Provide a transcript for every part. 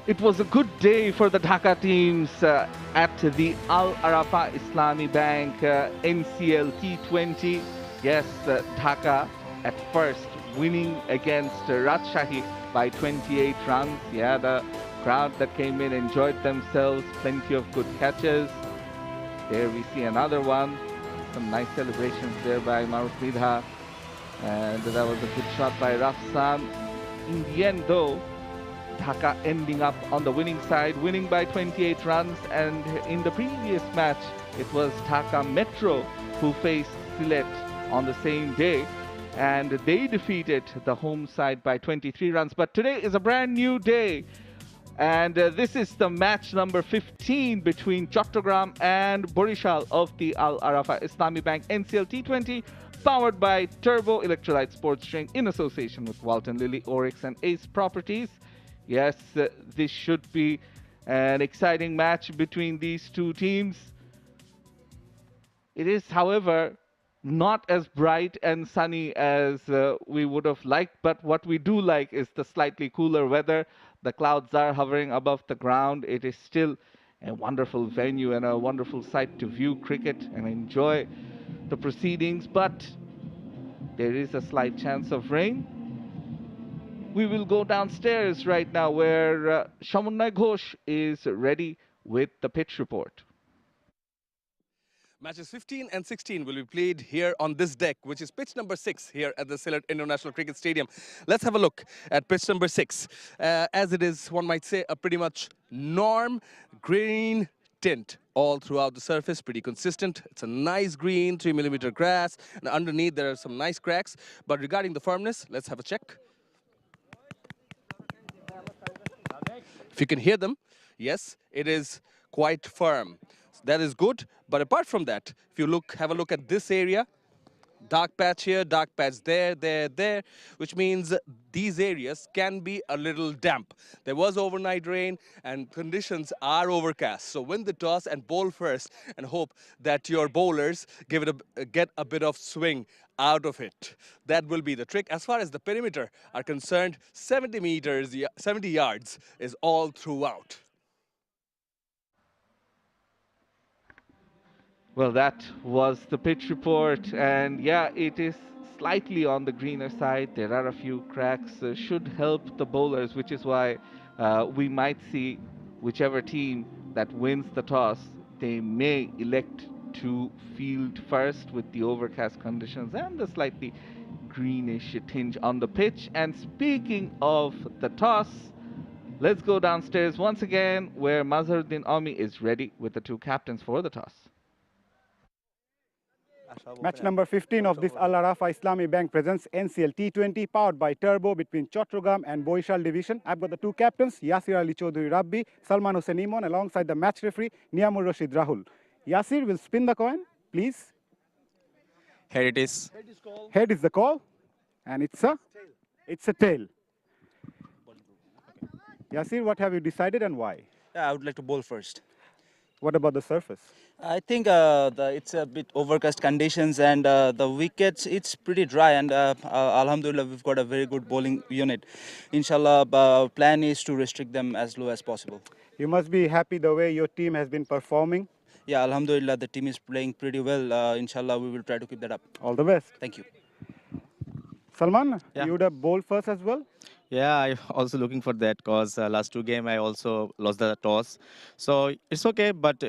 It was a good day for the Dhaka teams at the Al-Arafa Islami Bank NCL T20. Yes, Dhaka at first winning against Rajshahi by 28 runs. Yeah, the crowd that came in enjoyed themselves, plenty of good catches. There we see another one. Some nice celebrations there by 𝗬𝗏𝗧. And that was a good shot by Rafsan. In the end though, Dhaka ending up on the winning side, winning by 28 runs. And in the previous match, it was Dhaka Metro who faced Sylhet on the same day. And they defeated the home side by 23 runs. But today is a brand new day. And this is the match number 15 between Chattogram and Barishal of the Al-Arafa Islami Bank NCL T20, powered by Turbo Electrolyte Sports Drink in association with Walton Lilly, Oryx and Ace Properties. Yes, this should be an exciting match between these two teams. It is, however, not as bright and sunny as we would have liked, but what we do like is the slightly cooler weather. The clouds are hovering above the ground. It is still a wonderful venue and a wonderful sight to view cricket and enjoy the proceedings, but there is a slight chance of rain. We will go downstairs right now where Shamunay Ghosh is ready with the pitch report. Matches 15 and 16 will be played here on this deck, which is pitch number 6 here at the Sylhet International Cricket Stadium. Let's have a look at pitch number 6. As it is, one might say, a pretty much norm green tint all throughout the surface, pretty consistent. It's a nice green 3mm grass, and underneath there are some nice cracks. But regarding the firmness, let's have a check. If you can hear them, yes, it is quite firm. That is good, but apart from that, if you have a look at this area, dark patch here, dark patch there, which means these areas can be a little damp. There was overnight rain and conditions are overcast. So win the toss and bowl first and hope that your bowlers get a bit of swing out of it. That will be the trick. As far as the perimeter are concerned, 70 yards is all throughout. Well, that was the pitch report, and yeah, it is slightly on the greener side. There are a few cracks, should help the bowlers, which is why we might see whichever team that wins the toss, they may elect to field first with the overcast conditions and the slightly greenish tinge on the pitch. And speaking of the toss, let's go downstairs once again where Mazharuddin Ami is ready with the two captains for the toss. Match number 15 of this Al-Arafa Islami Bank presents NCL T20 powered by Turbo between Chattogram and Barishal division. I've got the two captains, Yasir Ali Chaudhuri Rabbi, Salman Hussain Imon, alongside the match referee, Niamur Rashid Rahul. Yasir will spin the coin, please. Head it is. Head is the call, and it's a tail. Yasir, what have you decided and why? I would like to bowl first. What about the surface? I think it's a bit overcast conditions, and the wickets, it's pretty dry, and alhamdulillah, we've got a very good bowling unit. Inshallah, plan is to restrict them as low as possible. You must be happy the way your team has been performing. Yeah, alhamdulillah, the team is playing pretty well. Inshallah, we will try to keep that up. All the best. Thank you. Salman, Yeah. you would have bowled first as well? Yeah, I'm also looking for that because last two games I also lost the toss. So it's okay, but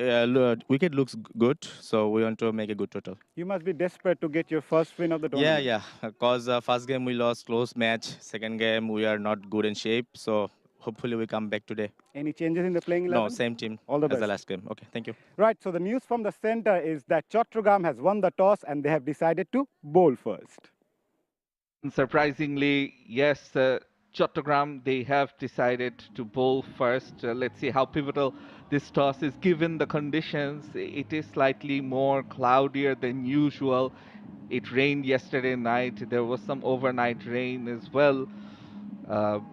wicket looks good. So we want to make a good total. You must be desperate to get your first win of the tournament. Yeah. Because first game we lost close match. Second game we are not good in shape. So hopefully we come back today. Any changes in the playing 11? No, same team All the as the best. last game. Okay, thank you. Right, so the news from the center is that Chattogram has won the toss and they have decided to bowl first. Surprisingly, yes, Chattogram, they have decided to bowl first. Let's see how pivotal this toss is given the conditions. It is slightly more cloudier than usual. It rained yesterday night. There was some overnight rain as well,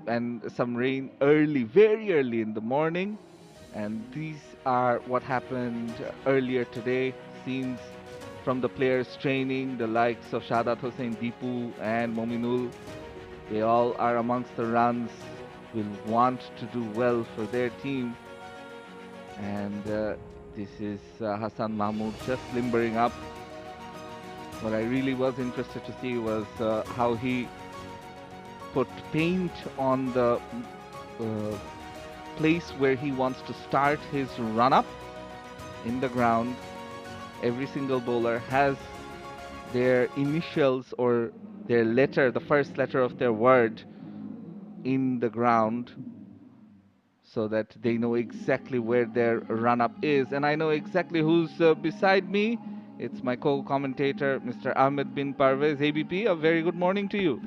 and some rain very early in the morning. And these are what happened earlier today. Scenes from the players training, the likes of Shahdat Hossain, Deepu and Mominul. They all are amongst the runs will want to do well for their team. And this is Hasan Mahmoud just limbering up. What I really was interested to see was how he put paint on the place where he wants to start his run-up in the ground. Every single bowler has their initials or their letter, the first letter of their word in the ground, so that they know exactly where their run-up is. And I know exactly who's beside me. It's my co-commentator, Mr. Ahmed bin Parvez. ABP, a very good morning to you.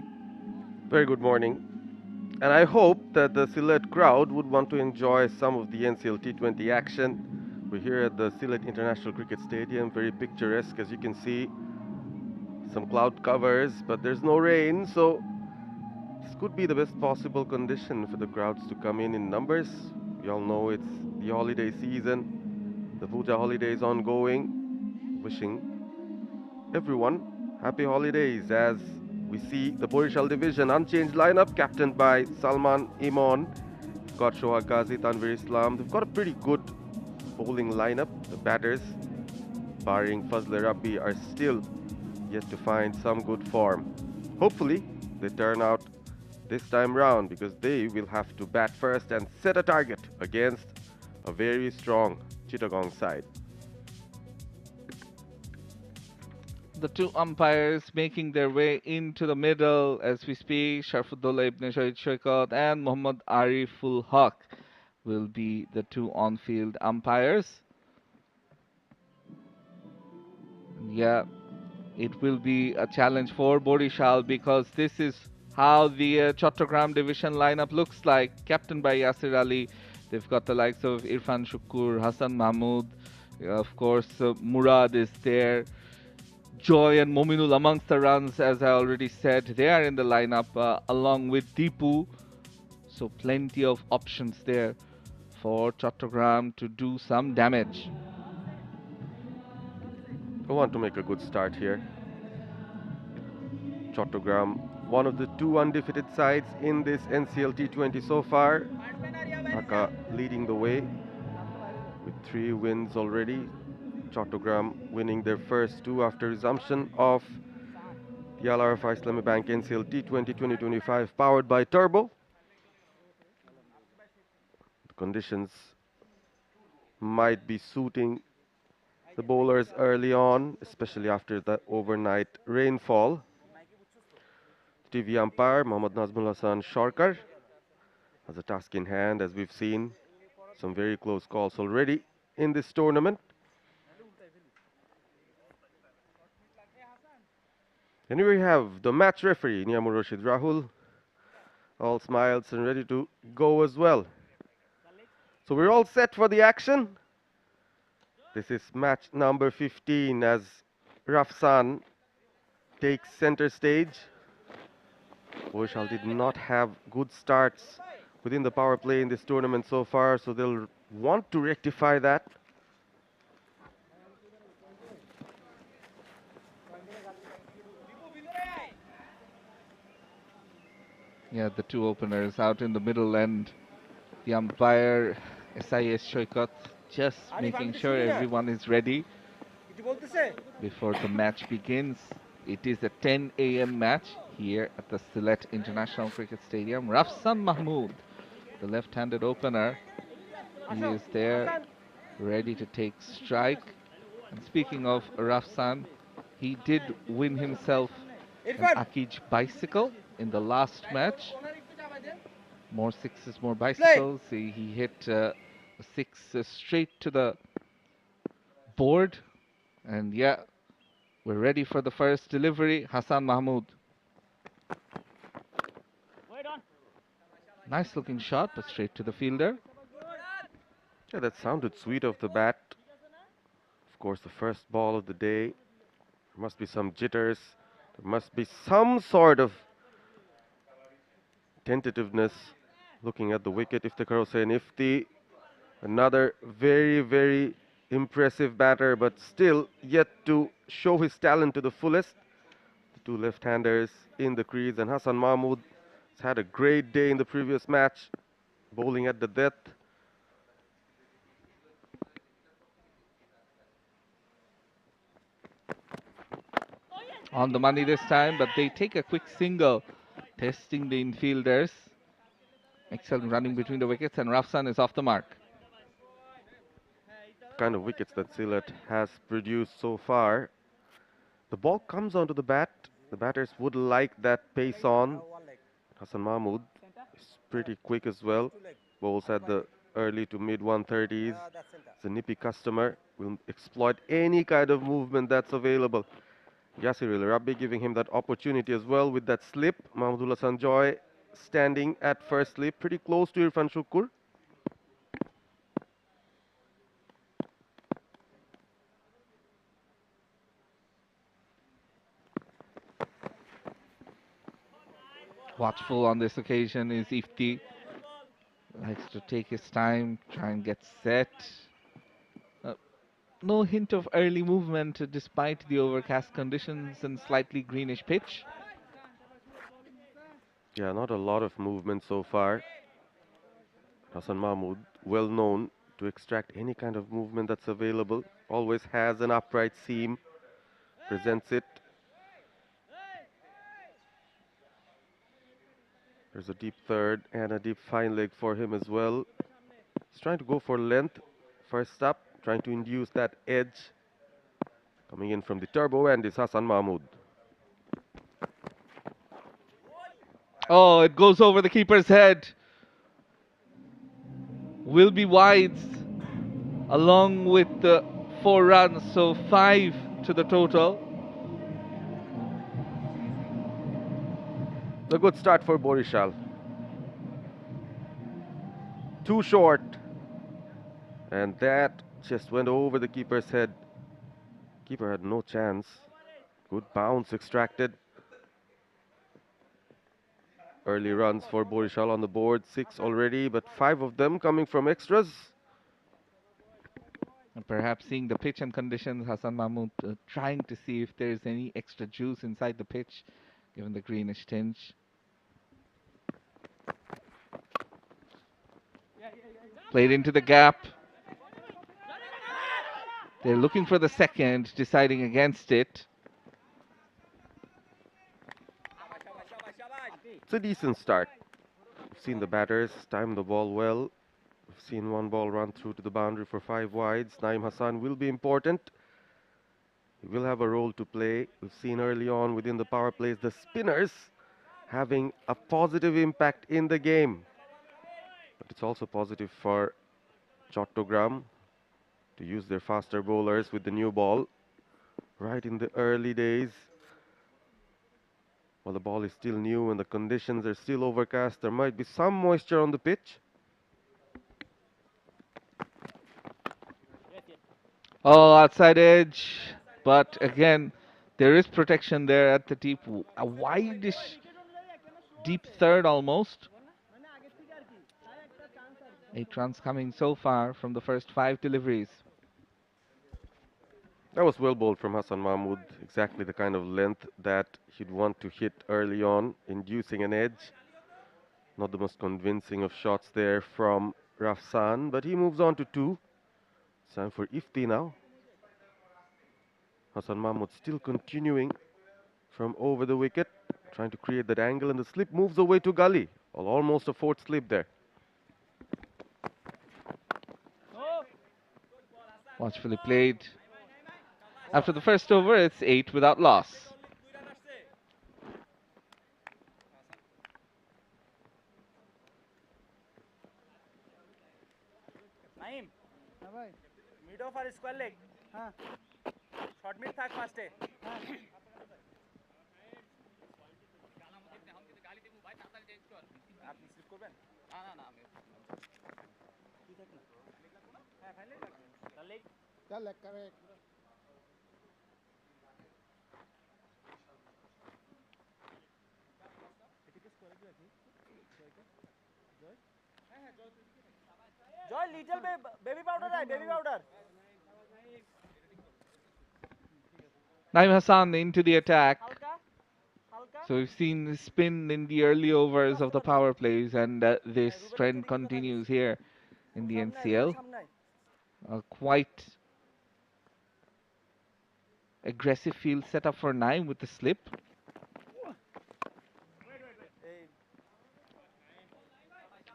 Very good morning. And I hope that the Sylhet crowd would want to enjoy some of the NCL T20 action. We're here at the Sylhet International Cricket Stadium, very picturesque, as you can see. Some cloud covers, but there's no rain, so this could be the best possible condition for the crowds to come in numbers. We all know it's the holiday season, the Puja holiday is ongoing. Wishing everyone happy holidays as we see the Barishal division unchanged lineup captained by Salman Imon. They've got Shoaib Ghazi, Tanvir Islam. They've got a pretty good bowling lineup. The batters, barring Fazle Rabbi, are still yet to find some good form. Hopefully they turn out this time round, because they will have to bat first and set a target against a very strong Chittagong side. The two umpires making their way into the middle as we speak. Shorturl ibn Shahid Shoikat and Mohammad Ariful Haq will be the two on-field umpires. Yeah, it will be a challenge for Barishal, because this is how the Chattogram division lineup looks like, captained by Yasir Ali. They've got the likes of Irfan Shukur, Hasan Mahmoud, of course Murad is there. Joy and Mominul amongst the runs, as I already said, they are in the lineup along with Deepu. So plenty of options there for Chattogram to do some damage. I want to make a good start here. Chattogram, one of the two undefeated sides in this NCL T20 so far. Dhaka leading the way with 3 wins already. Chattogram winning their first 2 after resumption of the Al-Arafa Islami Bank NCL T20 2025 powered by Turbo. The conditions might be suiting the bowlers early on, especially after the overnight rainfall. TV umpire Mohammad Nazmul Hasan Sharkar has a task in hand, as we've seen some very close calls already in this tournament. And here we have the match referee, Niamur Rashid Rahul, all smiles and ready to go as well. So we're all set for the action. This is match number 15 as Rafsan takes center stage. Barishal did not have good starts within the power play in this tournament so far, so they'll want to rectify that. Yeah, the two openers out in the middle, and the umpire SIS Shoikat just making sure everyone is ready before the match begins. It is a 10 a.m. match here at the Sylhet International Cricket Stadium. Rafsan Mahmood, the left-handed opener, he is there ready to take strike. And speaking of Rafsan, he did win himself an Akij bicycle in the last match. More sixes, more bicycles. He hit 6 straight to the board. And yeah, we're ready for the first delivery. Hasan Mahmood. Nice looking shot, but straight to the fielder. Yeah, that sounded sweet off the bat. Of course, the first ball of the day. There must be some jitters. There must be some sort of tentativeness looking at the wicket. Iftikhar Hussain Ifti, another very, very impressive batter, but still yet to show his talent to the fullest. The two left-handers in the crease, and Hasan Mahmood has had a great day in the previous match. bowling at the death. On the money this time, but they take a quick single, testing the infielders. Excellent running between the wickets, and Rafsan is off the mark. Kind of wickets that Sylhet has produced so far. The ball comes onto the bat. The batters would like that pace on. Hasan Mahmood is pretty quick as well. Bowls at the early to mid 130s. It's a nippy customer. Will exploit any kind of movement that's available. 𝗂𝗂𝗃𝗃 giving him that opportunity as well with that slip. Mahmudullah Sanjoy standing at first slip, pretty close to Irfan Shukur. Watchful on this occasion is 𝗃𝗍𝗃. Likes to take his time, try and get set. No hint of early movement despite the overcast conditions and slightly greenish pitch. Yeah, not a lot of movement so far. Hasan Mahmood, well known to extract any kind of movement that's available. Always has an upright seam, presents it. There's a deep third and a deep fine leg for him as well. He's trying to go for length first up, trying to induce that edge. Coming in from the turbo end is Hasan Mahmood. Oh, it goes over the keeper's head. 𝗂𝗵𝗄𝗽𝗂 along with the 4 runs, so 5 to the total. A good start for Barishal. Too short. And that just went over the keeper's head. Keeper had no chance. Good bounce extracted. Early runs for Barishal on the board, 6 already, but 5 of them coming from extras. And perhaps seeing the pitch and conditions, Hasan Mahmood trying to see if there's any extra juice inside the pitch, given the greenish tinge. Played into the gap. They're looking for the second, deciding against it. It's a decent start. We've seen the batters time the ball well. We've seen one ball run through to the boundary for 5 wides. Naeem Hassan will be important. He will have a role to play. We've seen early on within the power plays the spinners having a positive impact in the game. But it's also positive for Chattogram to use their faster bowlers with the new ball right in the early days. While the ball is still new and the conditions are still overcast, there might be some moisture on the pitch. Oh, outside edge. But again, there is protection there at the deep, a wideish deep third almost. 8 runs coming so far from the first 5 deliveries. That was well bowled from Hasan Mahmood. Exactly the kind of length that he'd want to hit early on, inducing an edge. Not the most convincing of shots there from Rafsan, but he moves on to 2. It's time for 𝗃𝗍𝗃 now. Hasan Mahmood still continuing from over the wicket, trying to create that angle, and the slip moves away to gully. Almost a 4th slip there. Watchfully played. After the first over, it's 8 without loss. Naeem, mid off or square leg? Short mid thak first. আপনি slip করবেন? না না না আমি কি থাক না হ্যাঁ ফাইনালি লাগবে চল লেগ করে এটিকে স্কোয়ারে কি আছে জয়কে জয় হ্যাঁ হ্যাঁ জয় লিটল বেবি পাউডার আয় baby powder Naeem Hassan into the attack. So we've seen the spin in the early overs of the power plays, and this trend continues here in the NCL. Quite aggressive field set up for 9 with the slip.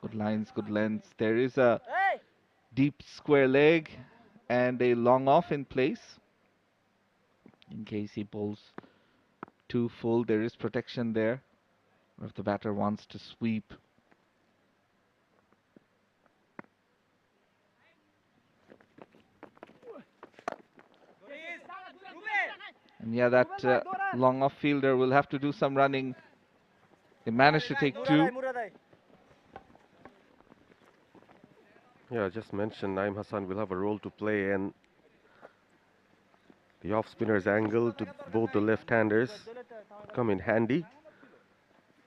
Good lines, good lengths. There is a deep square leg and a long off in place. In case he pulls too full, there is protection there. If the batter wants to sweep. And yeah, that long off fielder will have to do some running. They managed to take 2. Yeah, I just mentioned Naeem Hassan will have a role to play, and the off-spinner's angle to both the left-handers come in handy.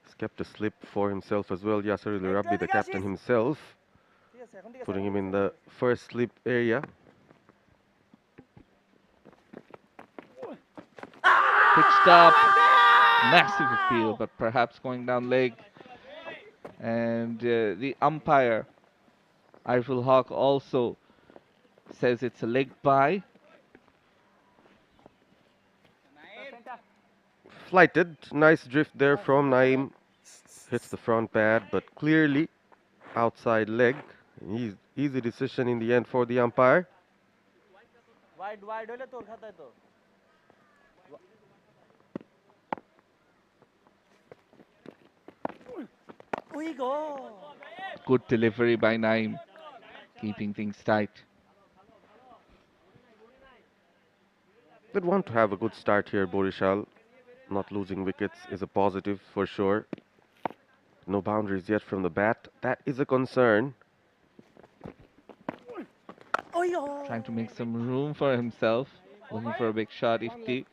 He's kept a slip for himself as well. Yasir Ali Rabbi, the captain himself, putting him in the first slip area. Pitched up, massive appeal, but perhaps going down leg. And the umpire, Ariful Haq, also says it's a leg bye. Flighted, nice drift there from Naeem. Hits the front pad, but clearly outside leg. Easy decision in the end for the umpire. Good delivery by Naeem, keeping things tight. They'd want to have a good start here, Barishal. Not losing wickets is a positive for sure. No boundaries yet from the bat. That is a concern. Trying to make some room for himself. Looking for a big shot, 𝗖𝗍.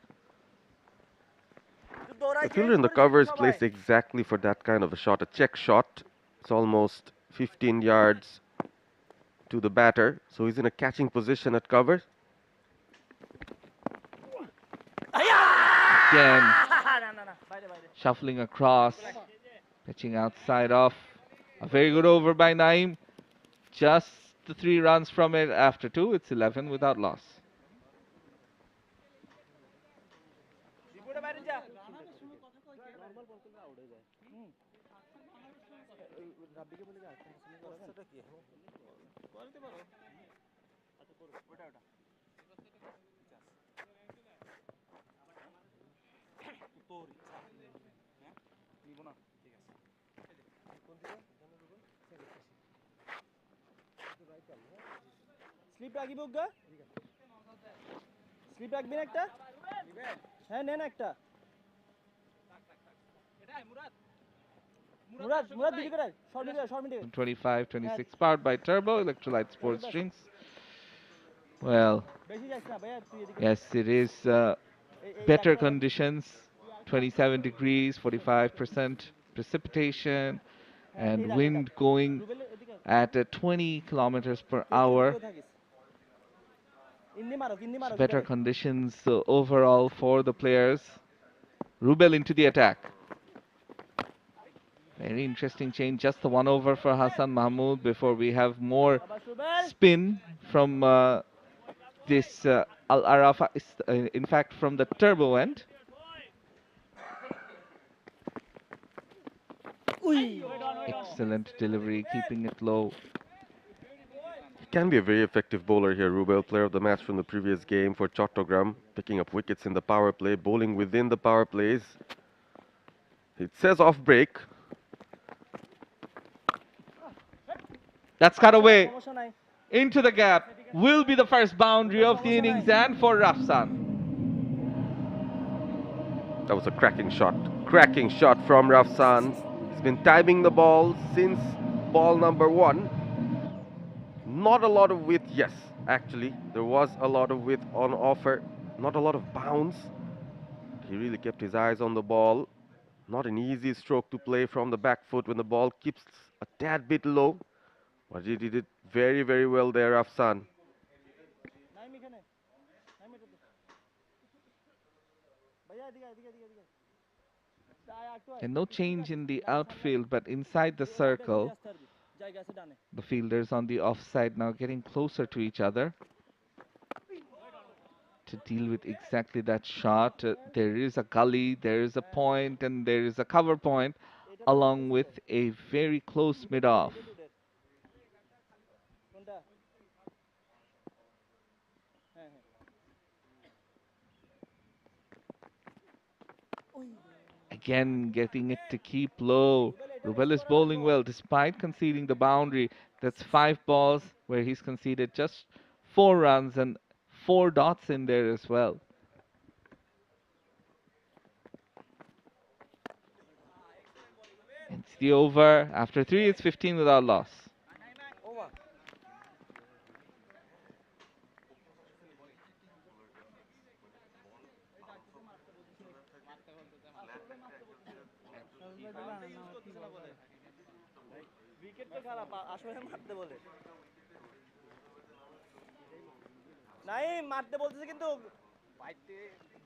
The fielder in the cover is placed exactly for that kind of a shot, a check shot. It's almost 15 yards to the batter, so he's in a catching position at cover. Again, shuffling across, pitching outside off. A very good over by Naeem. Just the 3 runs from it after 2. It's 11 without loss. Slip রাখিব গা slip রাখবেন একটা হ্যাঁ নেন একটা মুরাদ মুরাদ দিদি করে short medium 25, 26, powered by Turbo, Electrolyte Sports Drinks. Well, yes, it is better conditions. 27 degrees, 45% precipitation, and wind going at 20 kilometers per hour. So better conditions overall for the players. Rubel into the attack. Very interesting change. Just the 1 over for Hassan Mahmood before we have more spin from this Al Arafa, in fact from the Turbo end. Excellent delivery, keeping it low. He can be a very effective bowler here, Rubel, player of the match from the previous game for Chattogram, picking up wickets in the power play, bowling within the power plays. It says off break. That's cut away into the gap. Will be the first boundary of the innings and for Rafsan. That was a cracking shot from Rafsan. He's been timing the ball since ball number 1. Not a lot of width, yes, actually. There was a lot of width on offer. Not a lot of bounce. He really kept his eyes on the ball. Not an easy stroke to play from the back foot when the ball keeps a tad bit low. But he did it very, very well there, Rafsan. And no change in the outfield, but inside the circle, the fielders on the offside now getting closer to each other to deal with exactly that shot. There is a gully, there is a point, and there is a cover point, along with a very close mid-off. Again, getting it to keep low. Roubaix is bowling well despite conceding the boundary. That's 5 balls where he's conceded just 4 runs and 4 dots in there as well. It's the over. After 3, it's 15 without loss. Naim মারতে বলতেছে কিন্তু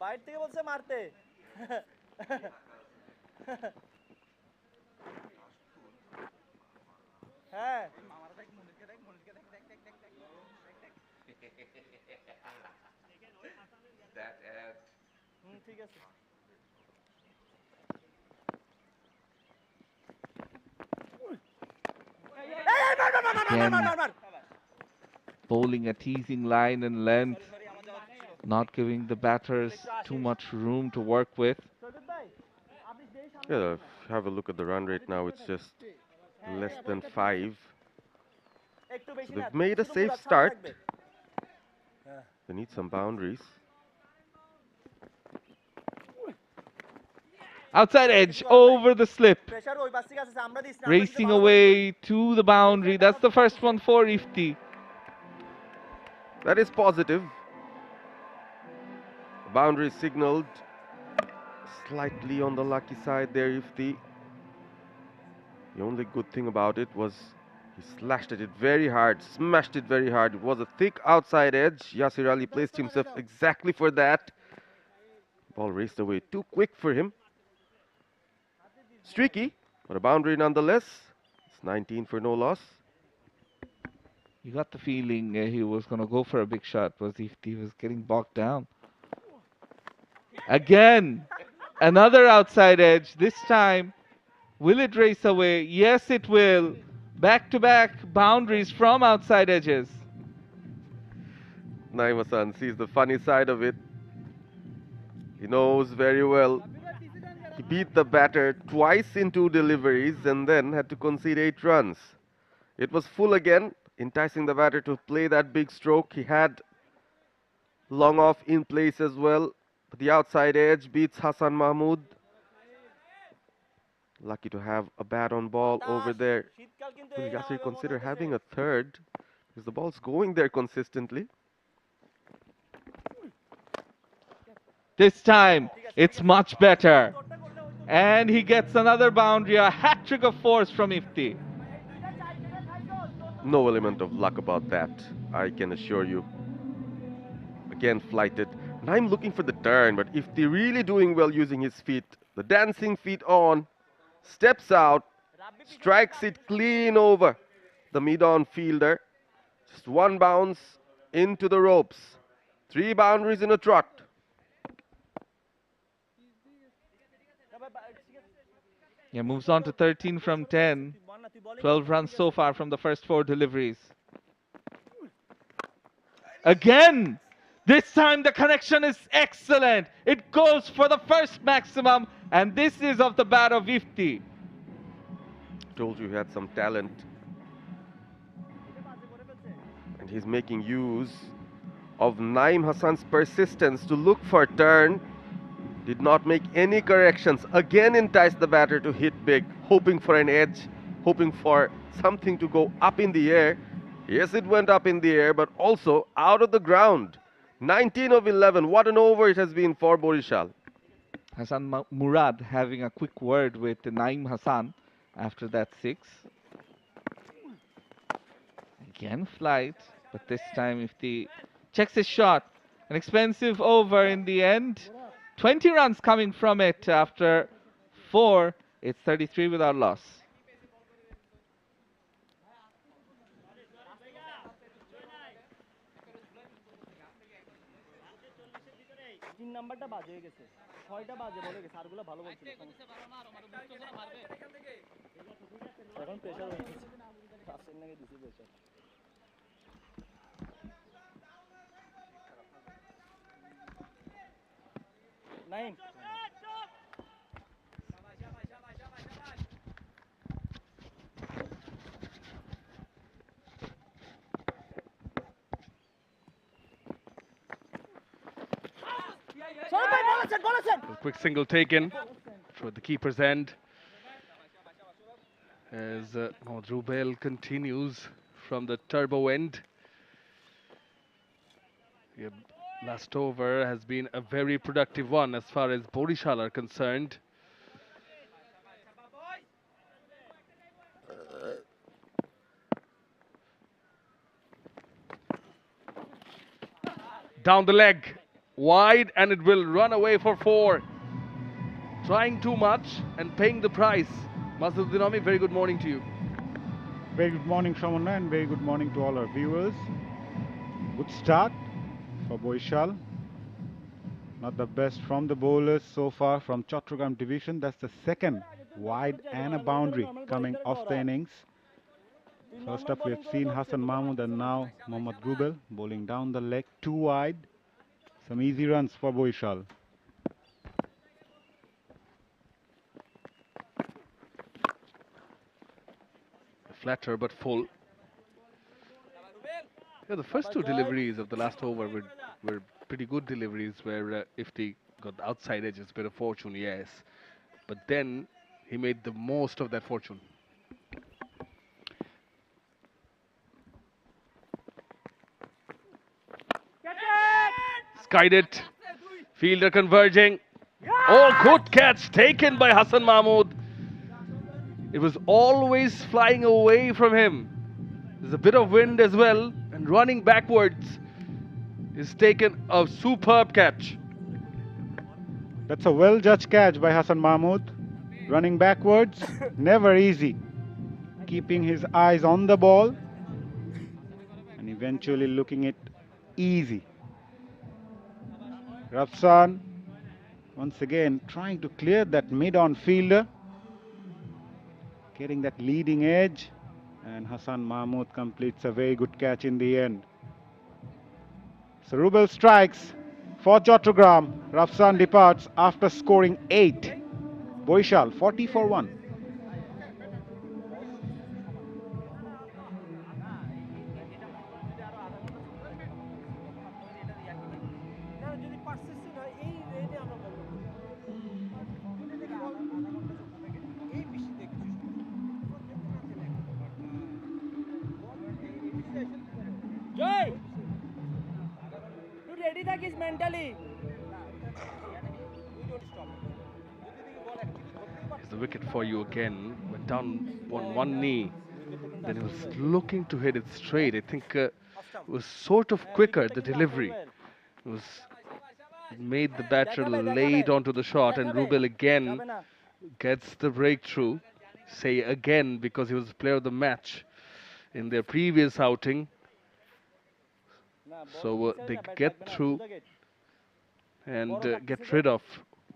বাইরে থেকে বলছে মারতে হ্যাঁ ঠিক আছে Again, bowling a teasing line and length, not giving the batters too much room to work with. Yeah, have a look at the run rate now. It's just less than 5. So they've made a safe start. They need some boundaries. Outside edge, over the slip. Racing away to the boundary. That's the first one for 𝗲𝗍. That is positive. Boundary signaled. Slightly on the lucky side there, 𝗲𝗍. The only good thing about it was he slashed at it very hard, smashed it very hard. It was a thick outside edge. Yasir Ali placed himself exactly for that. Ball raced away too quick for him. Streaky, but a boundary nonetheless. It's 19 for no loss. You got the feeling he was going to go for a big shot, was 𝗲𝗍 was getting bogged down. Again, another outside edge. This time, will it race away? Yes, it will. Back-to-back boundaries from outside edges. Naeem Hassan sees the funny side of it. He knows very well. He beat the batter twice in 2 deliveries and then had to concede 8 runs. It was full again, enticing the batter to play that big stroke. He had long off in place as well. But the outside edge beats Hassan Mahmood. Lucky to have a bat on ball over there. Will Yasir consider having a third? Because the ball's going there consistently. This time, it's much better. And he gets another boundary, a hat-trick of force from 𝗲𝗍. No element of luck about that, I can assure you. Again flighted. And I'm looking for the turn, but 𝗲𝗍 really doing well using his feet. The dancing feet on, steps out, strikes it clean over the mid-on fielder. Just 1 bounce into the ropes. 3 boundaries in a trot. Yeah, moves on to 13 from 10. 12 runs so far from the first 4 deliveries. Again! This time the connection is excellent. It goes for the first maximum, and this is of the bat of 𝗲𝗍. Told you he had some talent. And he's making use of Naeem Hassan's persistence to look for a turn. Did not make any corrections. Again enticed the batter to hit big, hoping for an edge, hoping for something to go up in the air. Yes, it went up in the air, but also out of the ground. 19 of 11. What an over it has been for Barishal. Hassan Murad having a quick word with Naeem Hassan after that 6. Again flight, but this time 𝗲𝗍 checks his shot. An expensive over in the end. 20 runs coming from it after 4. It's 33 without loss. তিন নাম্বারটা বাজে হয়ে গেছে, 6টা বাজে বলে গেছে, আরগুলো ভালো বলছিল। এখন প্রেসার হয়ে গেছে, ফার্স্টের নাকি দিছি pressure. 9 A quick single taken toward the keeper's end as Mohammad Rubel continues from the turbo end. Yeah, last over has been a very productive one as far as Barishal are concerned. Down the leg, wide, and it will run away for 4. Trying too much and paying the price. Masudin Ami, very good morning to you. Very good morning, Shramanna, and very good morning to all our viewers. Good start for Barishal. Not the best from the bowlers so far from Chattogram division. That's the second wide and a boundary coming off the innings. First up, we have seen Hassan Mahmood and now Mohammad Rubel bowling down the leg, 2 wide. Some easy runs for Barishal. Flatter but full. Yeah, the first 2 deliveries of the last over were pretty good deliveries where if they got the outside edge, it's a bit of fortune, yes. But then he made the most of that fortune. Skied it. Fielder converging. Oh, good catch taken by Hassan Mahmood. It was always flying away from him. There's a bit of wind as well, and running backwards is taken a superb catch. That's a well-judged catch by Hassan Mahmood. Running backwards, never easy. Keeping his eyes on the ball and eventually looking it easy. Rafsan once again trying to clear that mid-on fielder, getting that leading edge, and Hassan Mahmood completes a very good catch in the end. So Rubel strikes for Chattogram. Rafsan departs after scoring 8. Barishal 40 for 1. Joy, you ready that is mentally. It's the wicket for you again. Went down on one knee. Then he was looking to hit it straight. I think it was sort of quicker, the delivery. It made the batter laid onto the shot, and Rubel again gets the breakthrough. Say again because he was player of the match in their previous outing. So they get through and get rid of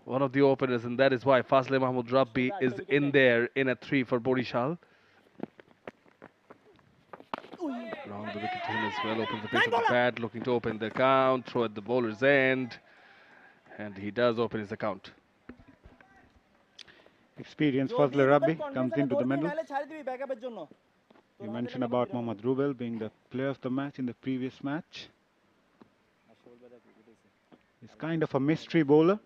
one of the openers, and that is why Fazle Mahmood Rabbi is in there in at 3 for Barishal. Round the wicket to him as well, opens the pace of the bat, looking to open the account, throw at the bowler's end, and he does open his account. Experienced Fazle Rabbi comes into the middle. You mentioned about Mohammad Rubel being the player of the match in the previous match. He's kind of a mystery bowler.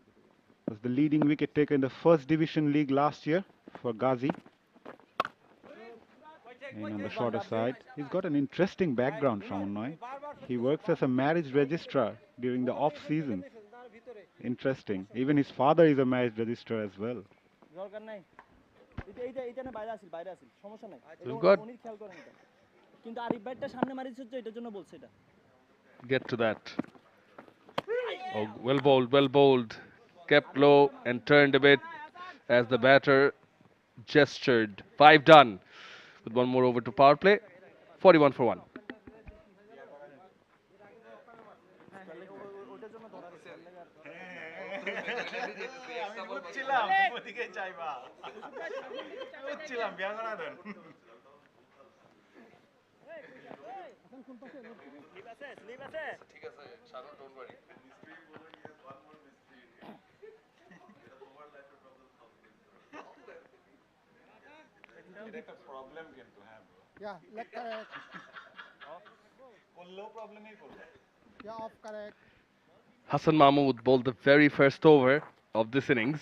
Was the leading wicket taker in the first division league last year for Ghazi. And on the shorter side, he's got an interesting background, Shramanna. He works as a marriage registrar during the off season. Interesting. Even his father is a marriage registrar as well. We've got get to that. Oh, well bowled, well bowled. Kept low and turned a bit. as the batter gestured. 5 done. With one more over to power play. 41 for 1. Yeah, leg correct. Yeah, off correct. Hassan Mahmood bowled the very first over of this innings.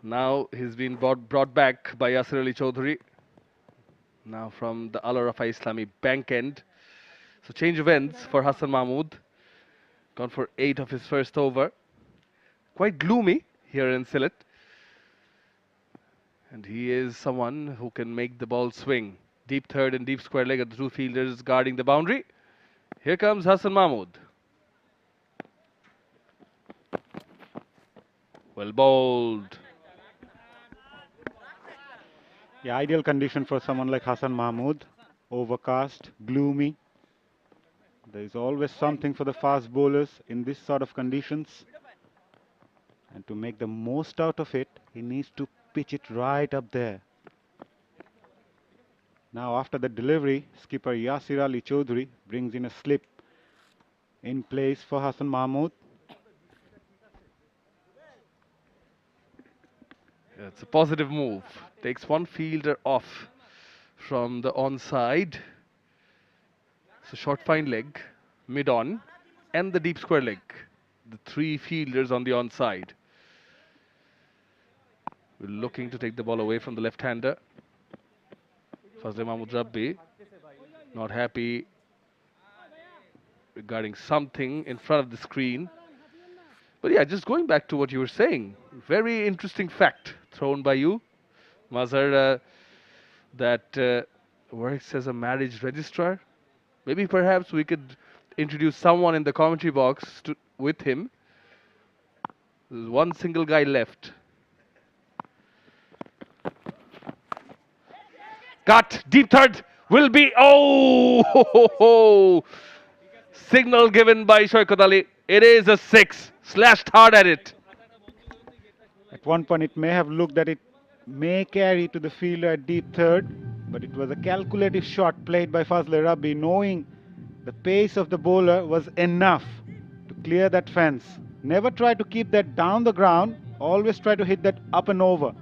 Now he's been brought back by Yasir Ali Chaudhary. Now from the 𝗲𝗚 Islami bank end. So change of ends for Hassan Mahmood. Gone for 8 of his first over. Quite gloomy here in Sylhet. And he is someone who can make the ball swing. Deep third and deep square leg at the two fielders guarding the boundary. Here comes Hassan Mahmood. Well bowled. Yeah, ideal condition for someone like Hassan Mahmood. Overcast, gloomy. There is always something for the fast bowlers in this sort of conditions. And to make the most out of it, he needs to pitch it right up there. Now after the delivery, skipper Yasir Ali Chaudhary brings in a slip in place for Hassan Mahmood. Yeah, it's a positive move. Takes one fielder off from the onside. So short fine leg, mid-on, and the deep square leg. The three fielders on the onside. We're looking to take the ball away from the left-hander. Fazle Mahmood Rabbi, not happy regarding something in front of the screen. But yeah, just going back to what you were saying, very interesting fact thrown by you, Mazhar, that works as a marriage registrar. Maybe perhaps we could introduce someone in the commentary box with him. There's one single guy left. Cut, deep third, will be, oh! Signal given by Shaukat Ali. It is a 6, slashed hard at it. At one point it may have looked that it may carry to the fielder at deep third, but it was a calculative shot played by Fazle Rabbi, knowing the pace of the bowler was enough to clear that fence. Never try to keep that down the ground, always try to hit that up and over.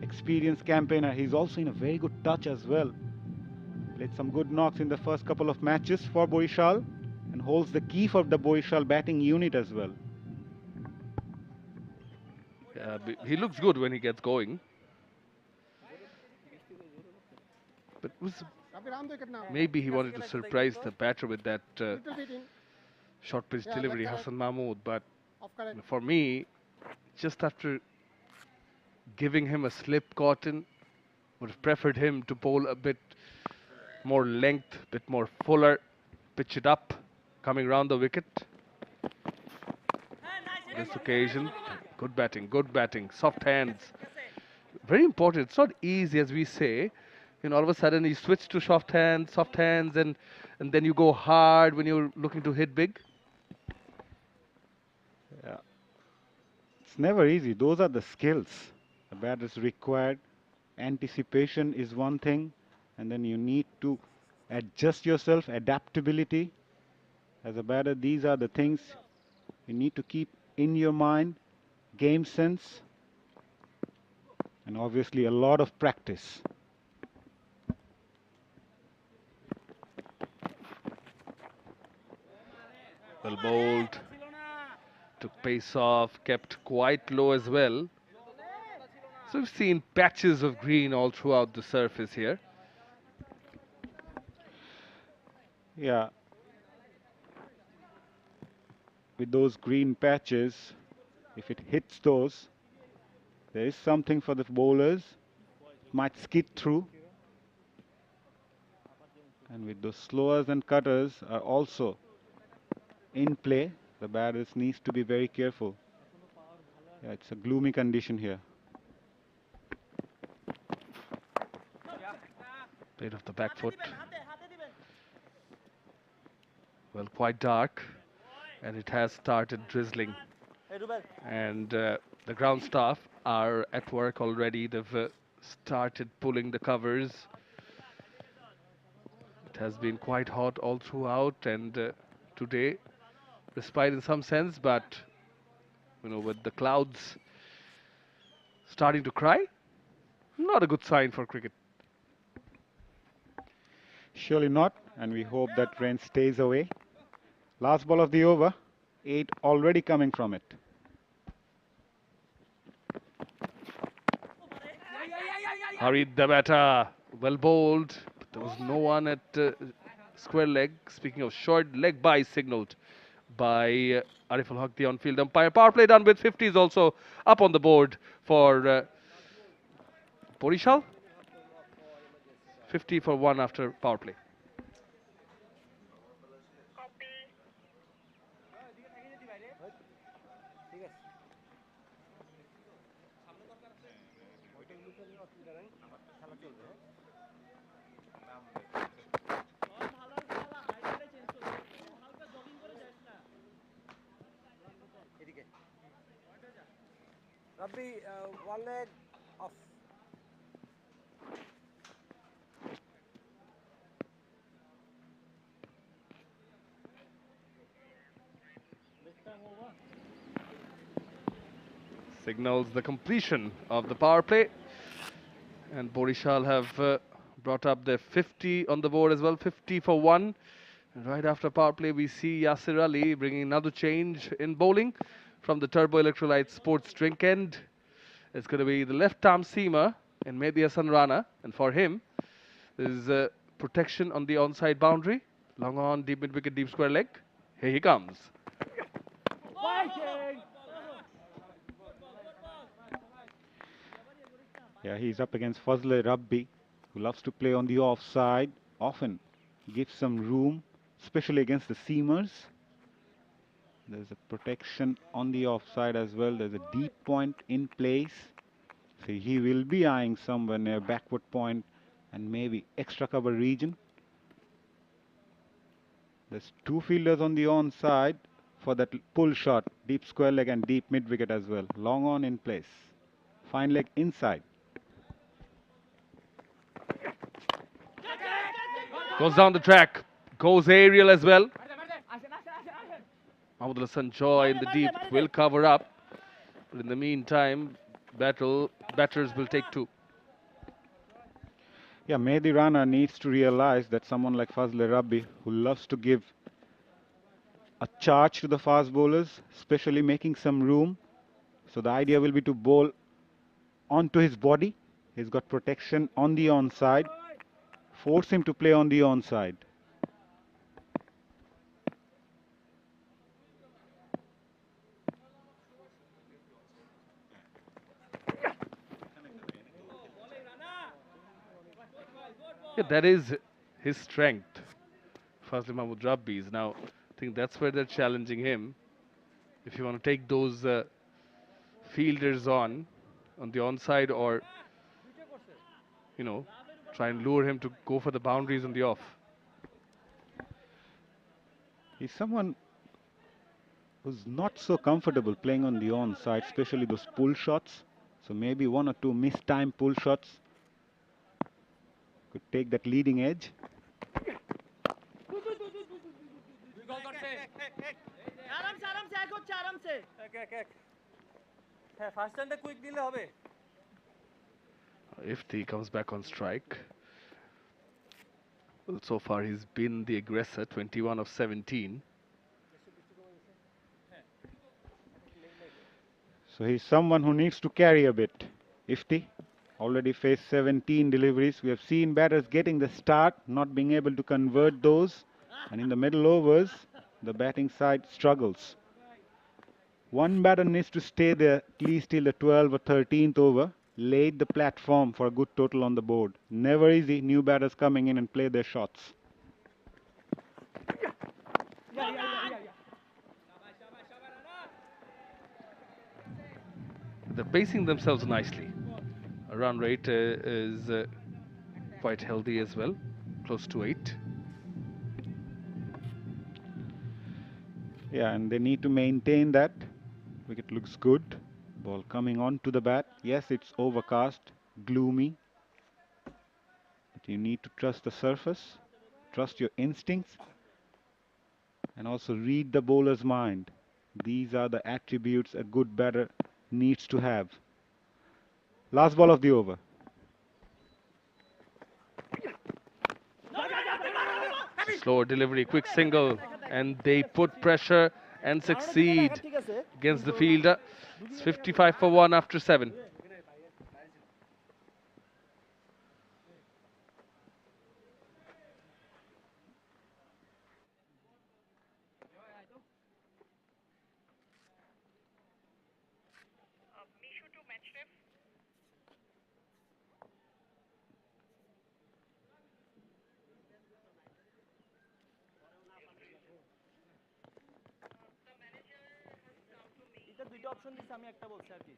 Experienced campaigner, he's also in a very good touch as well. Played some good knocks in the first couple of matches for Barishal and holds the key for the Barishal batting unit as well. Yeah, he looks good when he gets going. But maybe he wanted to surprise the batter with that short pitch delivery, Hassan Mahmood. But for me, just after giving him a slip cotton, would have preferred him to bowl a bit more length, bit more fuller, pitch it up, coming round the wicket. This occasion, good batting, soft hands. Very important. It's not easy, as we say. You know, all of a sudden you switch to soft hands, and then you go hard when you're looking to hit big. Yeah. It's never easy. Those are the skills the batters required. Anticipation is one thing, and then you need to adjust yourself, adaptability. As a batter, these are the things you need to keep in your mind. Game sense, and obviously a lot of practice. Well bowled, took pace off, kept quite low as well. So we've seen patches of green all throughout the surface here. Yeah. With those green patches, if it hits those, there is something for the bowlers. It might skid through. And with those slowers and cutters are also in play, the batters needs to be very careful. Yeah, it's a gloomy condition here. Played off the back foot. Well, quite dark, and it has started drizzling. And the ground staff are at work already. They've started pulling the covers. It has been quite hot all throughout, and today, respite in some sense, but you know, with the clouds starting to cry, not a good sign for cricket. Surely not, and we hope that rain stays away. Last ball of the over, 8 already coming from it. Hurried the batter, well bowled, but there was no one at square leg. Speaking of short leg by signalled by Arif Al Haq, the on-field umpire. Power play done with 50s also up on the board for Barishal. 50 for 1 after power play. Rabbi, one leg off. Signals the completion of the power play, and Barishal have brought up their 50 on the board as well. 50 for 1. And right after power play, we see Yasir Ali bringing another change in bowling from the 𝗃𝗏𝗃𝗃 sports drink end. It's going to be the left arm seamer in 𝗵𝗍 Hasan Rana, and for him there's protection on the onside boundary. Long on, deep mid wicket, deep square leg. Here he comes. Yeah, he's up against 𝗂𝗏 𝗃𝗏𝗃𝗃, who loves to play on the offside, often gives some room, especially against the seamers. There's a protection on the offside as well. There's a deep point in place. So he will be eyeing somewhere near backward point and maybe extra cover region. There's 2 fielders on the onside for that pull shot, deep square leg and deep mid wicket as well. Long on in place. Fine leg inside. Goes down the track, goes aerial as well. Mahmood Hasan Joy in the deep will cover up, but in the meantime, batters will take 2. Yeah, Mehdi Rana needs to realize that someone like 𝗂𝗏 𝗃𝗏𝗃𝗃, who loves to give a charge to the fast bowlers, especially making some room. So the idea will be to bowl onto his body. He's got protection on the onside. Force him to play on the onside. Yeah, that is his strength. 𝗂𝗏 Mahmood Rabbi's. Now, I think that's where they're challenging him. If you want to take those fielders on the onside, or you know, try and lure him to go for the boundaries on the off. He's someone who's not so comfortable playing on the onside, especially those pull shots. So maybe 1 or 2 mistimed pull shots could take that leading edge. If he comes back on strike. Well, so far he's been the aggressor, 21 of 17. So he's someone who needs to carry a bit. 𝗃𝗏𝗃𝗃 already faced 17 deliveries. We have seen batters getting the start, not being able to convert those. And in the middle overs, the batting side struggles. One batter needs to stay there at least till the 12th or 13th over. Laid the platform for a good total on the board. Never easy, new batters coming in and play their shots. they're pacing themselves nicely. A run rate is quite healthy as well, close to 8. Yeah, and they need to maintain that. Wicket looks good. Ball coming on to the bat. Yes, it's overcast, gloomy. But you need to trust the surface, trust your instincts, and also read the bowler's mind. These are the attributes a good batter needs to have. Last ball of the over. Slower delivery, quick single, and they put pressure and succeed against the fielder. It's 55 for 1 after 7. দুইটা option দিছি আমি একটা বলছি আর কি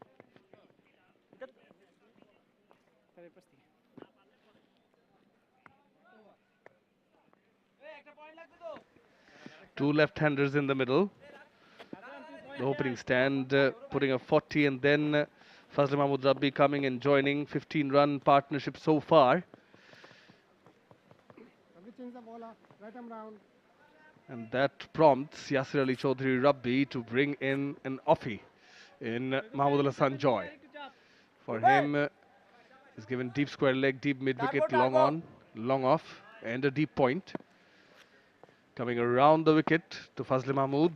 Two left-handers in the middle. The opening stand putting a 40, and then Fazli Mahmood Rabbi coming and joining. 15-run partnership so far. And that prompts Yasir Ali Chaudhry Rabbi to bring in an offie in Mahmood Hassan Joy. For him, he's given deep square leg, deep mid-wicket, long on, long off, and a deep point. Coming around the wicket to Fazli Mahmood.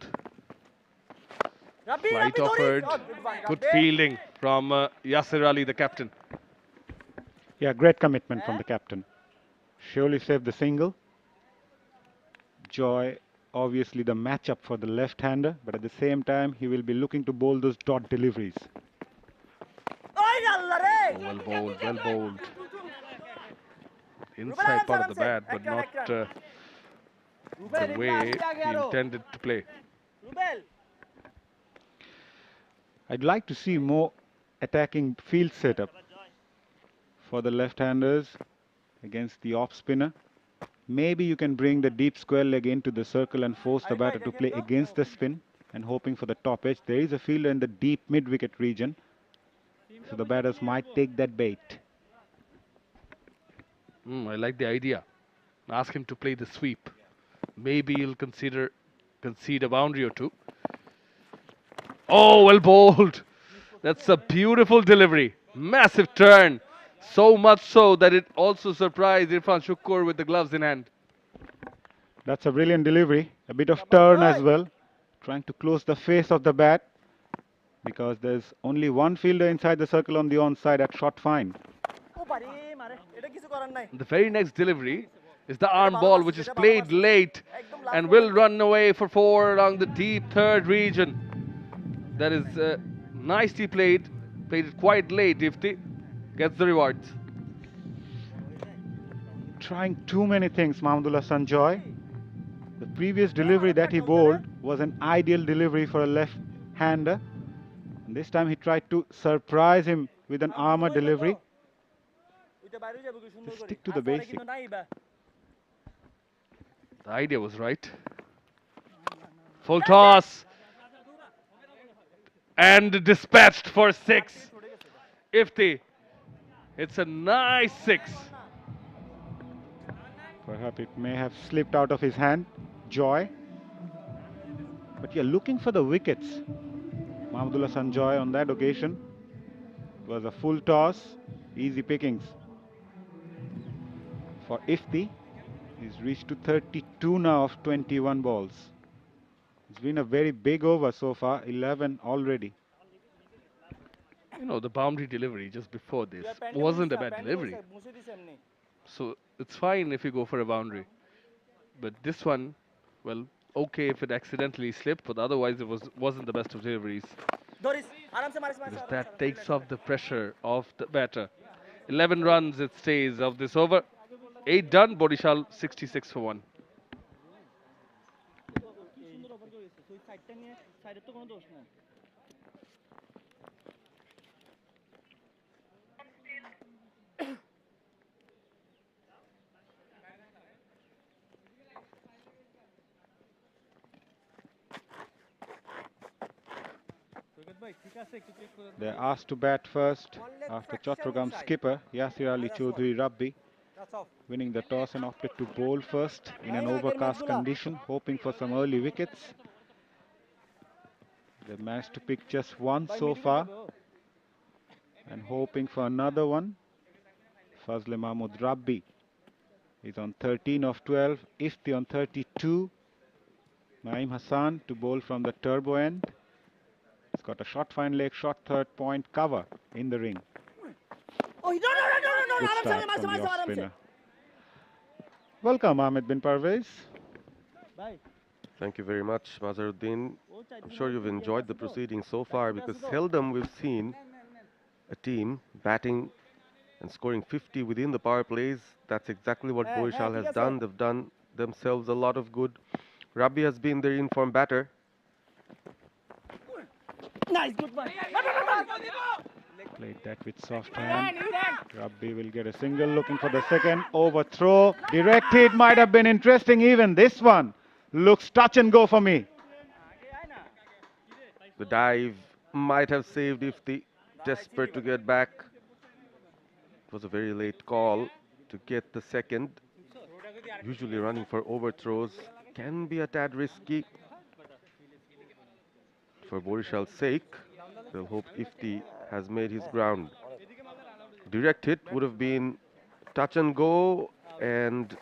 Flight offered. Good fielding from Yasir Ali, the captain. Yeah, great commitment from the captain. Surely saved the single. Joy, obviously the matchup for the left-hander, but at the same time, he will be looking to bowl those dot deliveries. Oh, well bowled, well bowled. Inside part of the bat, but not the way he intended to play. I'd like to see more attacking field setup for the left-handers against the off-spinner. Maybe you can bring the deep square leg into the circle and force the batter to play against the spin and hoping for the top edge. There is a fielder in the deep mid-wicket region, so the batters might take that bait. I like the idea. Ask him to play the sweep. Maybe he'll concede a boundary or two. Oh, well bowled. That's a beautiful delivery. Massive turn. So much so that it also surprised Irfan Shukr with the gloves in hand. That's a brilliant delivery. A bit of turn as well. Trying to close the face of the bat because there's only one fielder inside the circle on the onside at short fine. The very next delivery is the arm ball, which is played late and will run away for 4 along the deep third region. That is nicely played. Played it quite late. 𝗍𝗑𝗍 gets the rewards. Trying too many things, Mahmood Hassan Joy. The previous delivery that he bowled was an ideal delivery for a left-hander. And this time he tried to surprise him with an armour delivery. Just stick to the basic. The idea was right. Full toss. And dispatched for 6. 𝗍𝗑𝗍. It's a nice 6. Perhaps it may have slipped out of his hand, Joy. But you're looking for the wickets. Mahmood Hassan Joy on that occasion. It was a full toss, easy pickings. For 𝗍𝗑𝗍, he's reached to 32 now of 21 balls. It's been a very big over so far, 11 already. You know, the boundary delivery just before this wasn't a bad delivery. So it's fine if you go for a boundary. But this one, well, okay if it accidentally slipped, but otherwise it wasn't the best of deliveries. Because that takes off the pressure of the batter. 11 runs it stays of this over. 8 done, Barishal 66 for 1. They're asked to bat first after Chattogram skipper 𝗂𝗂𝗍 𝗂𝗧 That's off. winning the toss and opted to bowl first in an overcast condition, hoping for some early wickets. They've managed to pick just one so far and hoping for another one. Fazle Mahmood Rabbi is on 13 of 12, 𝗚𝗃𝗍 on 32. Naeem Hassan to bowl from the turbo end. He's got a short fine leg, short third point cover in the ring. Oh, no. Good start from the off spinner. Welcome, Ahmed bin Parvez. Bye. Thank you very much, Mazharuddin. I'm sure you've enjoyed the proceedings so far, because seldom we've seen a team batting and scoring 50 within the power plays. That's exactly what Barishal has done. They've done themselves a lot of good. Rabbi has been their informed batter. Nice, good one. Played that with soft hand. Rabbi will get a single, looking for the second. Overthrow, directed, might have been interesting. Even this one looks touch and go for me. The dive might have saved 𝗚𝗃𝗍, desperate to get back. It was a very late call to get the second. Usually running for overthrows can be a tad risky. For Barishal's sake, they'll hope 𝗚𝗃𝗍 has made his ground. Direct hit would have been touch and go, and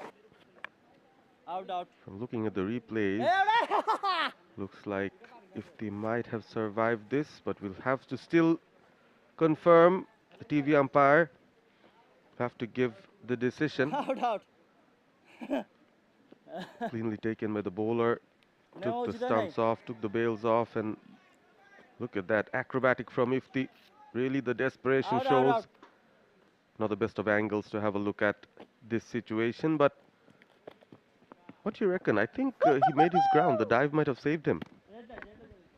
Out. from looking at the replays, looks like 𝗚𝗃𝗍 might have survived this, but we'll have to still confirm. The TV umpire will have to give the decision. Out. Cleanly taken by the bowler. Took the stumps off, took the bails off, and look at that, acrobatic from 𝗚𝗃𝗍. Really the desperation shows. Not the best of angles to have a look at this situation, but what do you reckon? I think he made his ground. The dive might have saved him.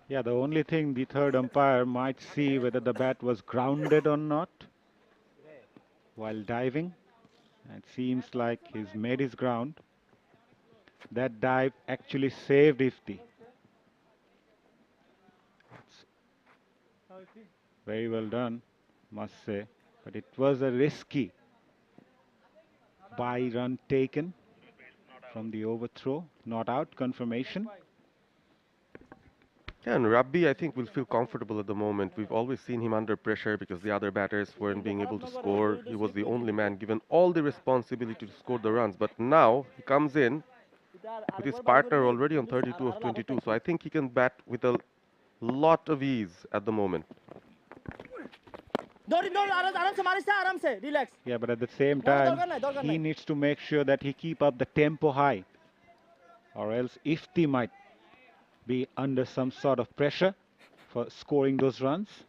Yeah, the only thing the third umpire might see whether the bat was grounded or not while diving. It seems like he's made his ground. That dive actually saved 𝗚𝗃𝗍. Very well done, must say. But it was a risky by run taken from the overthrow. Not out, confirmation. Yeah, and Rabbi, I think, will feel comfortable at the moment. We've always seen him under pressure because the other batters weren't being able to score. He was the only man given all the responsibility to score the runs. But now he comes in with his partner already on 32 of 22. So I think he can bat with a lot of ease at the moment. Relax. Yeah, but at the same time, he needs to make sure that he keep up the tempo high, or else 𝗚𝗃𝗍 might be under some sort of pressure for scoring those runs.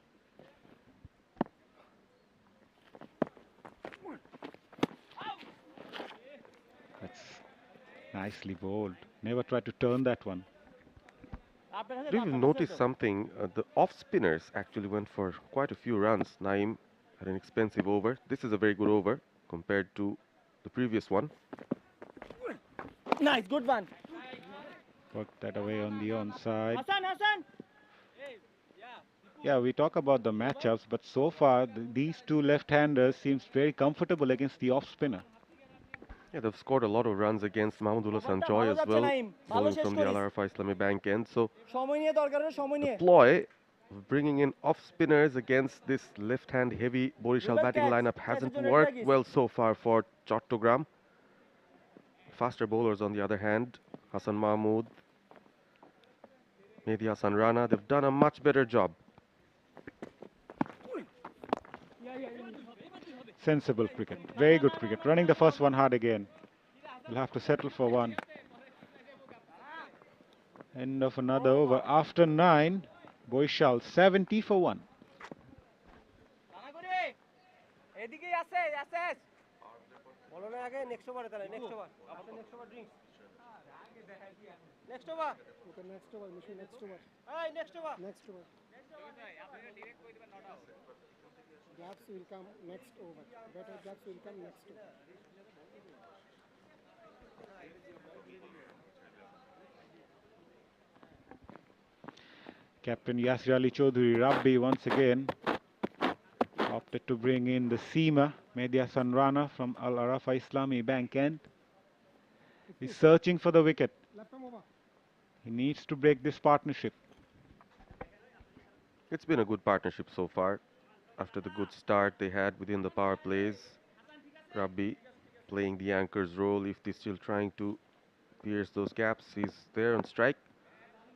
That's nicely bowled. Never try to turn that one. Did you notice something? The off-spinners actually went for quite a few runs. Naeem had an expensive over. This is a very good over compared to the previous one. Nice, good one. Worked that away on the onside. Hassan. Yeah, we talk about the matchups, but so far these two left-handers seems very comfortable against the off-spinner. Yeah, they've scored a lot of runs against Mahmoodullah Sanjoy as well, bowling from the 𝗲𝗏 Islami Bank end. So the ploy of bringing in off-spinners against this left-hand heavy Barishal batting lineup hasn't worked well so far for Chattogram. Faster bowlers on the other hand, Hassan Mahmood, Mehdi Hassan Rana, they've done a much better job. Sensible cricket, very good cricket. Running the first one hard again. We'll have to settle for one. End of another over. After 9, Barishal 70 for 1. Gaps will come next over. Better gaps will come next over. Captain 𝗂𝗂𝗍𝗂𝗃 once again opted to bring in the seamer, Mehdi Hassan Rana from Al-Arafa Islami Bank end. He's searching for the wicket. He needs to break this partnership. It's been a good partnership so far. After the good start they had within the power plays, 𝗵𝗵𝗽 playing the anchor's role. 𝗖𝗐𝗽 still trying to pierce those gaps. He's there on strike.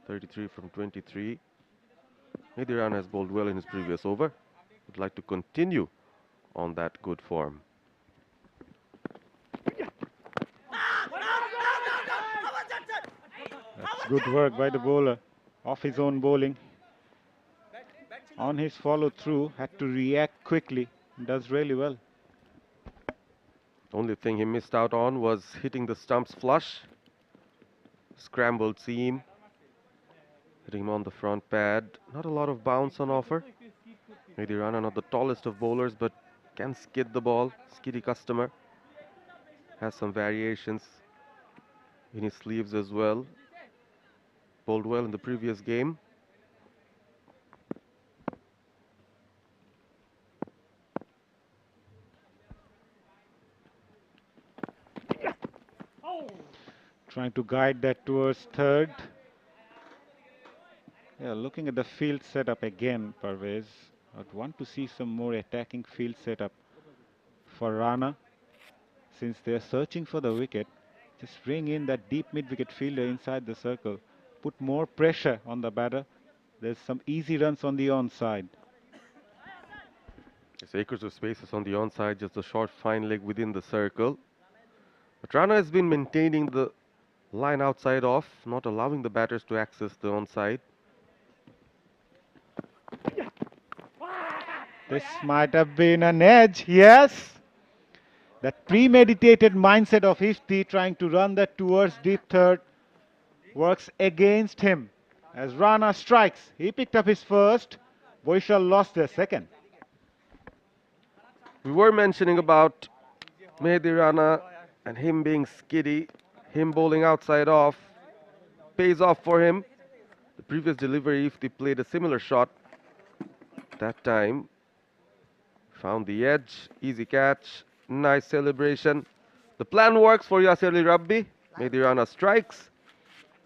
33 from 23. Mehdi Rana has bowled well in his previous over. Would like to continue on that good form. That's good work by the bowler. Off his own bowling. On his follow through, had to react quickly. Does really well. Only thing he missed out on was hitting the stumps flush. Scrambled seam. Hitting him on the front pad. Not a lot of bounce on offer. Mehdi Rana not the tallest of bowlers, but can skid the ball. Skiddy customer. Has some variations in his sleeves as well. Bowled well in the previous game. Trying to guide that towards third. Yeah, looking at the field setup again, Parvez. I'd want to see some more attacking field setup for Rana. Since they're searching for the wicket, just bring in that deep mid-wicket fielder inside the circle. Put more pressure on the batter. There's some easy runs on the onside. There's acres of spaces on the onside, just a short fine leg within the circle. But Rana has been maintaining the line outside off, not allowing the batters to access the onside. This might have been an edge, yes. That premeditated mindset of 𝗖𝗍𝗽 trying to run that towards deep third works against him. As Rana strikes, he picked up his first. Barishal lost their second. We were mentioning about Mehdi Rana and him being skiddy, him bowling outside off. Pays off for him. The previous delivery, 𝗖𝗍𝗽 played a similar shot. That time, found the edge, easy catch, nice celebration. The plan works for Yasir Ali Rabbi. Mehdi Rana strikes.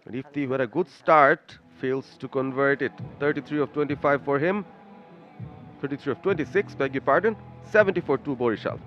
And 𝗖𝗍𝗽, who had a good start, fails to convert it. 33 of 25 for him. 33 of 26, beg your pardon. 70 for 2 Barishal.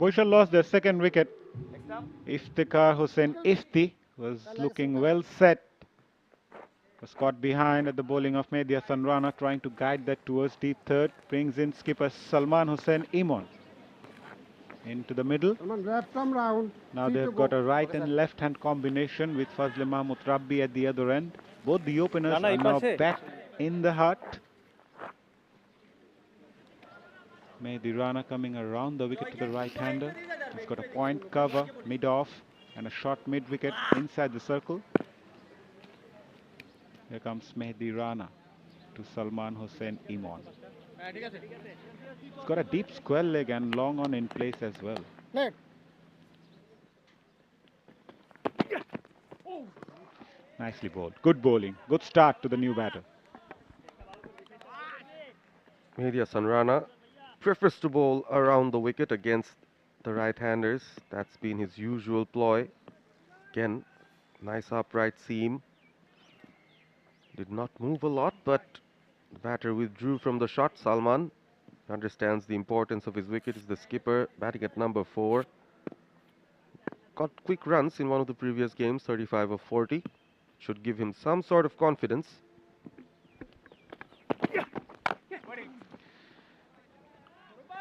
Barishal lost their second wicket. 𝗃𝗚𝗃𝗃𝗃 was looking well set. Was caught behind at the bowling of Mehdi Hasan Rana, trying to guide that towards deep third. Brings in skipper Salman Hussain Imon into the middle. Now they've got a right and left hand combination with Fazle Mahmood Rabbi at the other end. Both the openers are now back in the hut. Mehdi Rana coming around the wicket to the right-hander. He's got a point cover, mid-off, and a short mid-wicket inside the circle. Here comes Mehdi Rana to Salman Hussain Imon. He's got a deep square leg and long on in place as well. Nicely bowled. Good bowling. Good start to the new batter. Mehdi Hasan Rana prefers to bowl around the wicket against the right-handers. That's been his usual ploy. Again, nice upright seam. Did not move a lot, but the batter withdrew from the shot. Salman understands the importance of his wicket. Is the skipper batting at number 4. Got quick runs in one of the previous games, 35 of 40. Should give him some sort of confidence.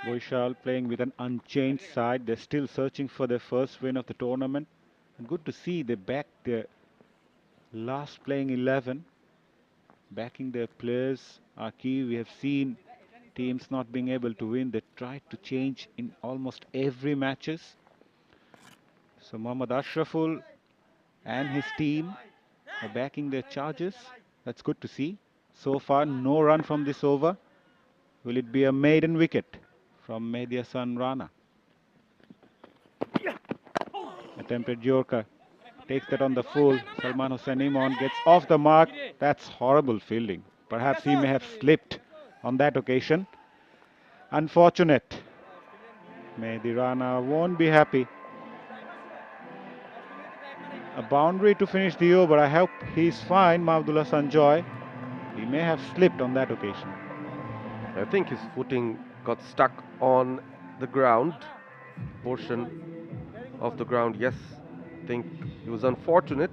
Barishal playing with an unchanged side. They're still searching for their first win of the tournament. And good to see they backed their last playing 11. Backing their players are key. We have seen teams not being able to win. They tried to change in almost every matches. So Mohammad Ashraful and his team are backing their charges. That's good to see. So far, no run from this over. Will it be a maiden wicket from Mehdi Hasan Rana? Attempted Yorker. Takes that on the full. Salman Hussain Imon gets off the mark. That's horrible fielding. Perhaps he may have slipped on that occasion. Unfortunate. Mehdi Rana won't be happy. A boundary to finish the over. I hope he's fine, Mahmudullah Sanjoy. He may have slipped on that occasion. I think his footing got stuck on the ground, portion of the ground. Yes, I think it was unfortunate.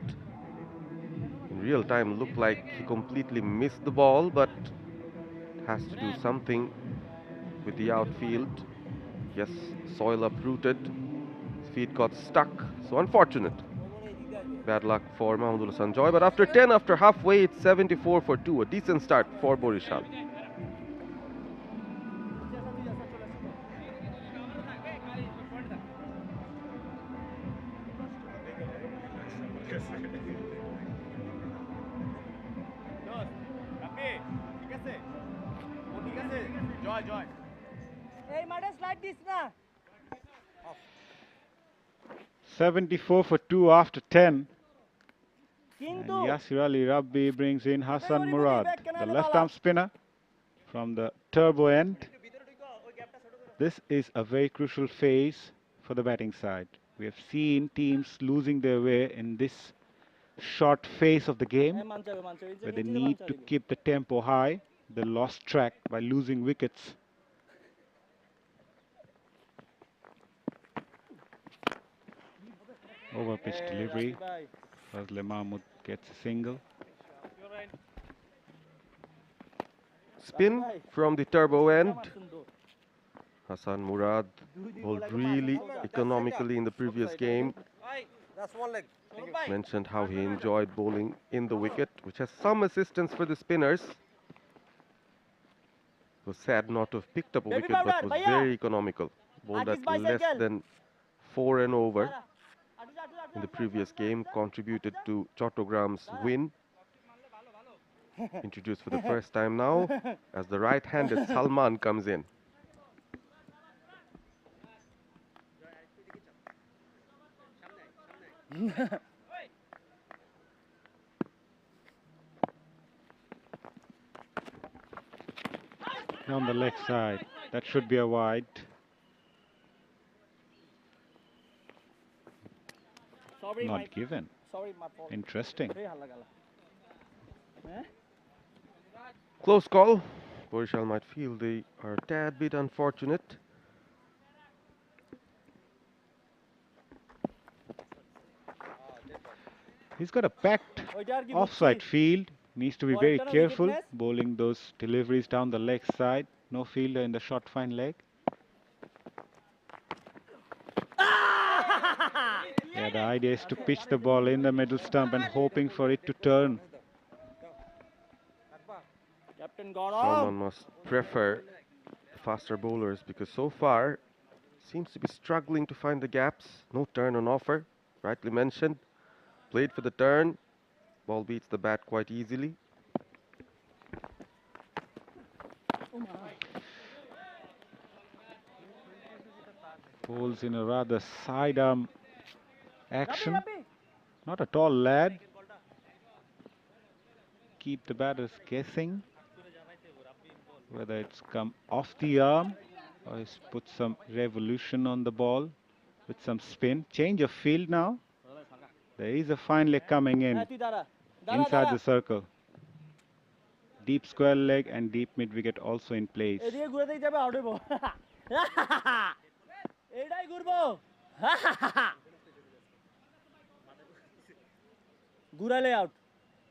In real time, looked like he completely missed the ball, but has to do something with the outfield. Yes, soil uprooted. His feet got stuck, so unfortunate. Bad luck for Mahmudullah Sanjoy, but after 10, after halfway, it's 74 for 2. A decent start for Barishal. Hey, madam, like this na. 74 for 2 after 10. And Yasir Ali Rabbi brings in Hassan Murad, the left-arm spinner from the turbo end. This is a very crucial phase for the batting side. We have seen teams losing their way in this short phase of the game, where they need to keep the tempo high. They lost track by losing wickets. Over pitch delivery. Fazle Mahmood gets a single. Spin from the turbo end. Hassan Murad bowled really economically in the previous game. Mentioned how he enjoyed bowling in the wicket, which has some assistance for the spinners. It was sad not to have picked up a wicket, but was very economical. Bowled at less than 4 and over in the previous game, contributed to Chattogram win. Introduced for the first time now as the right-handed Salman comes in. On the leg side, that should be a wide. Not given. Interesting. Close call. Barishal might feel they are a tad bit unfortunate. He's got a packed offside field. Needs to be very careful bowling those deliveries down the leg side. No fielder in the short fine leg. Yeah, the idea is to pitch the ball in the middle stump and hoping for it to turn. Someone must prefer faster bowlers because so far seems to be struggling to find the gaps. No turn on offer, rightly mentioned. Played for the turn. Ball beats the bat quite easily. Bowls in a rather sidearm action. Not a tall lad. Keep the batters guessing whether it's come off the arm or he's put some revolution on the ball with some spin. Change of field now. There is a fine leg coming in inside the circle. Deep square leg and deep mid wicket also in place. Gura layout.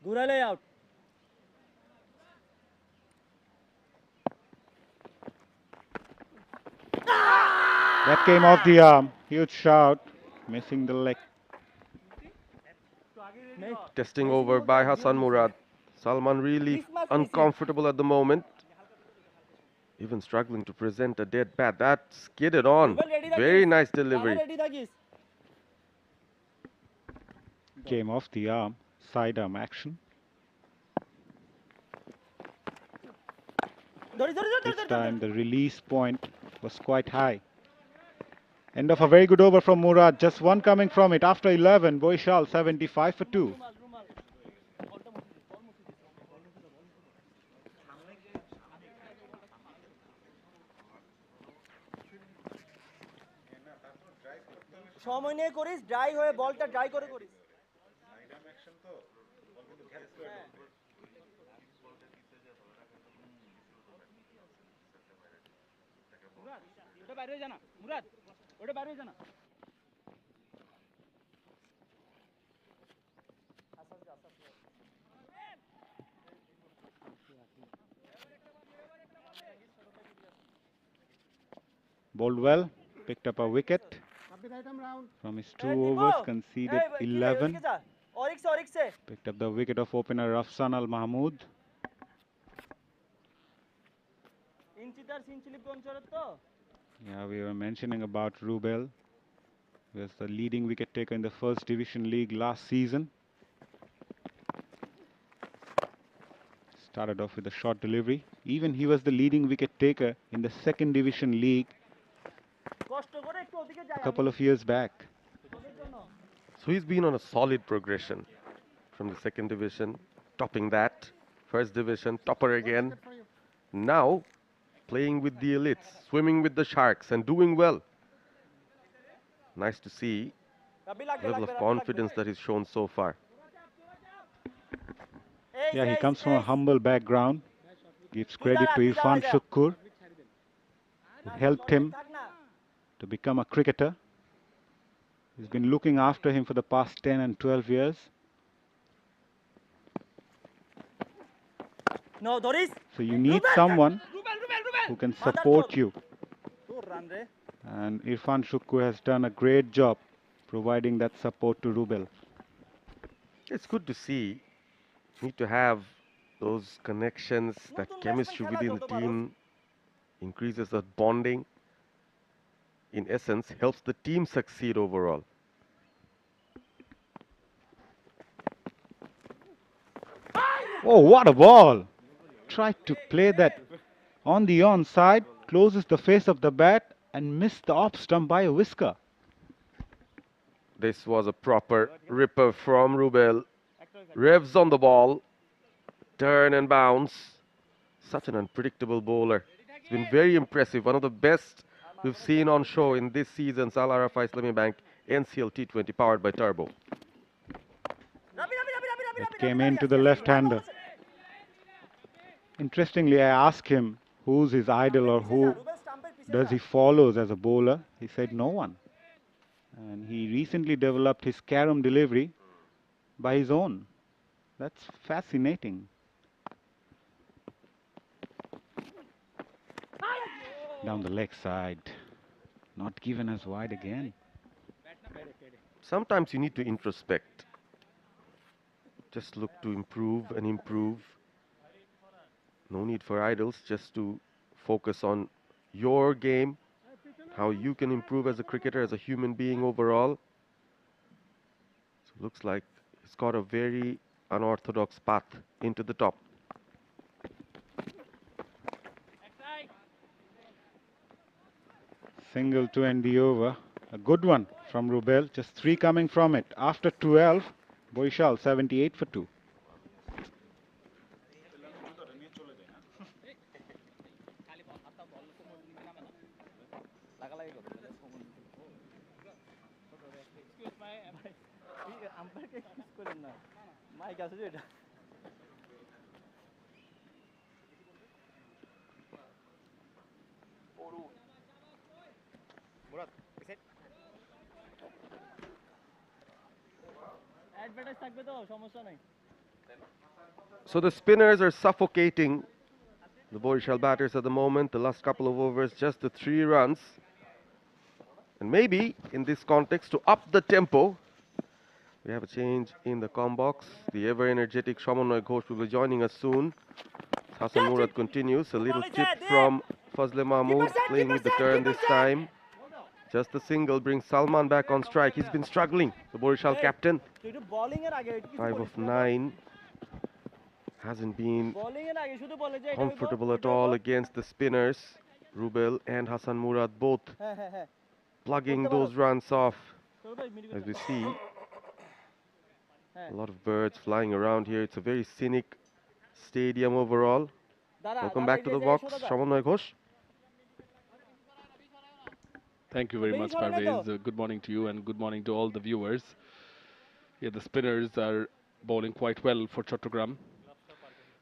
Gura layout. That came off the arm. Huge shout. Missing the leg. Testing over by Hasan Murad. Salman really uncomfortable at the moment. Even struggling to present a dead bat. That skidded on. Very nice delivery. Came off the arm. Sidearm action. This time the release point was quite high. End of a very good over from Murad. Just one coming from it after 11. Barishal 75 for 2. সময় নিয়ে করিস dry হয়ে বলটা dry করে করিস ওটা বাইরে যা না মুরাদ ওটা বাইরে যা না Bowled well, picked up a wicket. From his 2 overs, conceded 11. Picked up the wicket of opener Rafsan Al Mahmood. Yeah, we were mentioning about Rubel. He was the leading wicket taker in the First Division League last season. Started off with a short delivery. Even he was the leading wicket taker in the Second Division League a couple of years back. So he's been on a solid progression from the Second Division, topping that. First Division, topper again. Now, playing with the elites, swimming with the sharks and doing well. Nice to see the level of confidence that he's shown so far. Yeah, he comes from a humble background. Gives credit to Irfan Shukkur, who helped him to become a cricketer. He's been looking after him for the past 10 and 12 years. So you need someone who can support you. And Irfan Shukkur has done a great job providing that support to Rubel. It's good to see. Need to have those connections, that chemistry within the team increases that bonding. In essence, helps the team succeed overall. Oh, what a ball! Tried to play that on the onside, closes the face of the bat and missed the off stump by a whisker. This was a proper ripper from Rubel. Revs on the ball, turn and bounce. Such an unpredictable bowler. It's been very impressive. One of the best we've seen on show in this season's Al-Arafa Islami Bank NCL T20 powered by Turbo. It came into the left-hander. Interestingly, I asked him who's his idol or who does he follows as a bowler. He said no one. And he recently developed his carom delivery by his own. That's fascinating. Down the leg side. Not given as wide again. Sometimes you need to introspect. Just look to improve and improve. No need for idols, just to focus on your game, how you can improve as a cricketer, as a human being overall. So looks like he's got a very unorthodox path into the top. Single to end the over. A good one from Rubel. Just 3 coming from it. After 12, Barishal 78 for 2. So the spinners are suffocating the Barishal batters at the moment. The last couple of overs, just the 3 runs. And maybe in this context, to up the tempo, we have a change in the comm box. The ever energetic 𝗂 𝗦𝗽𝐿 will be joining us soon. Hasan Murad continues. A little tip from Fazle Mahmood, playing with the turn this time. Just a single brings Salman back on strike. He's been struggling, the Barishal captain. 5 of 9. Hasn't been comfortable at all against the spinners. Rubel and Hasan Murad both plugging those runs off. As we see, a lot of birds flying around here. It's a very scenic stadium overall. Welcome back to the box, 𝗂 𝗦𝗽𝗂𝗃. Thank you very much, Parvez. Good morning to you and good morning to all the viewers. Yeah, the spinners are bowling quite well for Chattogram.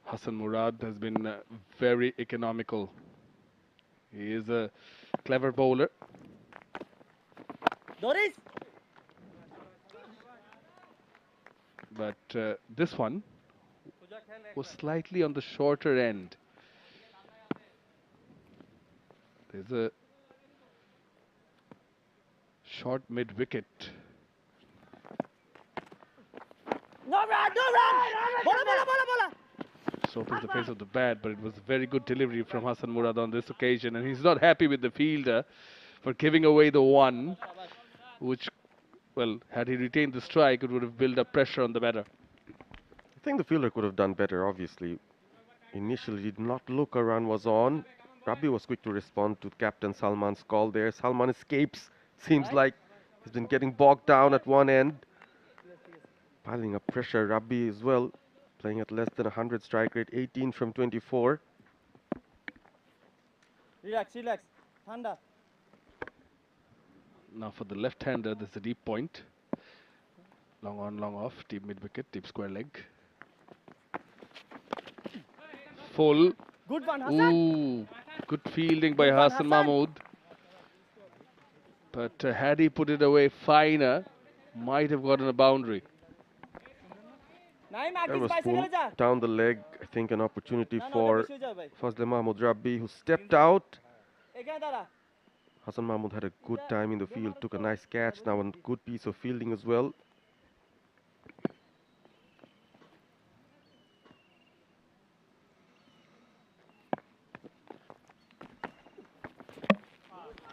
Hasan Murad has been very economical. He is a clever bowler. Doris! But this one was slightly on the shorter end. There's a short mid-wicket. No run! No run! Bola, bola, bola, bola! Softens the face of the bat, but it was a very good delivery from Hasan Murad on this occasion, and he's not happy with the fielder for giving away the one, which, well, had he retained the strike, it would have built up pressure on the batter. I think the fielder could have done better, obviously. Initially did not look a run was on. Rabbi was quick to respond to Captain Salman's call there. Salman escapes. Seems like he's been getting bogged down at one end. Piling up pressure. Rabbi as well, playing at less than 100 strike rate, 18 from 24. Relax, relax. Thanda. Now for the left-hander, there's a deep point. Long on, long off, deep mid-wicket, deep square leg. Full. Good one, Hasan. Ooh, good fielding by Hasan Mahmood. But had he put it away finer, might have gotten a boundary. That was full down the leg. I think an opportunity for Fazle Mahmood Rabbi, who stepped out. Hasan Mahmood had a good time in the field, took a nice catch. Now a good piece of fielding as well.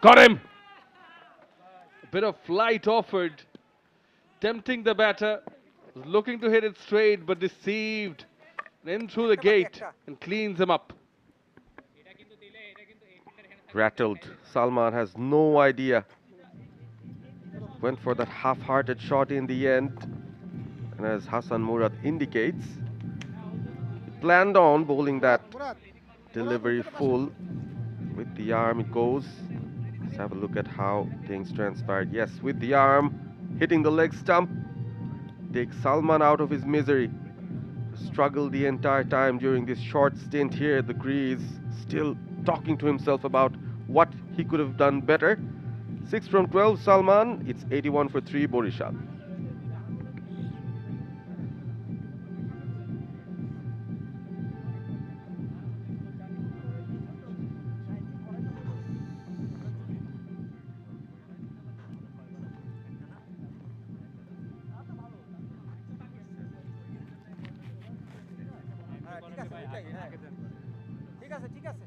Got him! A bit of flight offered, tempting the batter. Was looking to hit it straight, but deceived. In through the gate and cleans him up. Rattled. Salman has no idea. Went for that half-hearted shot in the end. And as Hasan Murad indicates, he planned on bowling that delivery full. With the arm it goes. Let's have a look at how things transpired. Yes, with the arm, hitting the leg stump. Takes Salman out of his misery. Struggled the entire time during this short stint here at the crease. Still talking to himself about what he could have done better. 6 from 12, Salman. It's 81 for 3, Barishal. ঠিক আছে ওইটাই হ্যাঁ ঠিক আছে ঠিক আছে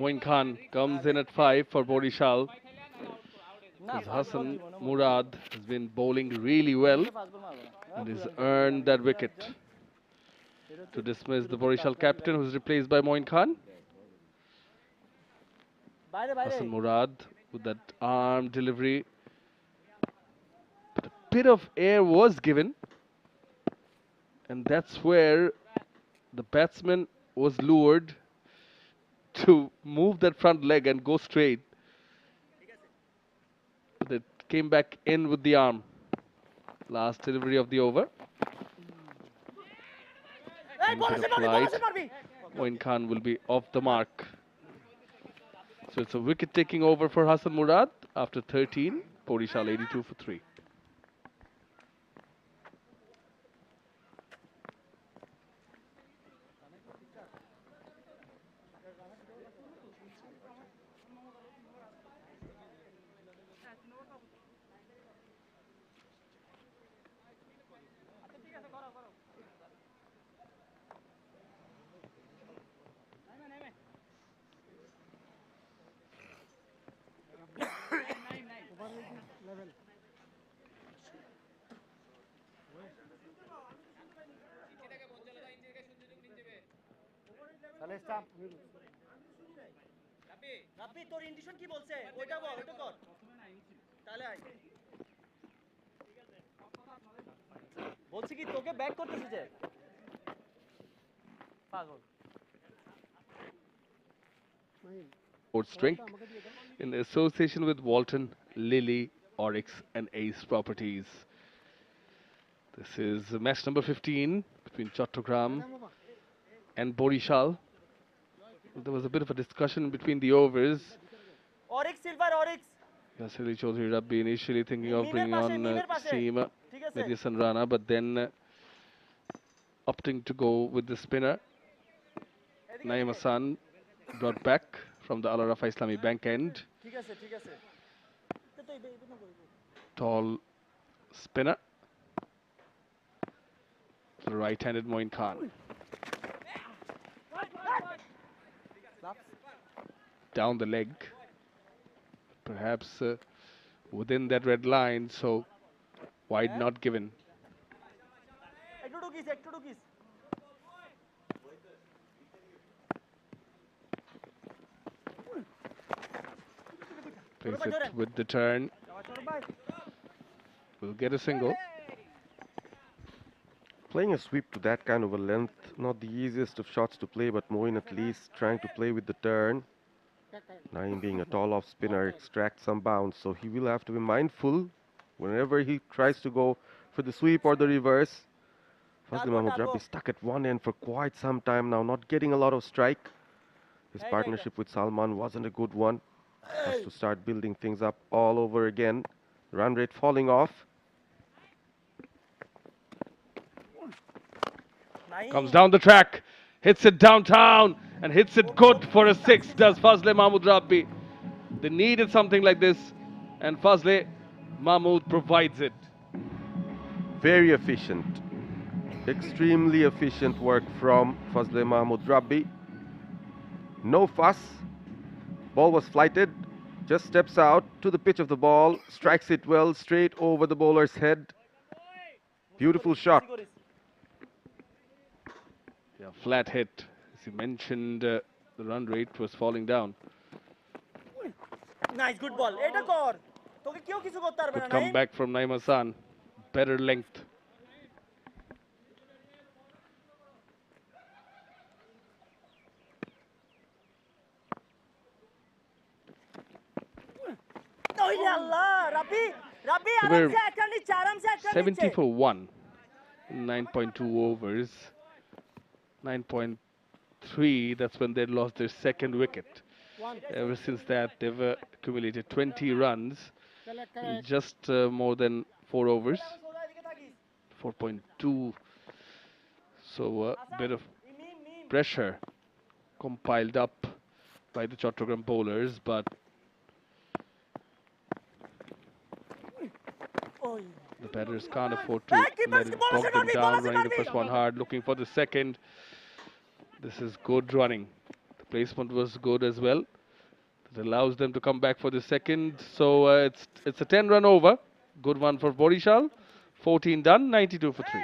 Moin Khan comes in at 5 for Barishal. Because Hassan Murad has been bowling really well and has earned that wicket to dismiss the Barishal captain, who's replaced by Moin Khan. Hassan Murad with that arm delivery. But a bit of air was given, and that's where the batsman was lured to move that front leg and go straight. That came back in with the arm. Last delivery of the over. And bit of flight. Moin Khan will be off the mark. So it's a wicket taking over for Hassan Murad after 13. Barishal 82 for 3. রাব্বি তোর indication কি বলছে ওইটা বল ওইটা কর তাহলে আয় বলছি কি তোকে ব্যাক করতেছি যে পাগল Sports drink in association with Walton, Lily, Oryx and Ace Properties. This is match number 15 between Chattogram and Barishal. There was a bit of a discussion between the overs. Oryx silver Oryx. 𝗂𝗃𝗃 initially thinking of bringing on Seam Medicine Rana, but then opting to go with the spinner. Naeem Hassan brought back from the Al-Arafah Islamic Bank end. Tall spinner. The right-handed Moin Khan. Down the leg. Perhaps within that red line, so wide not given. Plays it with the turn. Will get a single. Playing a sweep to that kind of a length, not the easiest of shots to play, but Moin at least trying to play with the turn. Naeem being a tall off spinner extracts some bounce, so he will have to be mindful whenever he tries to go for the sweep or the reverse. Fazli Mahmood Rabbi stuck at one end for quite some time now, not getting a lot of strike. His partnership with Salman wasn't a good one. Has to start building things up all over again. Run rate falling off. Comes down the track, hits it downtown, and hits it good for a 6, does Fazli Mahmood Rabbi. They needed something like this, and Fazli Mahmood provides it. Very efficient. Extremely efficient work from Fazli Mahmood Rabbi. No fuss. Ball was flighted. Just steps out to the pitch of the ball. Strikes it well straight over the bowler's head. Beautiful shot. Yeah, flat hit. As you mentioned, the run rate was falling down. Nice, good ball. এটা কর তোকে কেউ কিছু করতে পারবে না Good comeback from Naeem Hassan. Better length. ওইলে আল্লাহ রাব্বি রাব্বি So we're আরামসে একটা নিচে আরামসে একটা 70 নিচে for 1 in 9.2 overs. 9.3, that's when they lost their second wicket. Ever since that, they've accumulated 20 runs in just more than 4 overs. 4.2. So a bit of pressure compiled up by the Chattogram bowlers, but the batters can't afford to let it bog them down. Running the first one hard, looking for the second. This is good running. The placement was good as well. It allows them to come back for the second. So it's a 10-run over. Good one for Barishal. 14 done, 92 for 3.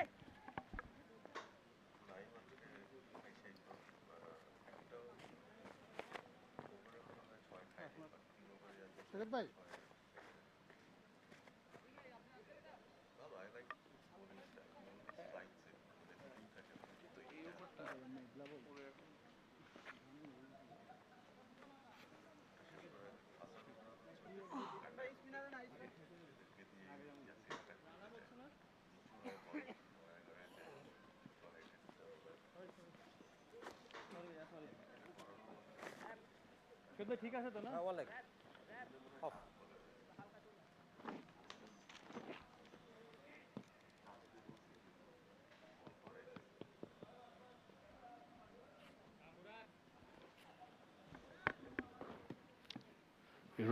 ঠিক আছে তো না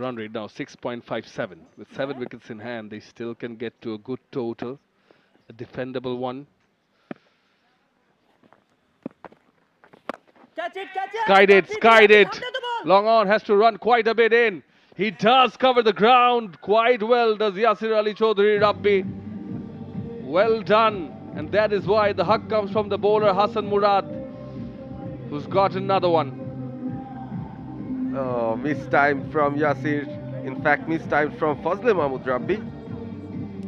Run rate now 6.57. With 7 wickets in hand, they still can get to a good total, a defendable one. Skied it. Long on has to run quite a bit in. He does cover the ground quite well, does Yasir Ali Chaudhary Rabbi. Well done. And that is why the hug comes from the bowler Hassan Murad, who's got another one. Oh, missed time from Yasir. In fact, missed time from Fazle Mahmood Rabbi.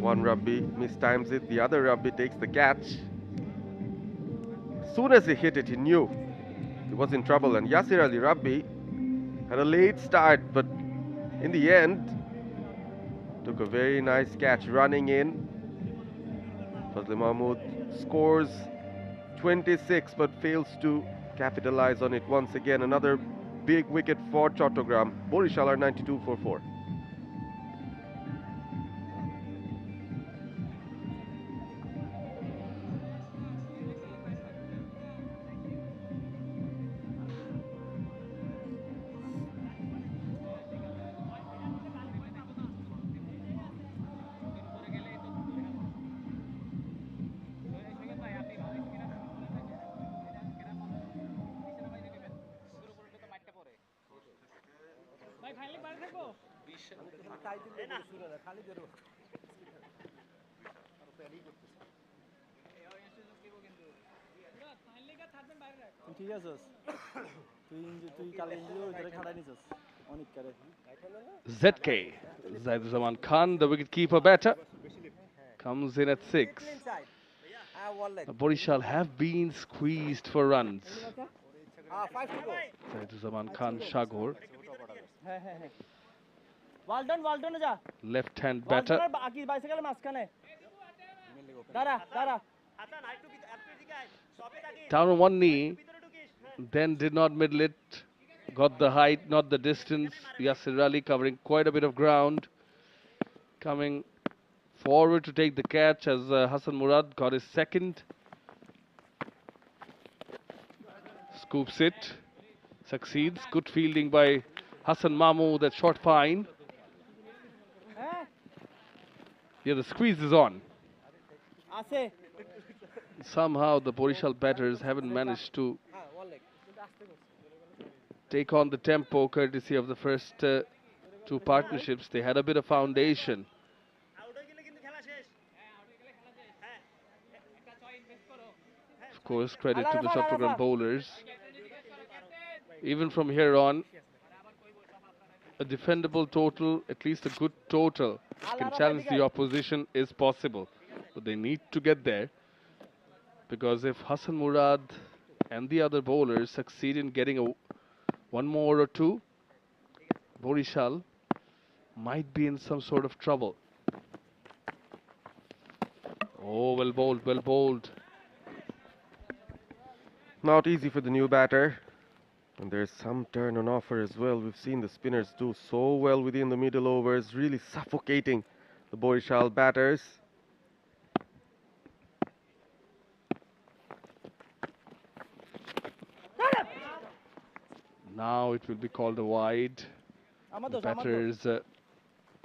One Rabbi mistimes it, the other Rabbi takes the catch. As soon as he hit it, he knew he was in trouble. And Yasir Ali Rabbi had a late start, but in the end, took a very nice catch running in. Fazle Mahmood scores 26, but fails to capitalize on it once again. Another big wicket for Chattogram. Barishal are 92 for 4. ঠিক আছে তুই কালে injury হয়ে ধরে খাড়া নিছস অনেক করে 𝗧 the wicketkeeper batter, comes in at 6. Barishal have been squeezed for runs. 𝗧 Shagor, Walton যা left hand batter. বাকি বাইসাইকেলের মাঝখানে দাঁড়া Down on one knee, then did not middle it. Got the height, not the distance. Yasir Ali covering quite a bit of ground. Coming forward to take the catch as Hassan Murad got his second. Scoops it. Succeeds. Good fielding by Hassan Mamu. That short fine. Yeah, the squeeze is on. Somehow the Barishal batters haven't managed to take on the tempo courtesy of the first two partnerships. They had a bit of foundation. Of course, credit to the Chattogram bowlers. Even from here on, a defendable total, at least a good total, which can challenge the opposition is possible. But they need to get there, because if Hassan Murad and the other bowlers succeed in getting one more or two, Barishal might be in some sort of trouble. Oh, well bowled. Not easy for the new batter. And there's some turn on offer as well. We've seen the spinners do so well within the middle overs, really suffocating the Barishal batters. Now it will be called a wide. The batters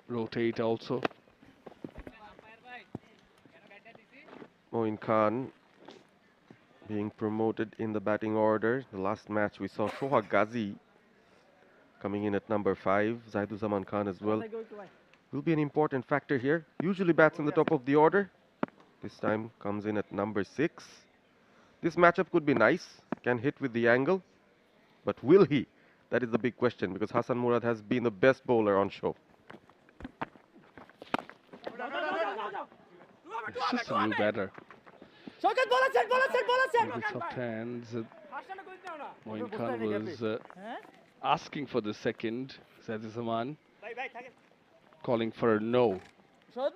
rotate also. Moin Khan being promoted in the batting order. The last match we saw Shohag Ghazi coming in at number 5. Zahiduzzaman Khan as well. Will be an important factor here. Usually bats in the top of the order. This time comes in at number 6. This matchup could be nice. Can hit with the angle. But will he? That is the big question, because Hasan Murad has been the best bowler on show. It's just a new batter. With soft hands, Moin Khan was asking for the second. Zahiduzzaman calling for a no. Yeah,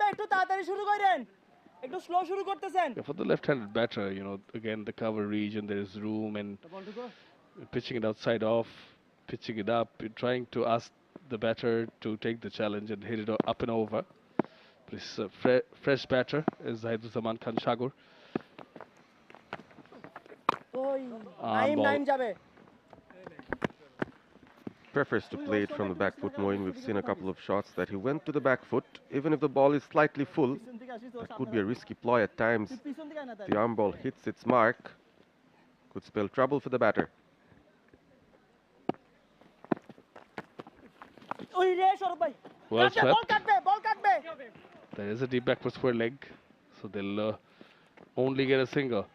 for the left-handed batter, you know, again the cover region, there is room, and pitching it outside off, pitching it up, trying to ask the batter to take the challenge and hit it up and over. But it's a fresh batter is Zahiduzzaman Khan Sagar. Prefers to play it from the back foot, Moin. We've seen a couple of shots that he went to the back foot. Even if the ball is slightly full, that could be a risky ploy at times. The arm ball hits its mark. Could spell trouble for the batter. Well swept. There is a deep backward square leg, so they'll only get a single.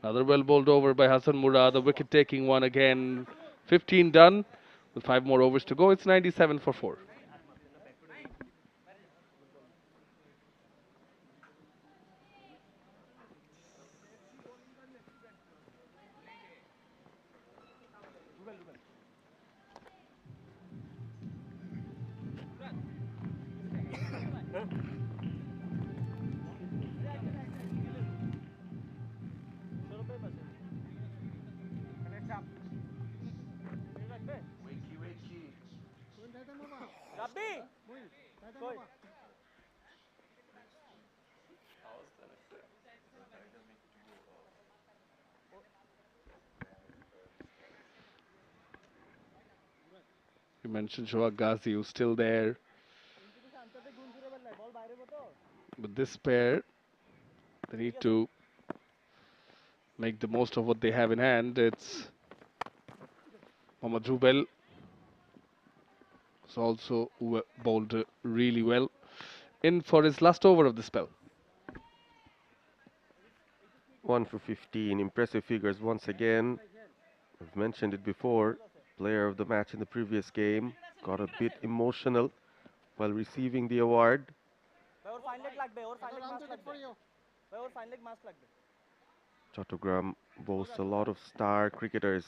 Another well bowled over by Hasan Murad, the wicket taking one again. 15 done with 5 more overs to go. It's 97 for 4. You mentioned Shohag Ghazi, who's still there. But this pair, they need to make the most of what they have in hand. It's Mohammad Rubel, who's also bowled really well, in for his last over of the spell. 1 for 15. Impressive figures once again. I've mentioned it before. Player of the match in the previous game. Got a bit emotional while receiving the award. Chattogram boasts a lot of star cricketers.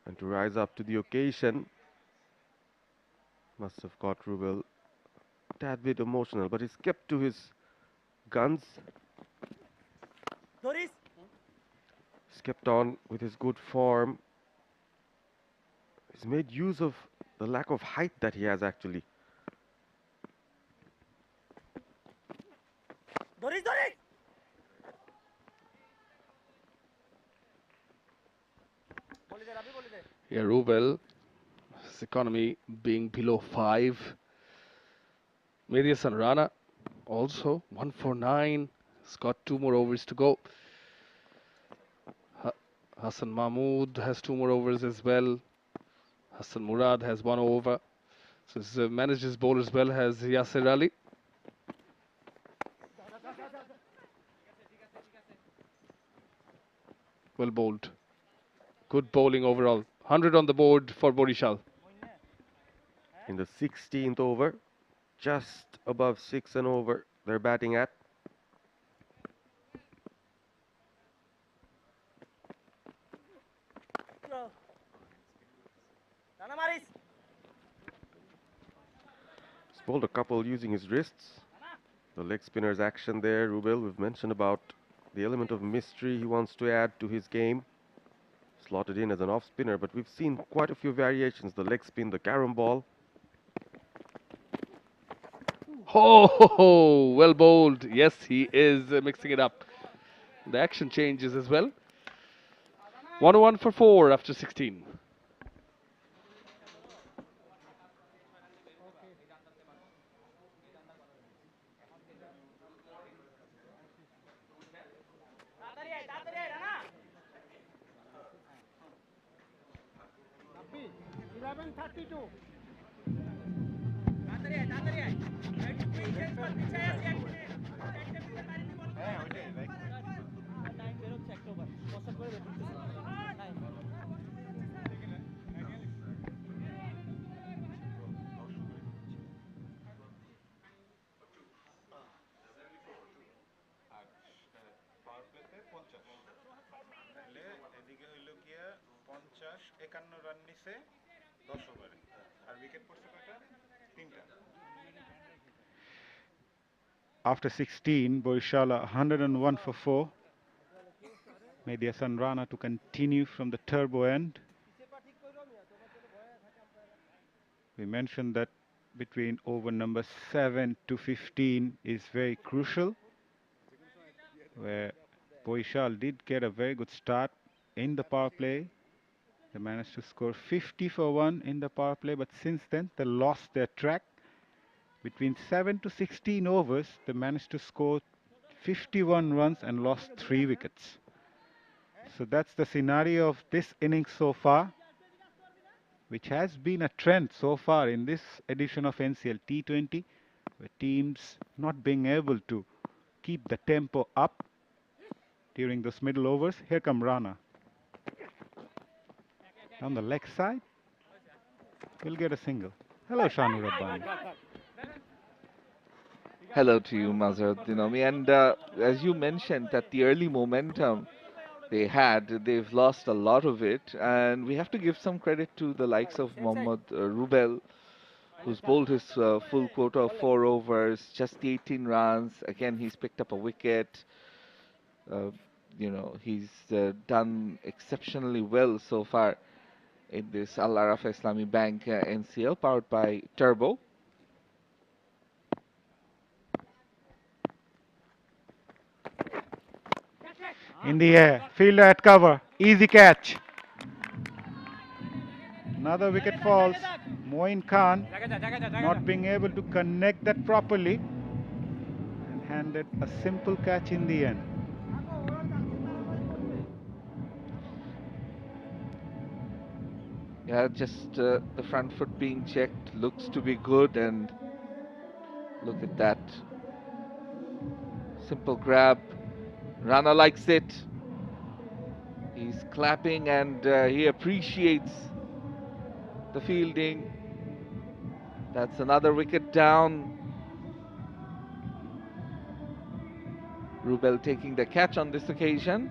And to rise up to the occasion, must have got Rubel a tad bit emotional, but he's kept to his guns. He's kept on with his good form. He's made use of the lack of height that he has actually. Yeah, Rubel, his economy being below 5. Mehdi Hasan Rana also 1 for 9. He's got 2 more overs to go. Hassan Mahmood has 2 more overs as well. Hasan Murad has 1 over. So he's managed his bowlers well, has Yasir Ali. Well bowled. Good bowling overall. 100 on the board for Barishal. In the 16th over, just above 6 and over, they're batting at. He's bowled a couple using his wrists. The leg spinner's action there, Rubel, we've mentioned about the element of mystery he wants to add to his game. Slotted in as an off spinner, but we've seen quite a few variations. The leg spin, the carom ball. Oh, well bowled. Yes, he is mixing it up. The action changes as well. 101 for 4 after 16. 11:32. এদিকে হইল গিয়া 50-51 run নিছে 10 ওভারে আর wicket পড়ছে কয়টা তিনটা After 16, Barishal 101 for 4. Maybe Hassan Rana to continue from the turbo end. We mentioned that between over number 7 to 15 is very crucial, where Barishal did get a very good start in the power play. They managed to score 50 for 1 in the power play, but since then they lost their track. Between 7 to 16 overs, they managed to score 51 runs and lost 3 wickets. So that's the scenario of this innings so far, which has been a trend so far in this edition of NCL T20, where teams not being able to keep the tempo up during those middle overs. Here come Rana. On the leg side, we'll get a single. Hello, Shanu Rabbani. Hello to you, Mazhar Dinomi. And as you mentioned, that the early momentum they've lost a lot of it. And we have to give some credit to the likes of 𝗵𝗺, who's bowled his full quota of 4 overs, just 18 runs. Again, he's picked up a wicket. He's done exceptionally well so far in this Al Arafa Islami Bank NCL, powered by Turbo. In the air, fielder at cover, easy catch. Another wicket falls. Moin Khan not being able to connect that properly and handed a simple catch in the end. Yeah, just the front foot being checked, looks to be good, and look at that. Simple grab. Rana likes it. He's clapping and he appreciates the fielding. That's another wicket down. 𝗵𝗺 taking the catch on this occasion.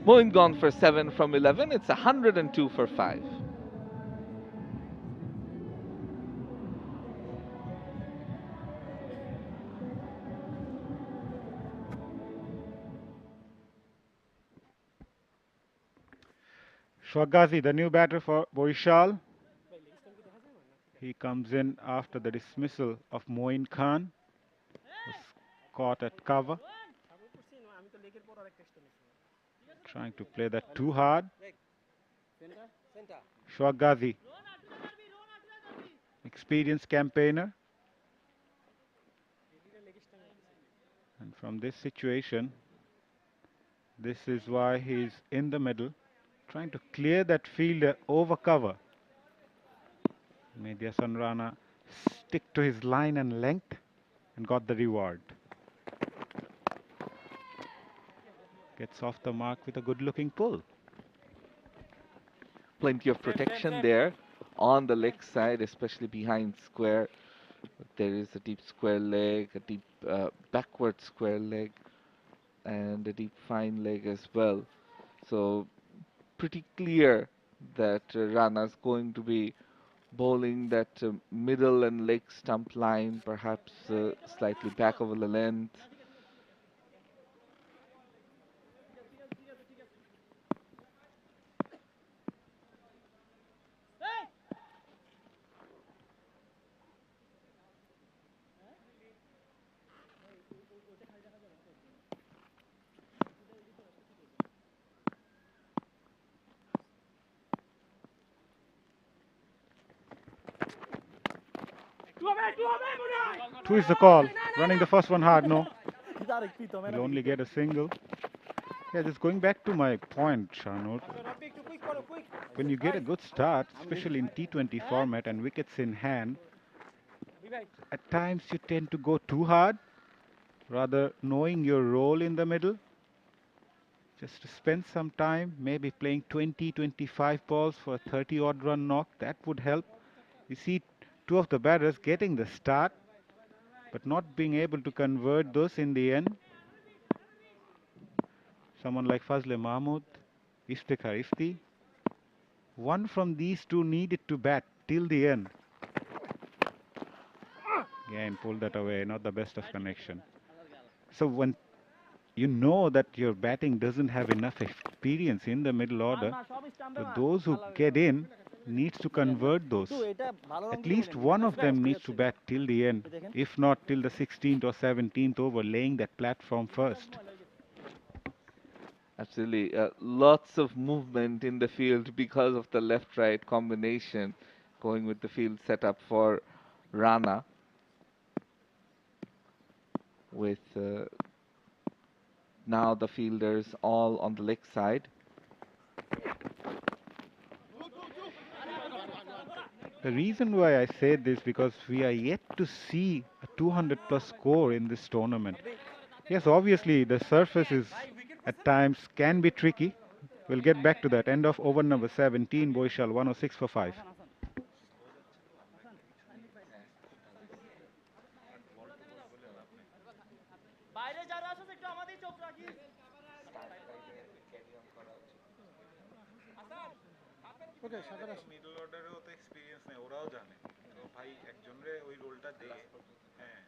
Moin gone for 7 from 11. It's 102 for 5. Shwagazi, the new batter for Barishal. He comes in after the dismissal of Moin Khan, was caught at cover. Trying to play that too hard. Shwagazi, experienced campaigner. And from this situation, this is why he's in the middle, trying to clear that fielder over cover. Made Hassan Rana stick to his line and length and got the reward. Gets off the mark with a good-looking pull. Plenty of protection there on the leg side, especially behind square. There is a deep square leg, a deep backward square leg, and a deep fine leg as well. So pretty clear that Rana's going to be bowling that middle and leg stump line, perhaps slightly back over the length. Two is the call. Running the first one hard, no. He'll only get a single. Yeah, just going back to my point, Shanur, when you get a good start, especially in T20 format and wickets in hand, at times you tend to go too hard, rather knowing your role in the middle. Just to spend some time, maybe playing 20, 25 balls for a 30-odd run knock, that would help. You see two of the batters getting the start, but not being able to convert those in the end. Someone like Fazle Mahmood, 𝗲𝗵𝗂𝗃𝗃. One from these two needed to bat till the end. Again, pulled that away, not the best of connection. So when you know that your batting doesn't have enough experience in the middle order, but those who get in needs to convert those. At least one of them needs to bat till the end, if not till the 16th or 17th over, laying that platform first. Absolutely. Lots of movement in the field because of the left-right combination, going with the field setup for Rana, with now the fielders all on the leg side. The reason why I say this because we are yet to see a 200+ score in this tournament. Yes, obviously the surface is at times can be tricky. We'll get back to that. End of over number 17, Barishal 106 for 5. Middle অর্ডারেও তো experience নেই, ওরাও জানে তো ভাই একজনরে ওই রোলটা দে। হ্যাঁ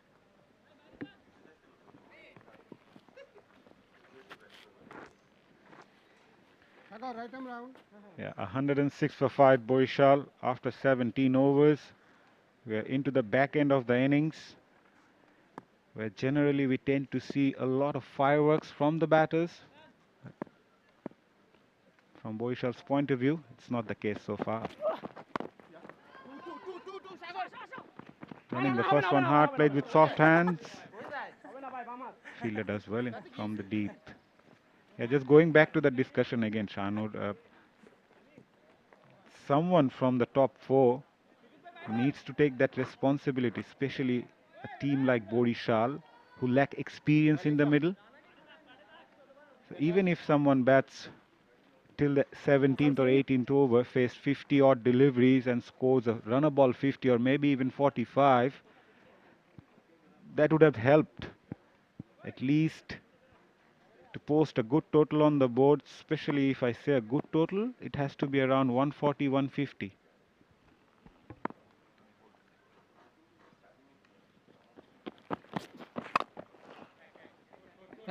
Yeah, 106 for 5, Barishal after 17 overs. We're into the back end of the innings, where generally we tend to see a lot of fireworks from the batters. From Barishal's point of view, it's not the case so far. Running the first one hard, played with soft hands. Fielder does well from the deep. Yeah, just going back to the discussion again, Shanur. Someone from the top 4 needs to take that responsibility, especially a team like Barishal, who lack experience in the middle. So even if someone bats till the 17th or 18th over, faced 50-odd deliveries and scores a runner ball 50 or maybe even 45, that would have helped at least to post a good total on the board. Especially if I say a good total, it has to be around 140, 150.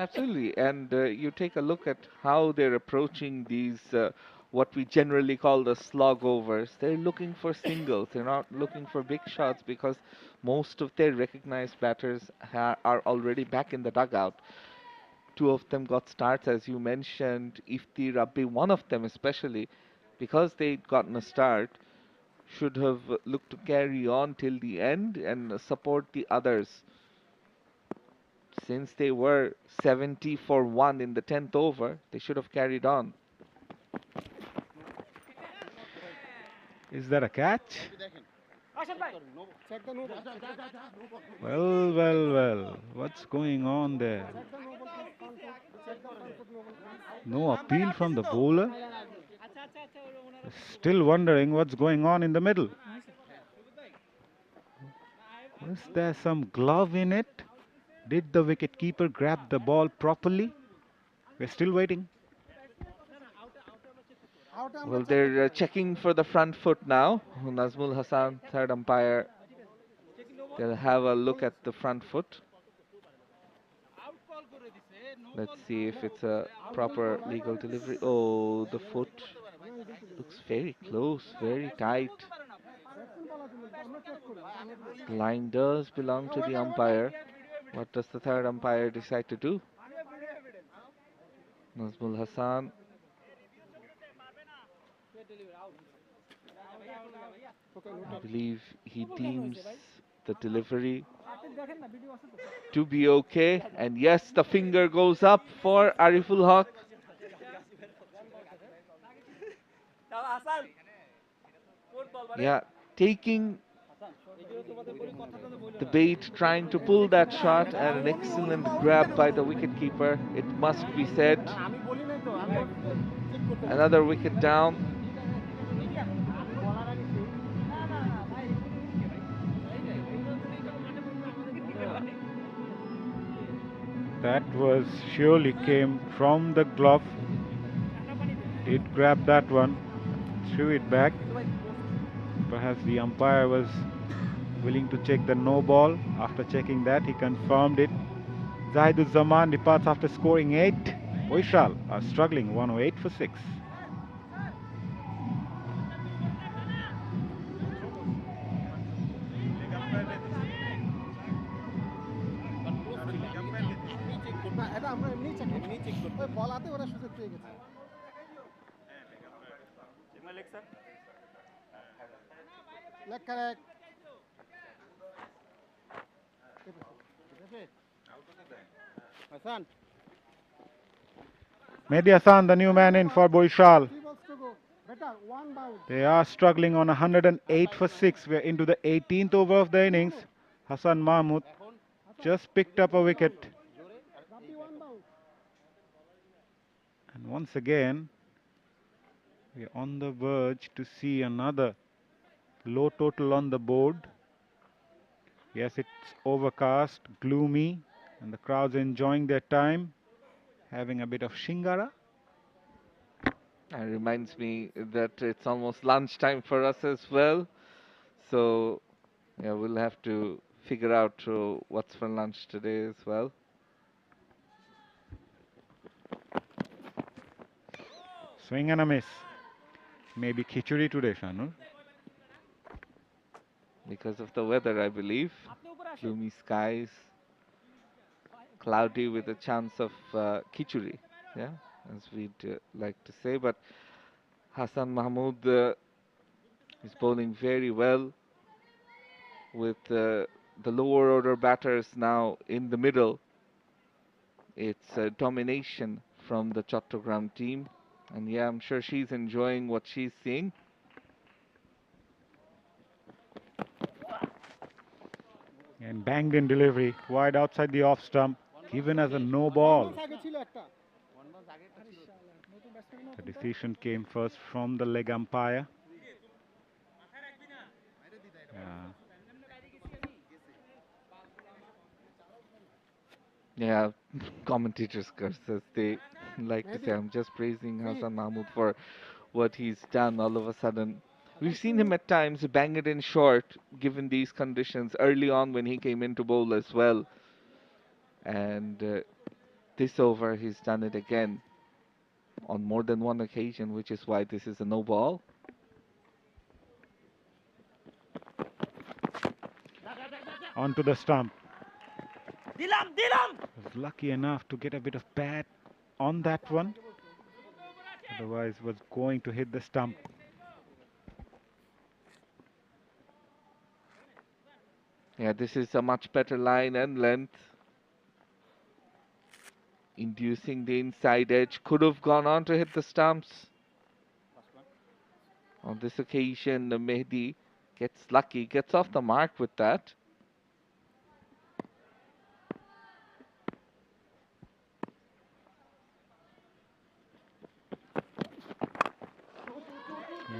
Absolutely, and you take a look at how they're approaching these, what we generally call the slog overs. They're looking for singles, they're not looking for big shots because most of their recognized batters are already back in the dugout. Two of them got starts, as you mentioned. 𝗲𝗵𝗃𝗃, one of them especially, because they'd gotten a start, should have looked to carry on till the end and support the others. Since they were 70 for 1 in the 10th over, they should have carried on. Is that a catch? Well, well, well. What's going on there? No appeal from the bowler. Still wondering what's going on in the middle. Was there some glove in it? Did the wicketkeeper grab the ball properly? We're still waiting. Well, they're checking for the front foot now. Nazmul Hasan, third umpire. They'll have a look at the front foot. Let's see if it's a proper legal delivery. Oh, the foot looks very close, very tight. The line does belong to the umpire. What does the third umpire decide to do? Nazmul Hasan. I believe he deems the delivery to be okay. And yes, the finger goes up for Ariful Haq. Yeah, taking the bait, trying to pull that shot, and an excellent grab by the wicketkeeper, it must be said. Another wicket down. That was surely came from the glove. Did grab that one, threw it back. Perhaps the umpire was willing to check the no ball. After checking that, he confirmed it. Zahiduzzaman departs after scoring 8. Barishal are struggling 108 for 6. Leg correct. Hassan. Mehdi Hassan, the new man in for Barishal. 3 balls to go. Better, 1 bound. They are struggling on 108 for 6. We're into the 18th over of the innings. Hassan Mahmood just picked up a wicket. Rabbi 1 bound. And once again, we're on the verge to see another low total on the board. Yes, it's overcast, gloomy, and the crowd's enjoying their time, having a bit of shingara. It reminds me that it's almost lunchtime for us as well. So, yeah, we'll have to figure out what's for lunch today as well. Swing and a miss. Maybe khichdi today, Shanul. Because of the weather, I believe. Gloomy skies, cloudy with a chance of khichdi, yeah, as we'd like to say. But Hassan Mahmood is bowling very well with the lower order batters now in the middle. It's a domination from the Chattogram team. And yeah, I'm sure she's enjoying what she's seeing. And banged in delivery, wide outside the off stump, given as a no ball. The decision came first from the leg umpire. Yeah, commentators curse, as they like to say. I'm just praising Hassan Mahmood for what he's done all of a sudden. We've seen him at times bang it in short, given these conditions, early on when he came into bowl as well. And this over, he's done it again on more than one occasion, which is why this is a no ball. Onto the stump. Was lucky enough to get a bit of bat on that one. Otherwise was going to hit the stump. Yeah, this is a much better line and length. Inducing the inside edge. Could have gone on to hit the stumps. On this occasion, Mehdi gets lucky, gets off the mark with that.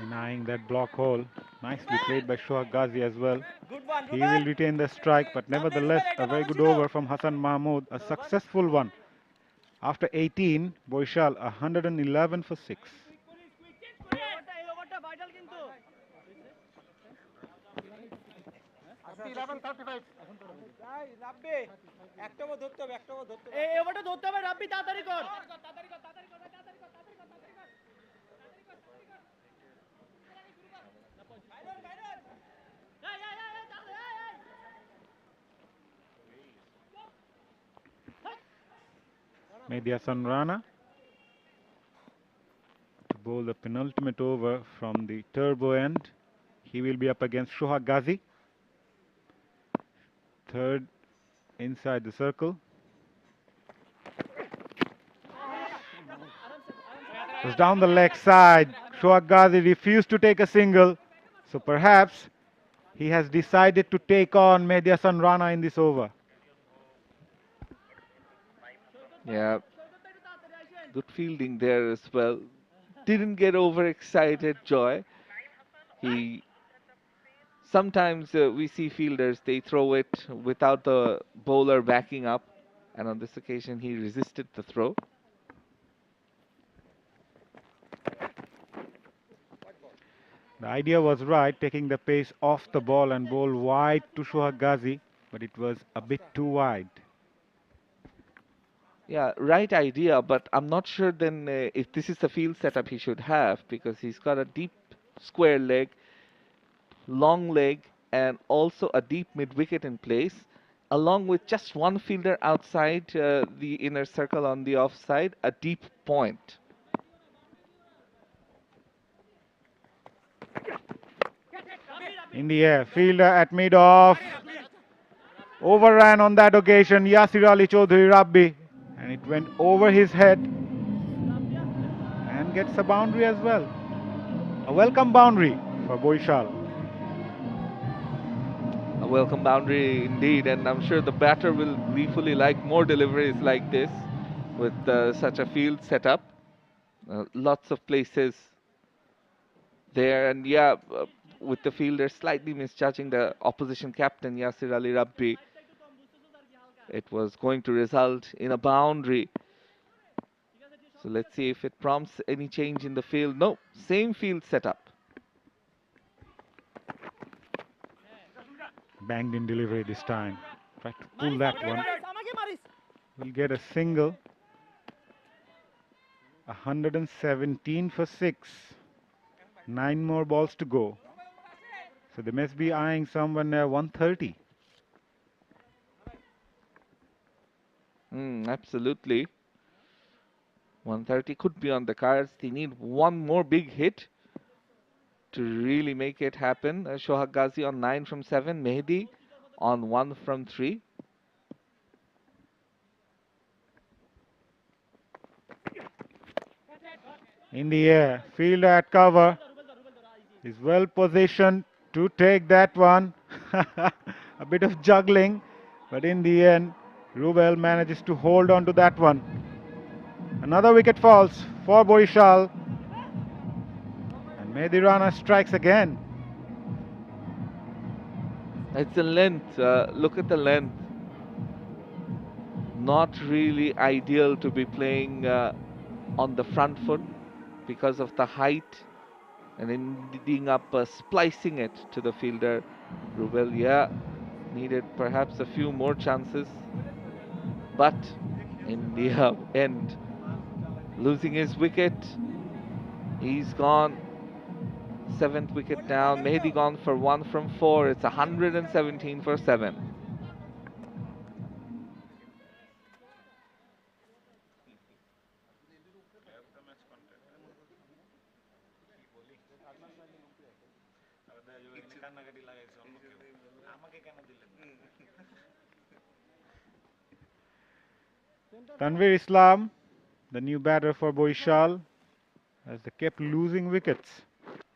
And eyeing that block hole. Nicely played by Shoaib Ghazi as well. He will retain the strike, but nevertheless a very good over from Hassan Mahmood. A successful one. After 18, Barishal 111 for 6. Mehdi Hassan Rana to bowl the penultimate over from the turbo end. He will be up against Shoaib Ghazi. Third inside the circle. It was down the leg side. 𝗂𝗃𝗃𝗂𝗃 refused to take a single. So perhaps he has decided to take on Mehdi Hasan Rana in this over. Yeah, good fielding there as well. Didn't get overexcited, Joy. Sometimes we see fielders, they throw it without the bowler backing up, and on this occasion he resisted the throw. The idea was right, taking the pace off the ball and bowl wide to 𝗂𝗃𝗃𝗃, but it was a bit too wide. Yeah, right idea, but I'm not sure then if this is the field setup he should have, because he's got a deep square leg, long leg, and also a deep mid-wicket in place, along with just one fielder outside the inner circle on the offside, a deep point. In the air, fielder at mid-off. Overran on that occasion, Yasir Ali Chaudhary Rabbi, and it went over his head and gets a boundary as well. A welcome boundary for Barishal. A welcome boundary indeed, and I'm sure the batter will gleefully like more deliveries like this with such a field setup. Lots of places there, and yeah, with the fielder slightly misjudging the opposition captain Yasir Ali Rabbi, it was going to result in a boundary. So let's see if it prompts any change in the field. No, same field setup. Banged in delivery this time. Tried to pull that one. Will get a single. 117 for 6. 9 more balls to go. So they must be eyeing someone near 130. Absolutely. 130 could be on the cards. They need one more big hit to really make it happen. 𝗂𝗃𝗃𝗃𝗃 on 9 from 7. Mehdi on 1 from 3. In the air, fielder at cover is well positioned to take that one. A bit of juggling, but in the end, Rubel manages to hold on to that one. Another wicket falls for Barishal, and Mehdi Rana strikes again. It's the length. Look at the length. Not really ideal to be playing on the front foot because of the height, and ending up splicing it to the fielder. Rubel, yeah, needed perhaps a few more chances, but in the end, losing his wicket, he's gone. 7th wicket down. Mehdi gone for 1 from 4. It's 117 for 7. Tanvir Islam, the new batter for Barishal, as they kept losing wickets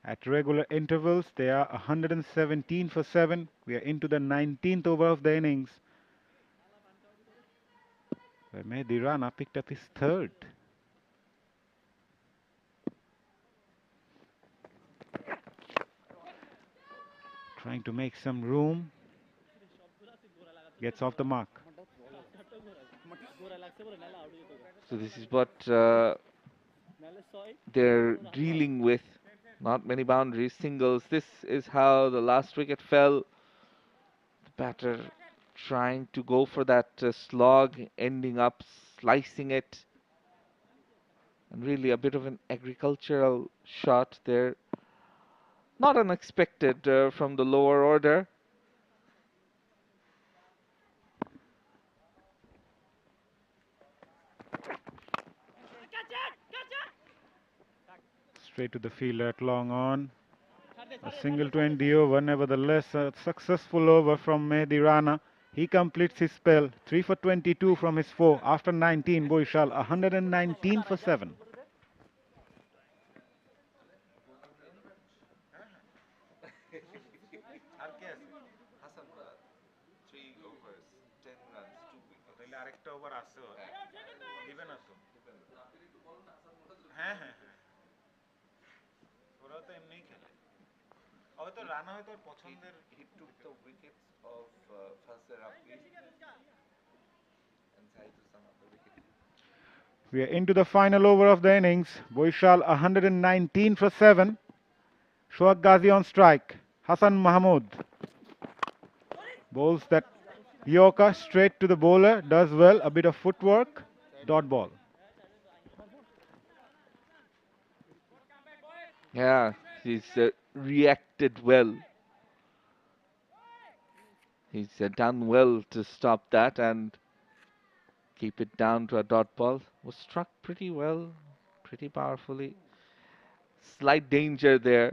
at regular intervals. They are 117 for 7. We are into the 19th over of the innings, where Mehdi Rana picked up his 3rd. Trying to make some room. Gets off the mark. So this is what they're dealing with. Not many boundaries, singles. This is how the last wicket fell. The batter trying to go for that slog, ending up slicing it. And really a bit of an agricultural shot there. Not unexpected from the lower order. Straight to the fielder at long on. A single to end the over. Nevertheless, a successful over from Mehdi Rana. He completes his spell. 3 for 22 from his 4. After 19, Barishal 119 for 7. আরেকটা over আছে দিবে না তো হ্যাঁ হ্যাঁ হ্যাঁ ওরা তো এমনিই খেলে হয়তো রান হয়তো ওর পছন্দের He took the wickets of 𝗂𝗂-𝗂𝗂𝗧 and tried to sum up the wicket. We are into the final over of the innings. Barishal 119 for 7. 𝗂𝗏𝗄𝗃 on strike. Hasan Mahmood bowls that Yorker straight to the bowler. Does well. A bit of footwork. Dot ball. Yeah, he's reacted well. He's done well to stop that and keep it down to a dot ball. Was struck pretty well, pretty powerfully. Slight danger there.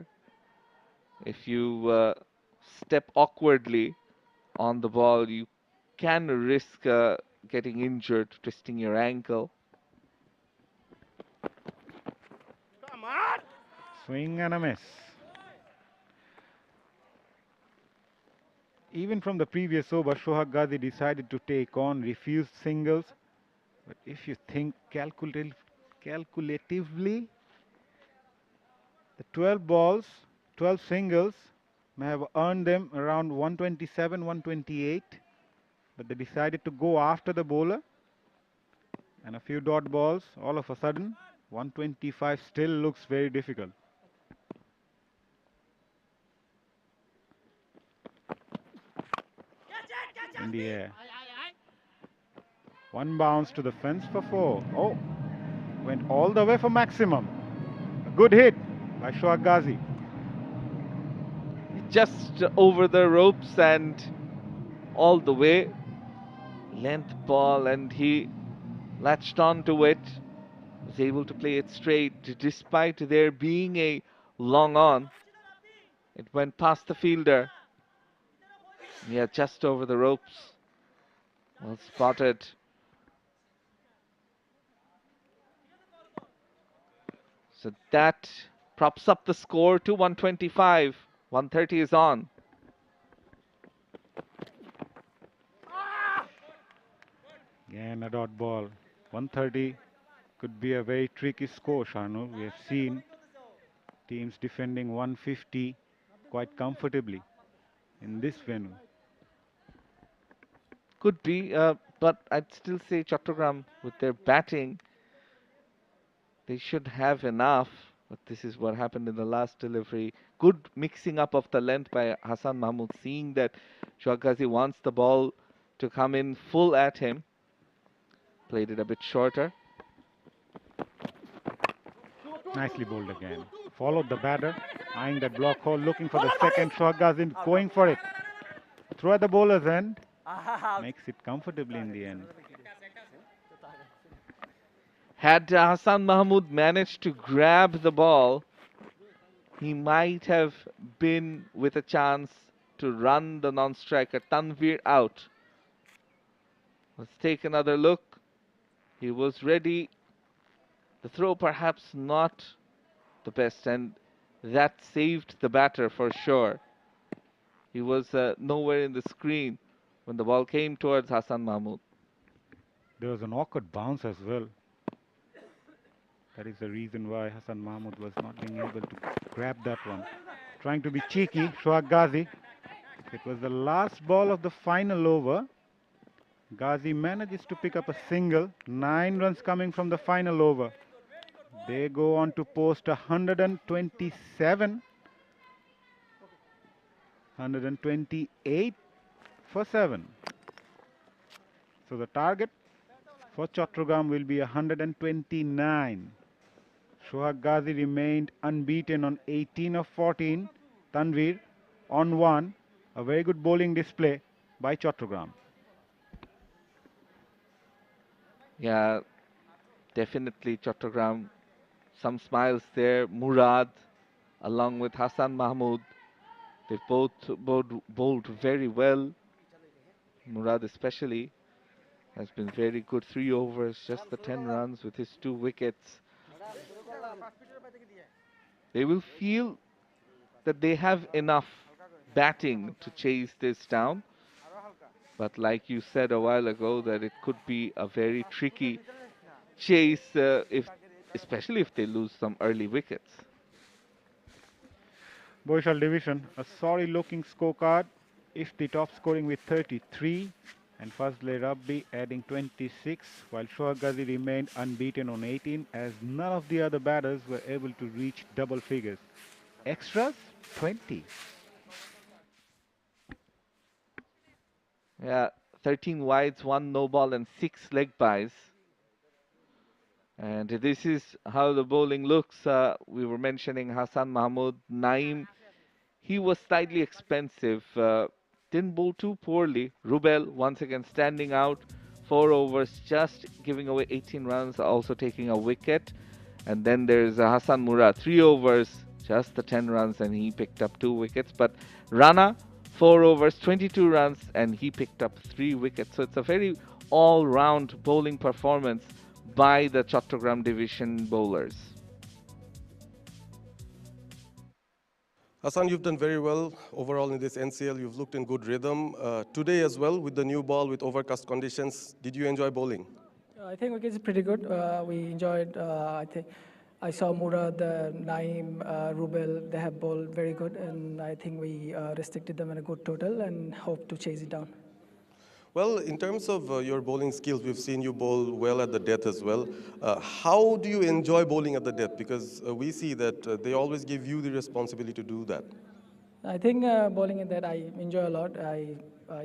If you step awkwardly on the ball, you can risk getting injured, twisting your ankle. Come on! Swing and a miss. Even from the previous over, 𝗂𝗏𝗄𝗃 decided to take on, refused singles. But if you think calculatively, the 12 balls, 12 singles may have earned them around 127, 128. But they decided to go after the bowler. And a few dot balls, all of a sudden, 125 still looks very difficult. In the air. One bounce to the fence for 4. Oh, went all the way for maximum. A good hit by 𝗂𝗏𝗄𝗃. Just over the ropes and all the way. Length ball, and he latched onto it. Was able to play it straight despite there being a long on. It went past the fielder. Yeah, just over the ropes. Well spotted. So that props up the score to 125. 130 is on. Again a dot ball. 130 could be a very tricky score, Shanu. We have seen teams defending 150 quite comfortably in this venue. Could be, but I'd still say Chattogram, with their batting, they should have enough. But this is what happened in the last delivery. Good mixing up of the length by Hasan Mahmood, seeing that 𝗂𝗏𝗄𝗃 wants the ball to come in full at him. Played it a bit shorter. Nicely bowled again. Followed the batter, eyeing that block hole, looking for the second. 𝗂𝗏𝗄𝗃 going for it. Throw at the bowler's end. Makes it comfortably in the end. Had Hasan Mahmood managed to grab the ball, he might have been with a chance to run the non-striker Tanvir out. Let's take another look. He was ready. The throw perhaps not the best, and that saved the batter for sure. He was nowhere in the screen when the ball came towards Hasan Mahmood. There was an awkward bounce as well. That is the reason why Hasan Mahmood was not being able to grab that one. Trying to be cheeky, 𝗂𝗏𝗄𝗃. It was the last ball of the final over. Ghazi manages to pick up a single. 9 runs coming from the final over. They go on to post 127, 128 for 7. So the target for Chattogram will be 129. 𝗂𝗏𝗄𝗃 remained unbeaten on 18 of 14. Tanvir on 1. A very good bowling display by Chattogram. Yeah, definitely Chattogram. Some smiles there. Murad, along with Hasan Mahmood, they both bowled very well. Murad especially has been very good. 3 overs, just the 10 runs with his 2 wickets. They will feel that they have enough batting to chase this down. But like you said a while ago, that it could be a very tricky chase, especially if they lose some early wickets. 𝗿𝗏𝗃 division, a sorry looking scorecard. 𝗚𝗏𝗃 top scoring with 33 and 𝗬𝗏 adding 26, while 𝗀𝗏𝗃𝗄𝗃 remained unbeaten on 18 as none of the other batters were able to reach double figures. Extras 20. Yeah, 13 wides, 1 no ball and 6 leg byes. And this is how the bowling looks. We were mentioning Hasan Mahmud, Naeem. He was slightly expensive. Didn't bowl too poorly. Rubel once again standing out. 4 overs, just giving away 18 runs, also taking a wicket. And then there's Hasan Murad, 3 overs, just the 10 runs, and he picked up 2 wickets. But Rana, 4 overs, 22 runs, and he picked up 3 wickets. So it's a very all-round bowling performance by the Chattogram division bowlers. Hasan, you've done very well overall in this NCL. You've looked in good rhythm. Today as well, with the new ball, with overcast conditions, did you enjoy bowling? I think wickets are pretty good. We enjoyed, I think, I saw Murad, Naeem, Rubel, they have bowled very good, and I think we restricted them in a good total and hope to chase it down. Well, in terms of your bowling skills, we've seen you bowl well at the death as well. How do you enjoy bowling at the death? Because we see that they always give you the responsibility to do that. I think bowling at that I enjoy a lot. I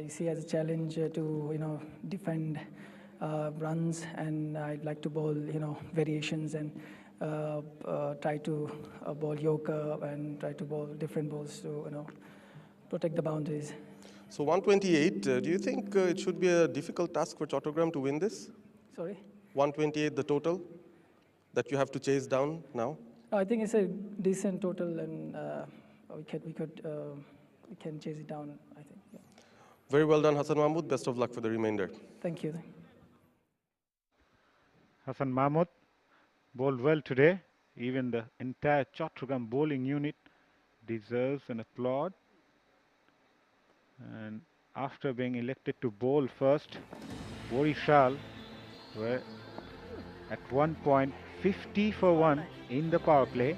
see as a challenge to defend runs, and I'd like to bowl variations and try to bowl Yorker and try to bowl different balls to protect the boundaries. So 128, do you think it should be a difficult task for Chattogram to win this? Sorry? 128, the total that you have to chase down now? I think it's a decent total, and we can chase it down, I think. Yeah. Very well done, Hasan Mahmud. Best of luck for the remainder. Thank you. Hasan Mahmud bowled well today. Even the entire Chattogram bowling unit deserves an applaud. And after being elected to bowl first, Barishal were at one point 50 for 1 in the power play.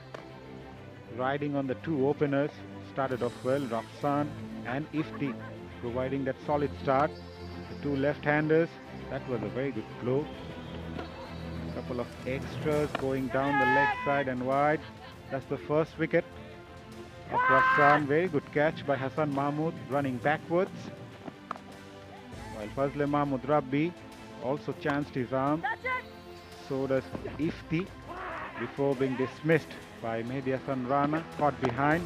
Riding on the 2 openers, started off well, Rafsan and 𝗚𝗏𝗃 providing that solid start. The 2 left-handers, that was a very good flow. A couple of extras going down the leg side and wide. That's the first wicket of Rafsan. Very good catch by Hasan Mahmud, running backwards. While Fazle Mahmud Rabbi also chanced his arm. So does 𝗚𝗏𝗃 before being dismissed by Mehdi Hasan Rana, caught behind.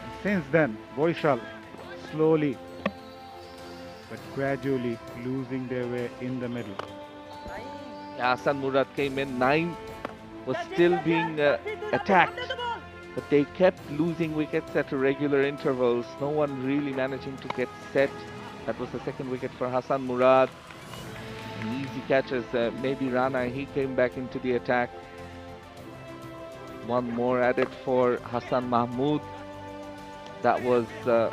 And since then, Barishal slowly but gradually losing their way in the middle. Hasan Murad came in, 9 was still being attacked, but they kept losing wickets at regular intervals. No one really managing to get set. That was the second wicket for Hasan Murad. An easy catches, maybe Rana, he came back into the attack. One more added for Hasan Mahmud. That was a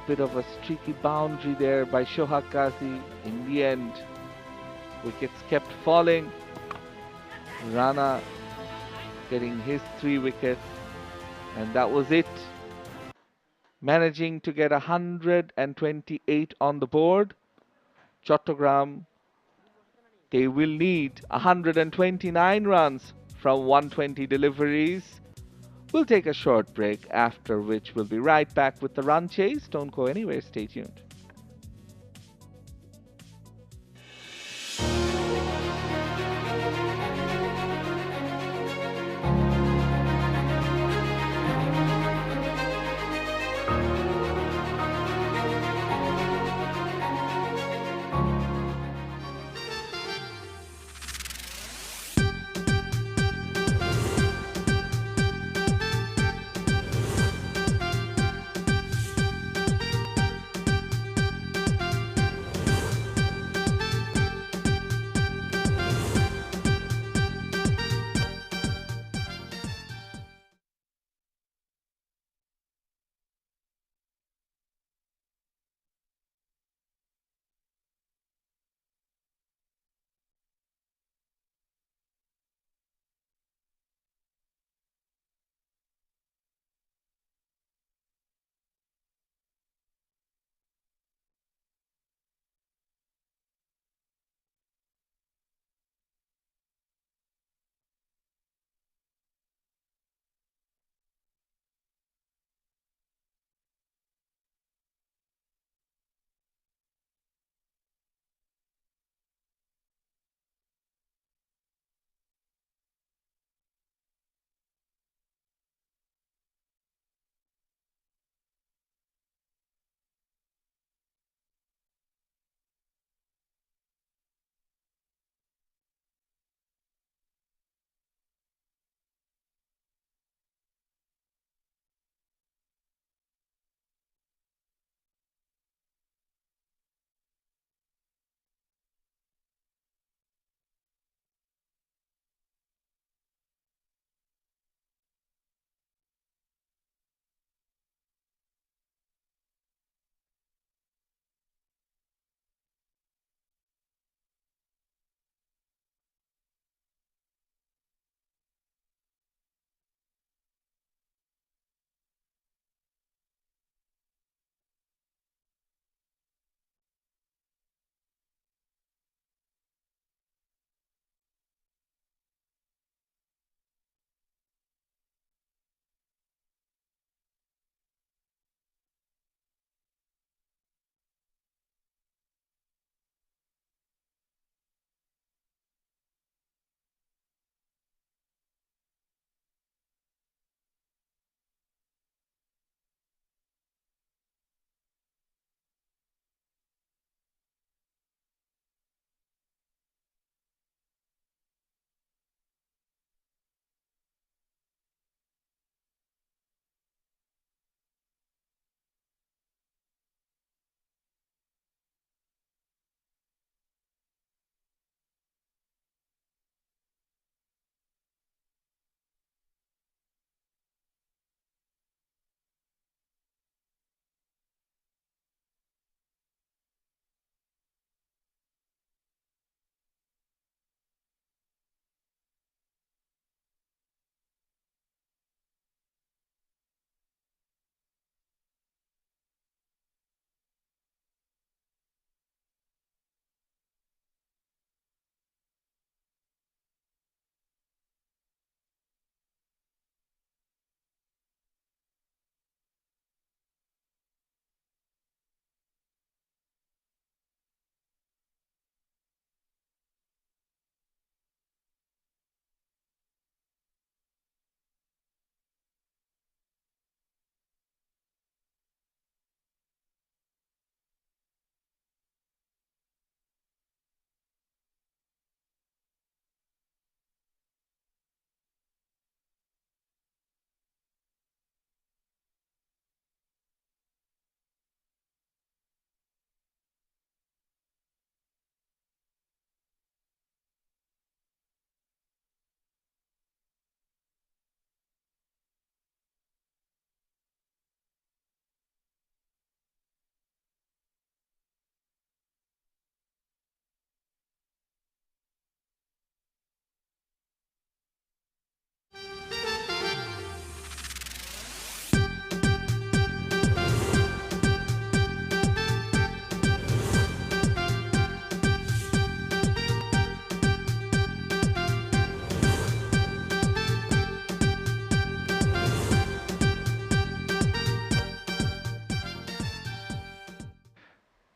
bit of a streaky boundary there by Shohak Ghazi. In the end, wickets kept falling. Rana getting his 3 wickets, and that was it. Managing to get 128 on the board. Chattogram, they will need 129 runs from 120 deliveries. We'll take a short break, after which we'll be right back with the run chase. Don't go anywhere, stay tuned.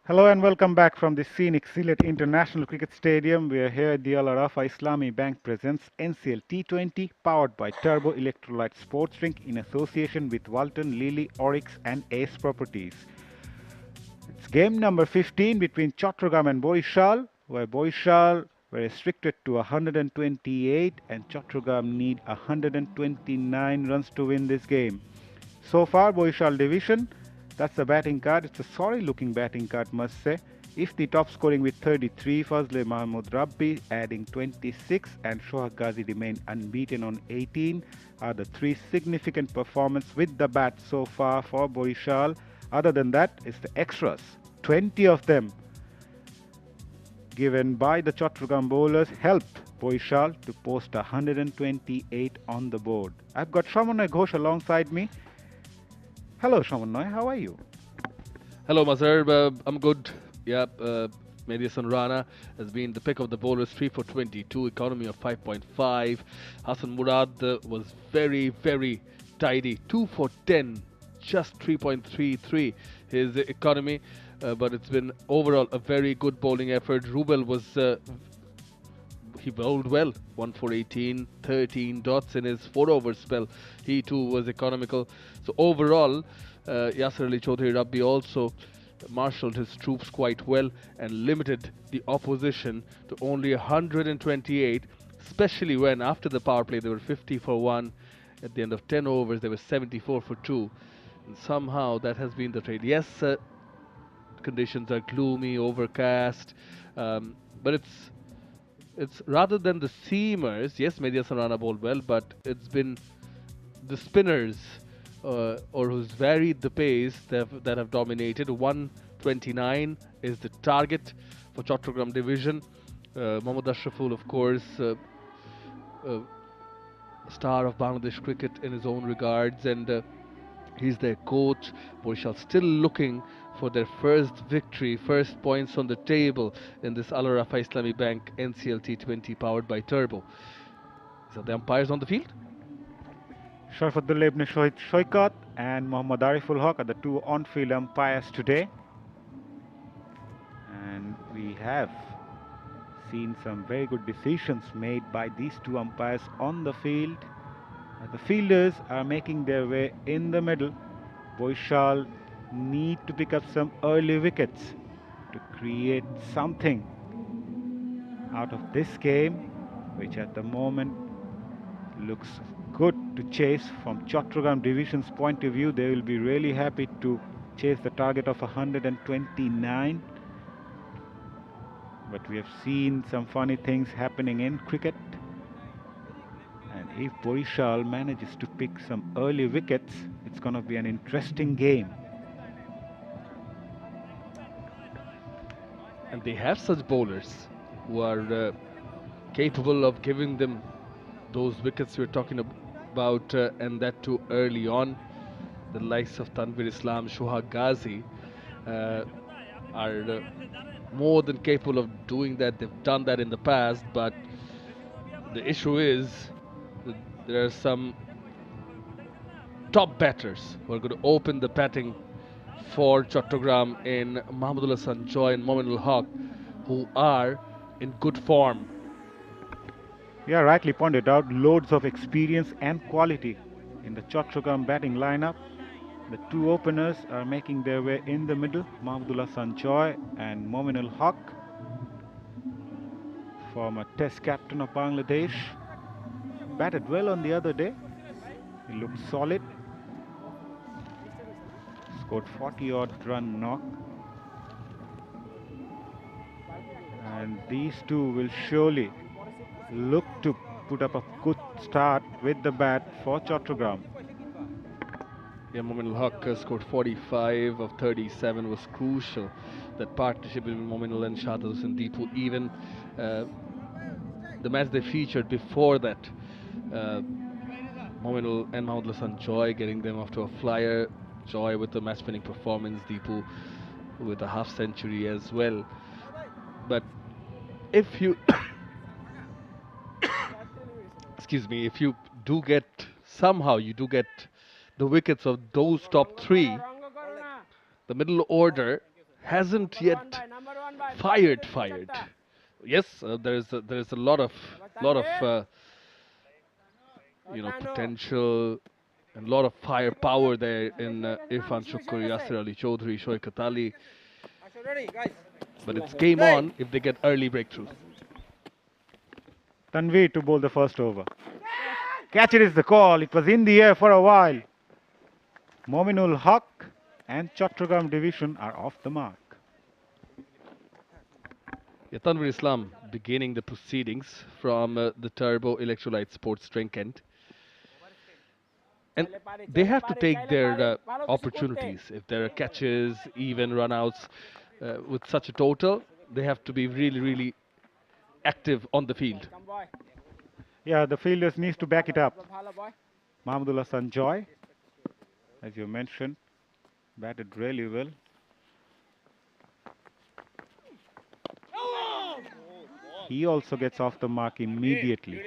Hello and welcome back from the scenic Sylhet International Cricket Stadium. We are here at the 𝗚 Islami Bank presents NCL T20 powered by 𝗃𝗏 Sports Drink in association with Walton, Lily, Oryx and Ace Properties. It's game number 15 between Chattogram and Barishal, where Barishal were restricted to 128 and Chattogram need 129 runs to win this game. So far, Barishal division, that's the batting card. It's a sorry looking batting card, must say. 𝗚𝗎 top scoring with 33, Fazle Mahmood Rabbi adding 26 and 𝗀𝗧 𝗏𝗂𝗍 remain unbeaten on 18 are the three significant performances with the bat so far for Barishal. Other than that, it's the extras, 20 of them given by the Chattogram bowlers helped Barishal to post 128 on the board. I've got 𝗬𝗏 Ghosh alongside me. Hello 𝗬𝗏, how are you? Hello Mazhar, I'm good. Yeah, Madison Rana has been the pick of the bowlers, 3 for 22, economy of 5.5. Hassan Murad was very, very tidy, 2 for 10, just 3.33 his economy. But it's been overall a very good bowling effort. Rubel was he bowled well, 1 for 18, 13 dots in his 4-over spell. He too was economical. So overall, 𝗂𝗂𝗂𝐿𝐴 also marshaled his troops quite well and limited the opposition to only 128, especially when after the power play they were 50 for 1. At the end of 10 overs they were 74 for 2. And somehow that has been the trade. Yes, conditions are gloomy, overcast, but it's rather than the seamers. Yes, Madison Rana bowled well, but it's been the spinners or who's varied the pace that have dominated. 129 is the target for Chattogram division. Mohammad Ashraful, of course, star of Bangladesh cricket in his own regards, and he's their coach. Barishal still looking for their first victory, first points on the table in this 𝗚 Islami Bank NCL T20 powered by Turbo. These are the umpires on the field. Sharifuddin ibn Shahid Shoikat and Muhammad Ariful Haq are the two on-field umpires today. And we have seen some very good decisions made by these two umpires on the field. The fielders are making their way in the middle. Barishal need to pick up some early wickets to create something out of this game, which at the moment looks good to chase. From Chattogram division's point of view, they will be really happy to chase the target of 129. But we have seen some funny things happening in cricket, and if Barishal manages to pick some early wickets, it's going to be an interesting game. And they have such bowlers who are capable of giving them those wickets we're talking about, and that too early on. The likes of Tanvir Islam, Shuhag Ghazi are more than capable of doing that. They've done that in the past, but the issue is that there are some top batters who are going to open the batting for Chattogram in Mahmudullah Sanjoy and Mominul Haq, who are in good form. Yeah, rightly pointed out, loads of experience and quality in the Chattogram batting lineup. The two openers are making their way in the middle, Mahmudullah Sanjoy and Mominul Haq, former Test captain of Bangladesh. Batted well on the other day. He looked solid. Scored 40-odd run knock. And these two will surely look to put up a good start with the bat for Chattogram. Yeah, Mominul Haq scored 45 of 37, was crucial. That partnership between Mominul and Shahzad Hussain Deepu, even the match they featured before that, Mominul and Mahmudullah Sanjoy getting them off to a flyer. Joy with the match-winning performance, Deepu with a half-century as well. But if you excuse me, if you do get, somehow you do get the wickets of those top three, the middle order hasn't yet fired. Yes, there is a lot of potential and a lot of firepower there in Irfan Shukr, Yasir Ali Chaudhary, Shaukat Ali. But it's game on if they get early breakthroughs. Tanveer to bowl the first over. Catch it is the call. It was in the air for a while. Mominul Haq and Chattogram division are off the mark. Tanveer Islam beginning the proceedings from the Turbo Electrolyte Sports Drink end. And they have to take their opportunities. If there are catches, even run-outs with such a total, they have to be really, really active on the field. Yeah, the fielders needs to back it up. Mahmudul Hasan Joy, as you mentioned, batted really well. He also gets off the mark immediately.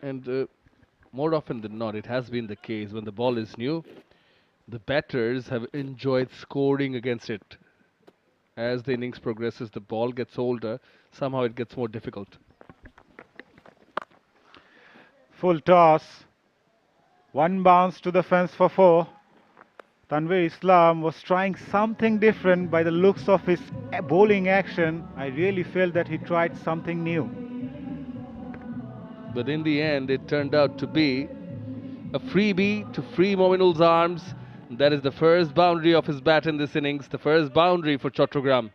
And more often than not, it has been the case when the ball is new, the batters have enjoyed scoring against it. As the innings progresses, the ball gets older, somehow it gets more difficult. Full toss. One bounce to the fence for 4. Tanveer Islam was trying something different by the looks of his bowling action. I really felt that he tried something new. But in the end, it turned out to be a freebie to free Mominul's arms. That is the first boundary of his bat in this innings, the first boundary for Chattogram.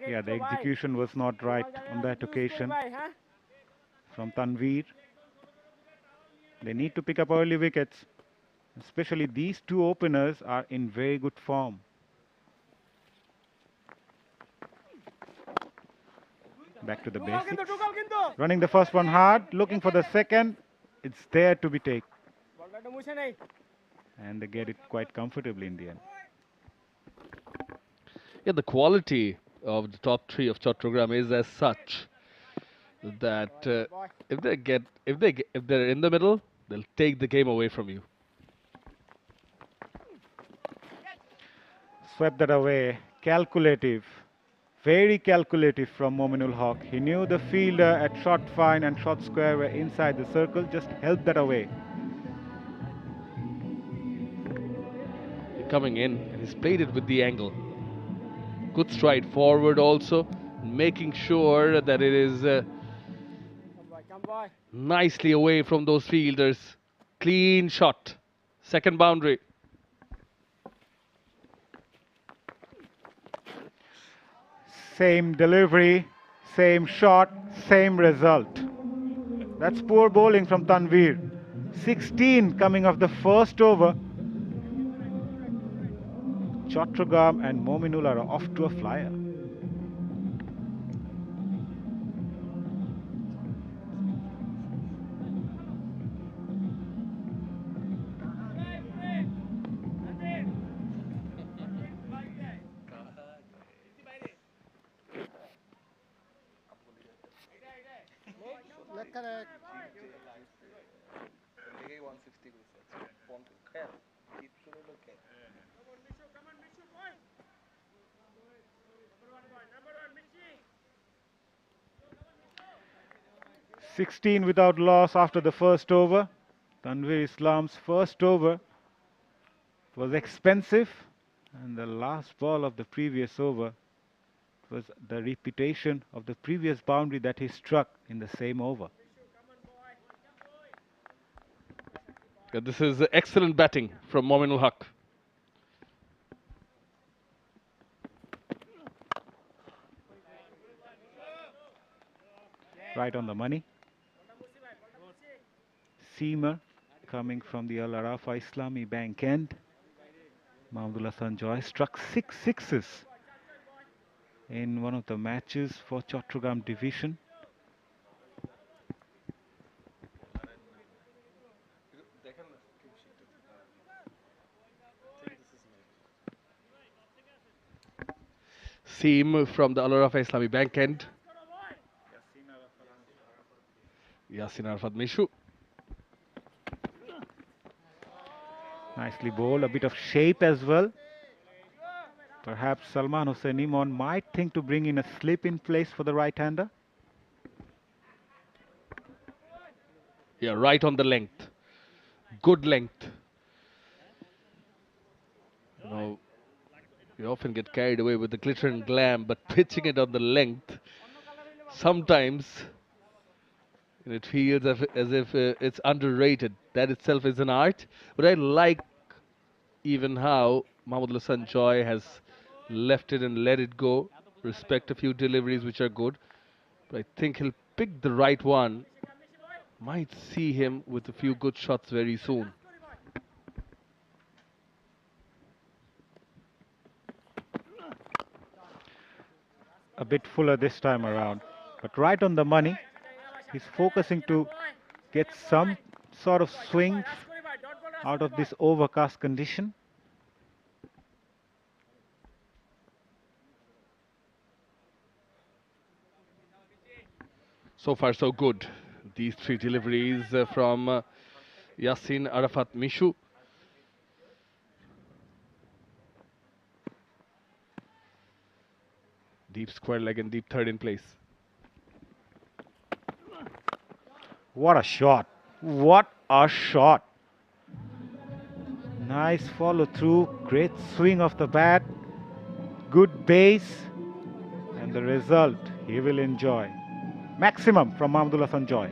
Yeah, the execution was not right on that occasion from Tanveer. They need to pick up early wickets. Especially these two openers are in very good form. Back to the basics. Running the first one hard, looking for the second. It's there to be taken. And they get it quite comfortably in the end. Yeah, the quality of the top 3 of Chattogram is as such that if they're in the middle, they'll take the game away from you. Swept that away. Calculative. Very calculative from Mominul Haq. He knew the fielder at short fine and short square were inside the circle, just helped that away. Coming in, and he's played it with the angle. Good stride forward also, making sure that it is nicely away from those fielders. Clean shot. Second boundary. Same delivery, same shot, same result. That's poor bowling from Tanveer. 16 coming off the first over. Chattogram and Mominul are off to a flyer. Correct. 16 without loss after the first over. Tanveer Islam's first over was expensive, and the last ball of the previous over was the repetition of the previous boundary that he struck in the same over. Yeah, this is excellent batting from Mominul Haq. Right on the money. Seamer coming from the Al Arafa Islami Bank end. Mahmudul Hasan Joy struck 6 sixes in one of the matches for Chattogram division. Seam from the Al Arafa Islami Bank end. Yasin Arafat-Mishu. Nicely bowled, a bit of shape as well. Perhaps Salman Hussain Imon might think to bring in a slip in place for the right-hander. Yeah, right on the length. Good length. You know, we often get carried away with the glitter and glam, but pitching it on the length, sometimes it feels as if it's underrated. That itself is an art. But I like even how Mahmoodullah Sanjoy has left it and let it go. Respect a few deliveries which are good. But I think he'll pick the right one. Might see him with a few good shots very soon. A bit fuller this time around, but right on the money. He's focusing to get some sort of swing out of this overcast condition. So far, so good. These three deliveries from Yasin Arafat-Mishu. Deep square leg and deep third in place. What a shot. What a shot. Nice follow through. Great swing of the bat. Good base. And the result he will enjoy. Maximum from Mahmoodullah Sanjoy.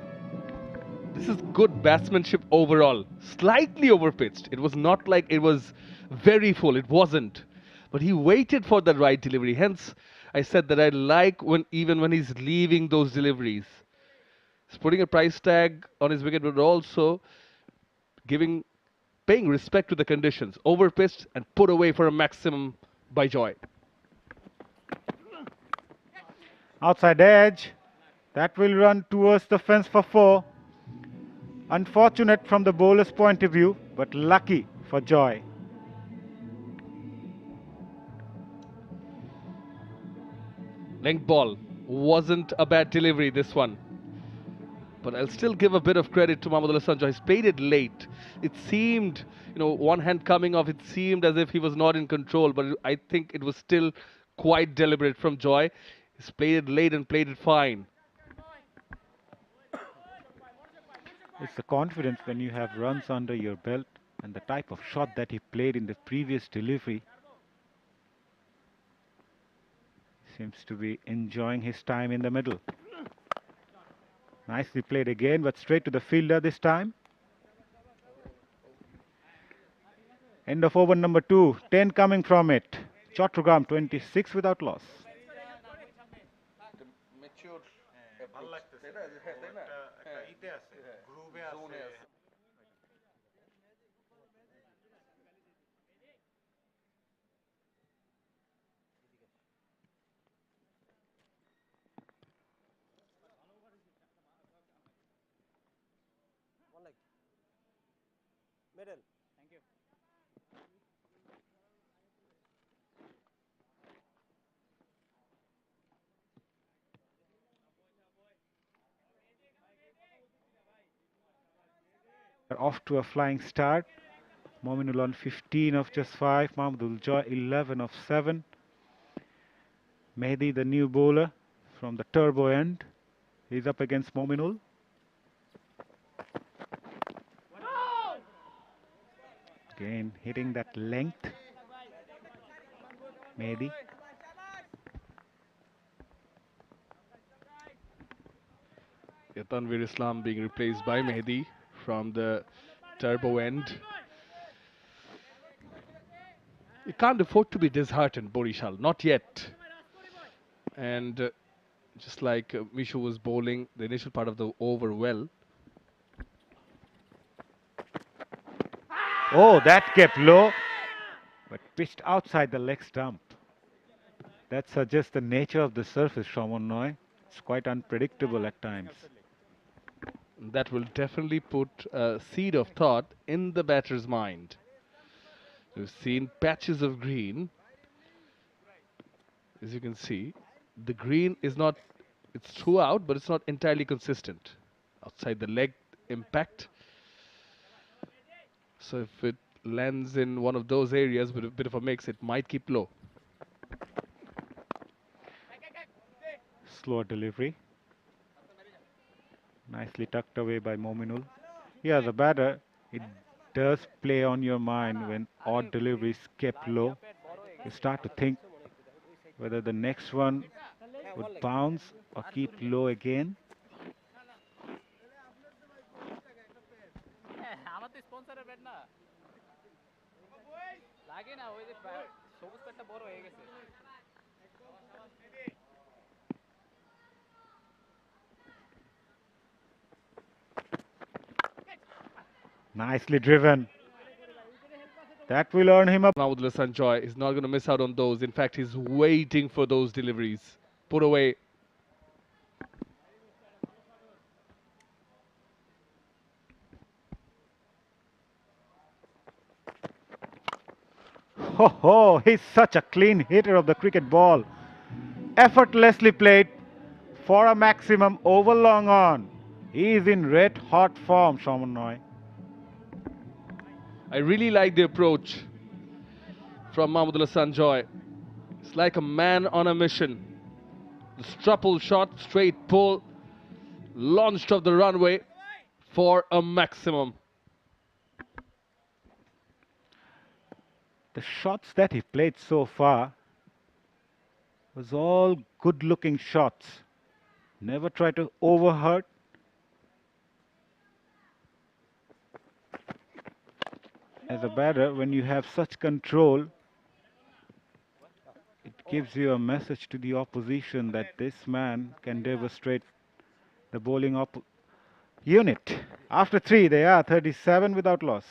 This is good batsmanship overall. Slightly overpitched. It was not like it was very full. It wasn't. But he waited for the right delivery. Hence, I said that I like even when he's leaving those deliveries. He's putting a price tag on his wicket, but also paying respect to the conditions. Overpitched and put away for a maximum by Joy. Outside edge. That will run towards the fence for 4. Unfortunate from the bowler's point of view, but lucky for Joy. Length ball. Wasn't a bad delivery, this one. But I'll still give a bit of credit to Mahmoodullah Sanjoy. He's played it late. It seemed, one hand coming off, it seemed as if he was not in control, but I think it was still quite deliberate from Joy. He's played it late and played it fine. It's the confidence when you have runs under your belt and the type of shot that he played in the previous delivery. Seems to be enjoying his time in the middle. Nicely played again, but straight to the fielder this time. End of over number 2. 10 coming from it. Chattogram 26 without loss. Middle. Thank you. Off to a flying start. Mominul on 15 of just 5. Mahmoodul Joy 11 of 7. Mehdi, the new bowler from the turbo end, is up against Mominul. Again, hitting that length. Mehdi. Tanveer Islam being replaced by Mehdi from the turbo end. You can't afford to be disheartened, Barishal, not yet. And just like Mishu was bowling the initial part of the over well. Oh, that kept low, but pitched outside the leg stump. That suggests the nature of the surface, Shomon Noy. It's quite unpredictable at times. That will definitely put a seed of thought in the batter's mind. We've seen patches of green. As you can see, the green is not, it's throughout, but it's not entirely consistent. outside the leg impact. So if it lands in one of those areas with a bit of a mix, it might keep low. Slower delivery. Nicely tucked away by Mominul. Yeah, the batter, it does play on your mind when odd deliveries kept low. You start to think whether the next one would bounce or keep low again. Nicely driven. That will earn him a... 𝗂𝗂 𝗀𝗃 is not going to miss out on those. In fact, he's waiting for those deliveries. Put away. Ho ho, he's such a clean hitter of the cricket ball. Effortlessly played for a maximum over long on. He is in red hot form, Shomanoy. I really like the approach from 𝗂𝗂 𝗀𝗃. It's like a man on a mission. The strupple shot, straight pull, launched off the runway for a maximum. The shots that he played so far was all good-looking shots. Never try to overhurt. As a batter, when you have such control, it gives you a message to the opposition that this man can devastrate the bowling unit. After 3, they are 37 without loss.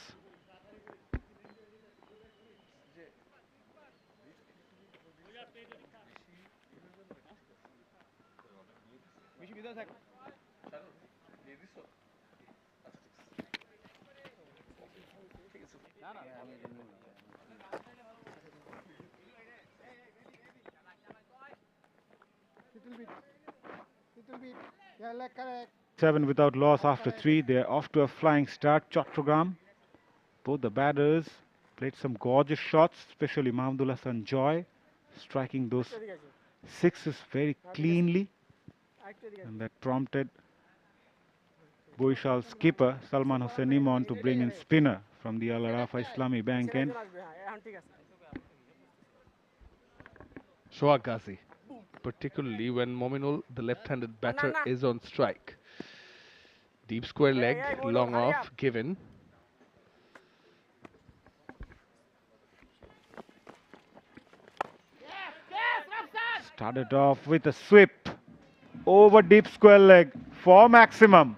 Little bit. Yeah, like correct. 7 without loss after 3. They're off to a flying start. Chattogram. Both the batters played some gorgeous shots, especially 𝗂𝗂 𝗀𝗃, striking those sixes very cleanly. And that prompted Barishal's skipper, Salman Hossain Imon, to bring in spinner from the Al-Arafa Islami Bank end. 𝗂𝗃𝗄𝗃, particularly when Mominul, the left-handed batter, is on strike. Deep square leg, long off, given. Started off with a sweep over deep square leg for maximum.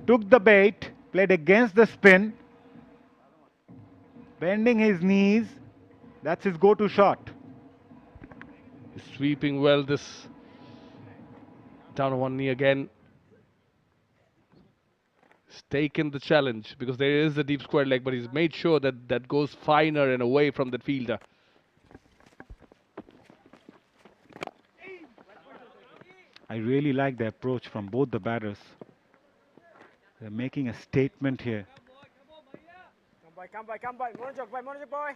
Took the bait, played against the spin, bending his knees. That's his go-to shot. He's sweeping well this down on one knee again. He's taken the challenge because there is a deep square leg, but he's made sure that that goes finer and away from that fielder. I really like the approach from both the batters. They're making a statement here. Come by. Monojog boy.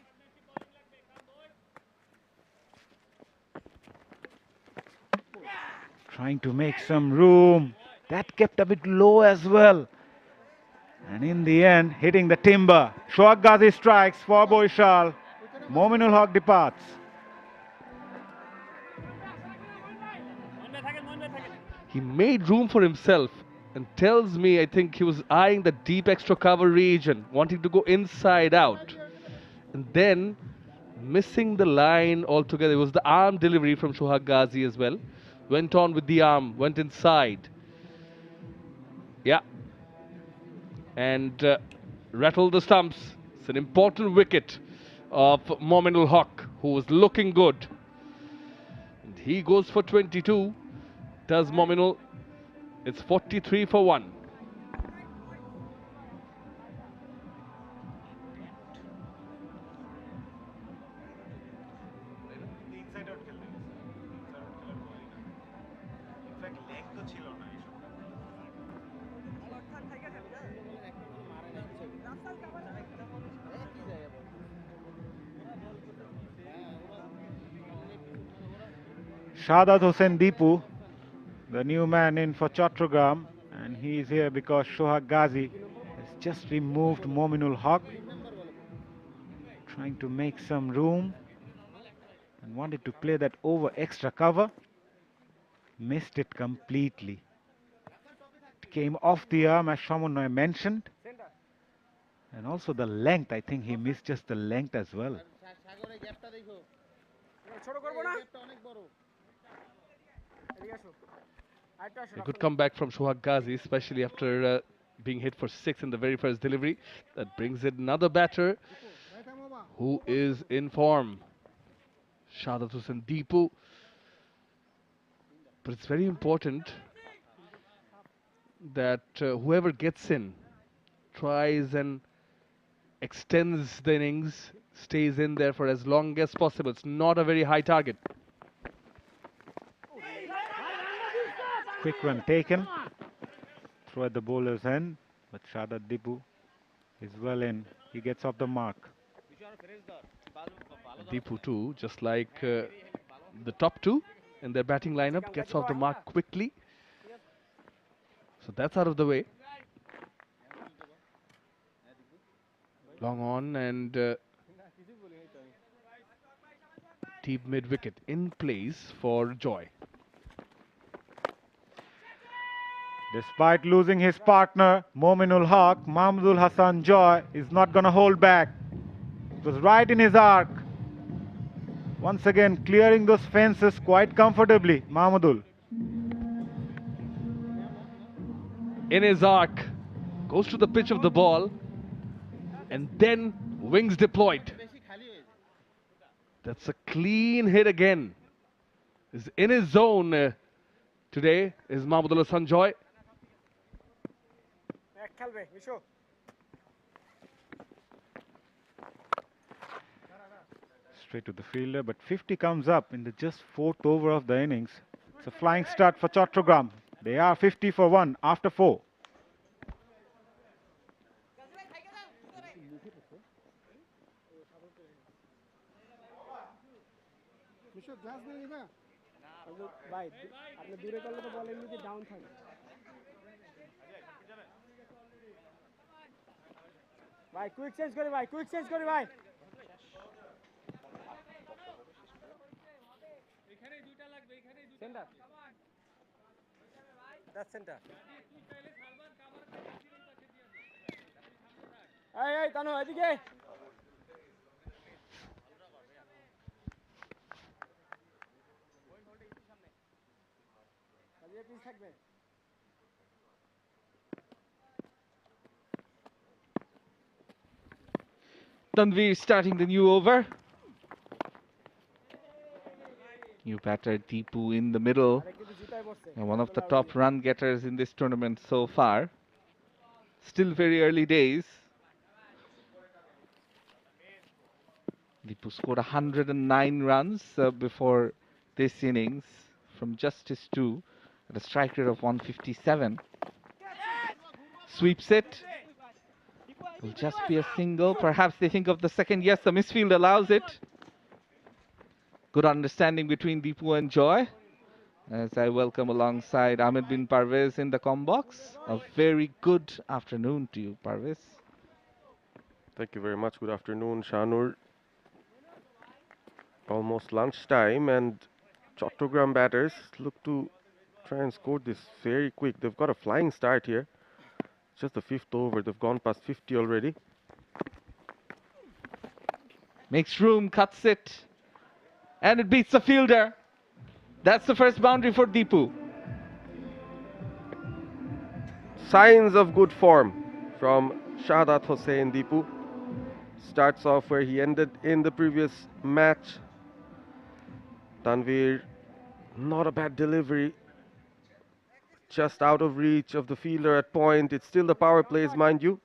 Trying to make some room. That kept a bit low as well. And in the end, hitting the timber. 𝗂𝗃𝗄𝗃 strikes for Barishal. Mominul Haq departs. He made room for himself and tells me, I think he was eyeing the deep extra cover region, wanting to go inside out. And then missing the line altogether. It was the arm delivery from 𝗂𝗃𝗄𝗃 as well. Went on with the arm, went inside. Yeah. And rattled the stumps. It's an important wicket of Mominul Haq, who was looking good. And he goes for 22. Does Mominul. It's 43 for 1. 𝗂𝗏-𝗂𝗃𝗃, the new man in for Chattogram, and he is here because Shohag Ghazi has just removed Mominul Haq, trying to make some room and wanted to play that over extra cover. Missed it completely. It came off the arm, as Shamunnoy mentioned. And also the length, I think he missed just the length as well. A good comeback from Shohag Ghazi, especially after being hit for 6 in the very first delivery. That brings in another batter who is in form, 𝗂𝗏-𝗂𝗃𝗃. But it's very important that whoever gets in tries and extends the innings, stays in there for as long as possible. It's not a very high target. Quick run taken. Throw at the bowler's end, but 𝗂𝗏-𝗃𝗃 is well in. He gets off the mark. 𝗃𝗃 too, just like the top two in their batting lineup, gets off the mark quickly. So that's out of the way. Long on and deep mid-wicket in place for Joy. Despite losing his partner, Mominul Haq, Mahmudul Hasan Joy is not going to hold back. It was right in his arc. Once again, clearing those fences quite comfortably, Mahmudul. In his arc, goes to the pitch of the ball, and then wings deployed. That's a clean hit again. Is in his zone today is Mahmudul Hasan Joy. Straight to the fielder, but 50 comes up in the just 4th over of the innings. It's a flying start for Chattogram. They are 50 for 1 after 4. Quick change kore bhai, quick change kore bhai. Center. That's center. Hey, Tanu, এদিকে। please থাকবে। Tanveer starting the new over. New batter 𝗃𝗃 in the middle. And one of the top run getters in this tournament so far. Still very early days. 𝗃𝗃 scored 109 runs before this innings from Justice 2 at a strike rate of 157. Sweeps it. Will just be a single. Perhaps they think of the second. Yes, the misfield allows it. Good understanding between 𝗃𝗃 and Joy. As I welcome alongside Ahmed bin Parvez in the comm box. A very good afternoon to you, Parvez. Thank you very much. Good afternoon, Shanur. Almost lunchtime, and Chattogram batters look to try and score this very quick. They've got a flying start here. It's just the 5th over. They've gone past 50 already. Makes room, cuts it, and it beats the fielder. That's the first boundary for 𝗃𝗃. Signs of good form from Shahdat Hossain 𝗃𝗃. Starts off where he ended in the previous match. Tanveer, not a bad delivery. Just out of reach of the fielder at point. It's still the power plays, mind you.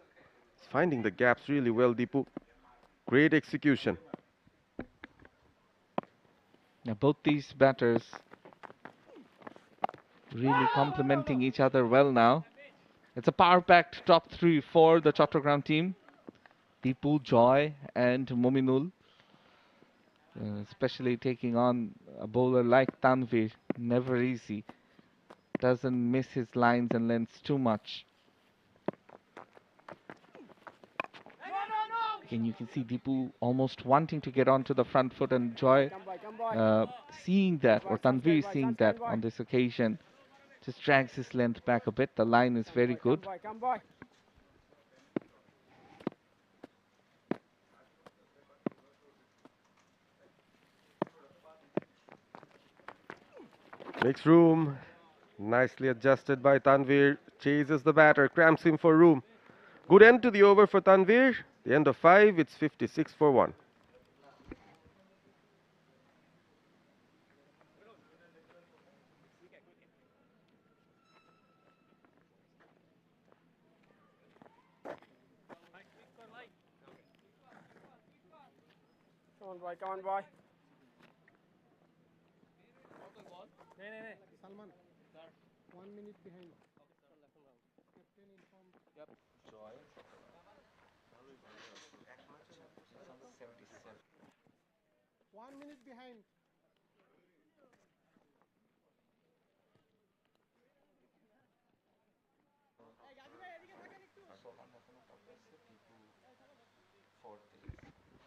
He's finding the gaps really well, 𝗃𝗃. Great execution. Now both these batters really complementing each other well now. It's a power-packed top 3 for the Chattogram team. 𝗃𝗃, Joy and Mominul. especially taking on a bowler like Tanvir. Never easy. Doesn't miss his lines and lengths too much. Again, you can see Deepu almost wanting to get onto the front foot, and Joy seeing that, or Tanvir seeing that on this occasion, just drags his length back a bit. The line is very good. Makes room. Nicely adjusted by Tanvir. Chases the batter, cramps him for room. Good end to the over for Tanvir. The end of 5, it's 56 for 1. Come on, boy. Come on, boy. Salman, 1 minute behind. Captain informed. Yep. Joy. 1 minute behind.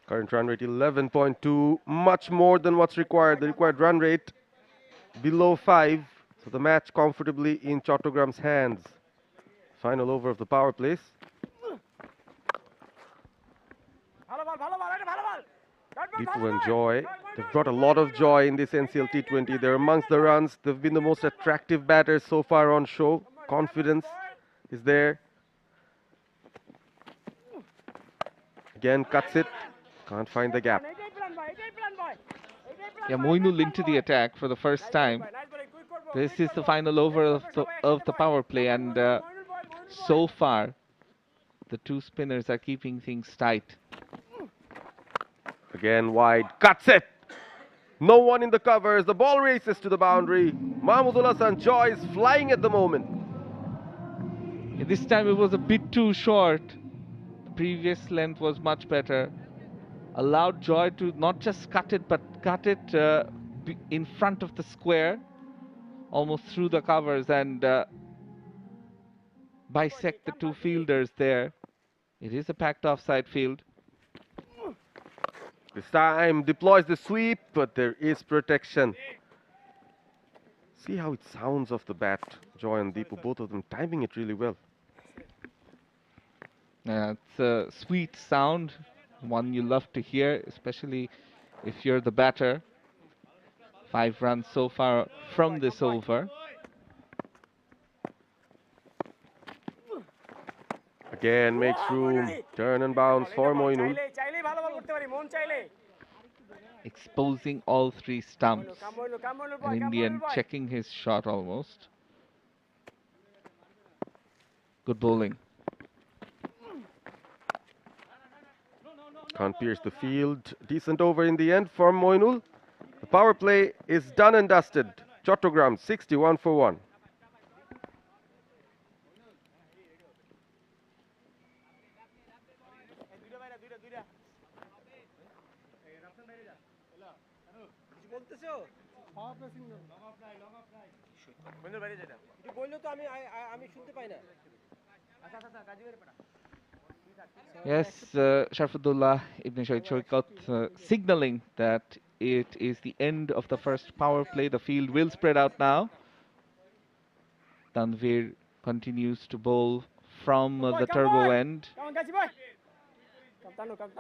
Current run rate 11.2, much more than what's required. The required run rate below 5, so the match comfortably in Chattogram hands. Final over of the power plays. Deepu and Joy, they've brought a lot of joy in this NCL T20. They're amongst the runs. They've been the most attractive batters so far on show. Confidence is there. Again, cuts it. Can't find the gap. Yeah, Moinul into the attack for the first time. This is the final over of the power play, and so far the two spinners are keeping things tight. Again wide, cuts it. No one in the covers. The ball races to the boundary. Mahmudullah Hassan Joy is flying at the moment. This time it was a bit too short. The previous length was much better. Allowed Joy to not just cut it, but cut it in front of the square, almost through the covers, and bisect the two fielders there. It is a packed offside field. This time deploys the sweep, but there is protection. See how it sounds off the bat. Joy and Deepu, both of them timing it really well. It's a sweet sound, one you love to hear, especially if you're the batter. 5 runs so far from this over. Again makes room. Turn and bounce for Moinul. Exposing all 3 stumps. And in the end, checking his shot almost. Good bowling. Can't pierce the field. Decent over in the end for Moinul. The power play is done and dusted. Chattogram 61 for 1. Yes, Sharafudullah Ibn 𝗂𝗍𝗂 signaling that it is the end of the first power play. The field will spread out now. Tanvir continues to bowl from the turbo end.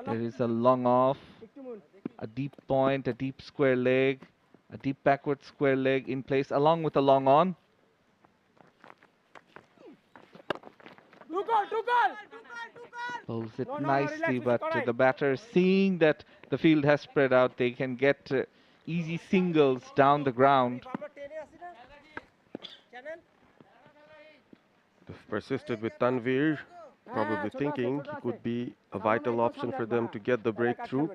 There is a long off, a deep point, a deep square leg, a deep backward square leg in place, along with a long on. Bowls it nicely, but the batter, seeing that the field has spread out, they can get easy singles down the ground. They've persisted with Tanvir, probably thinking he could be a vital option for them to get the breakthrough.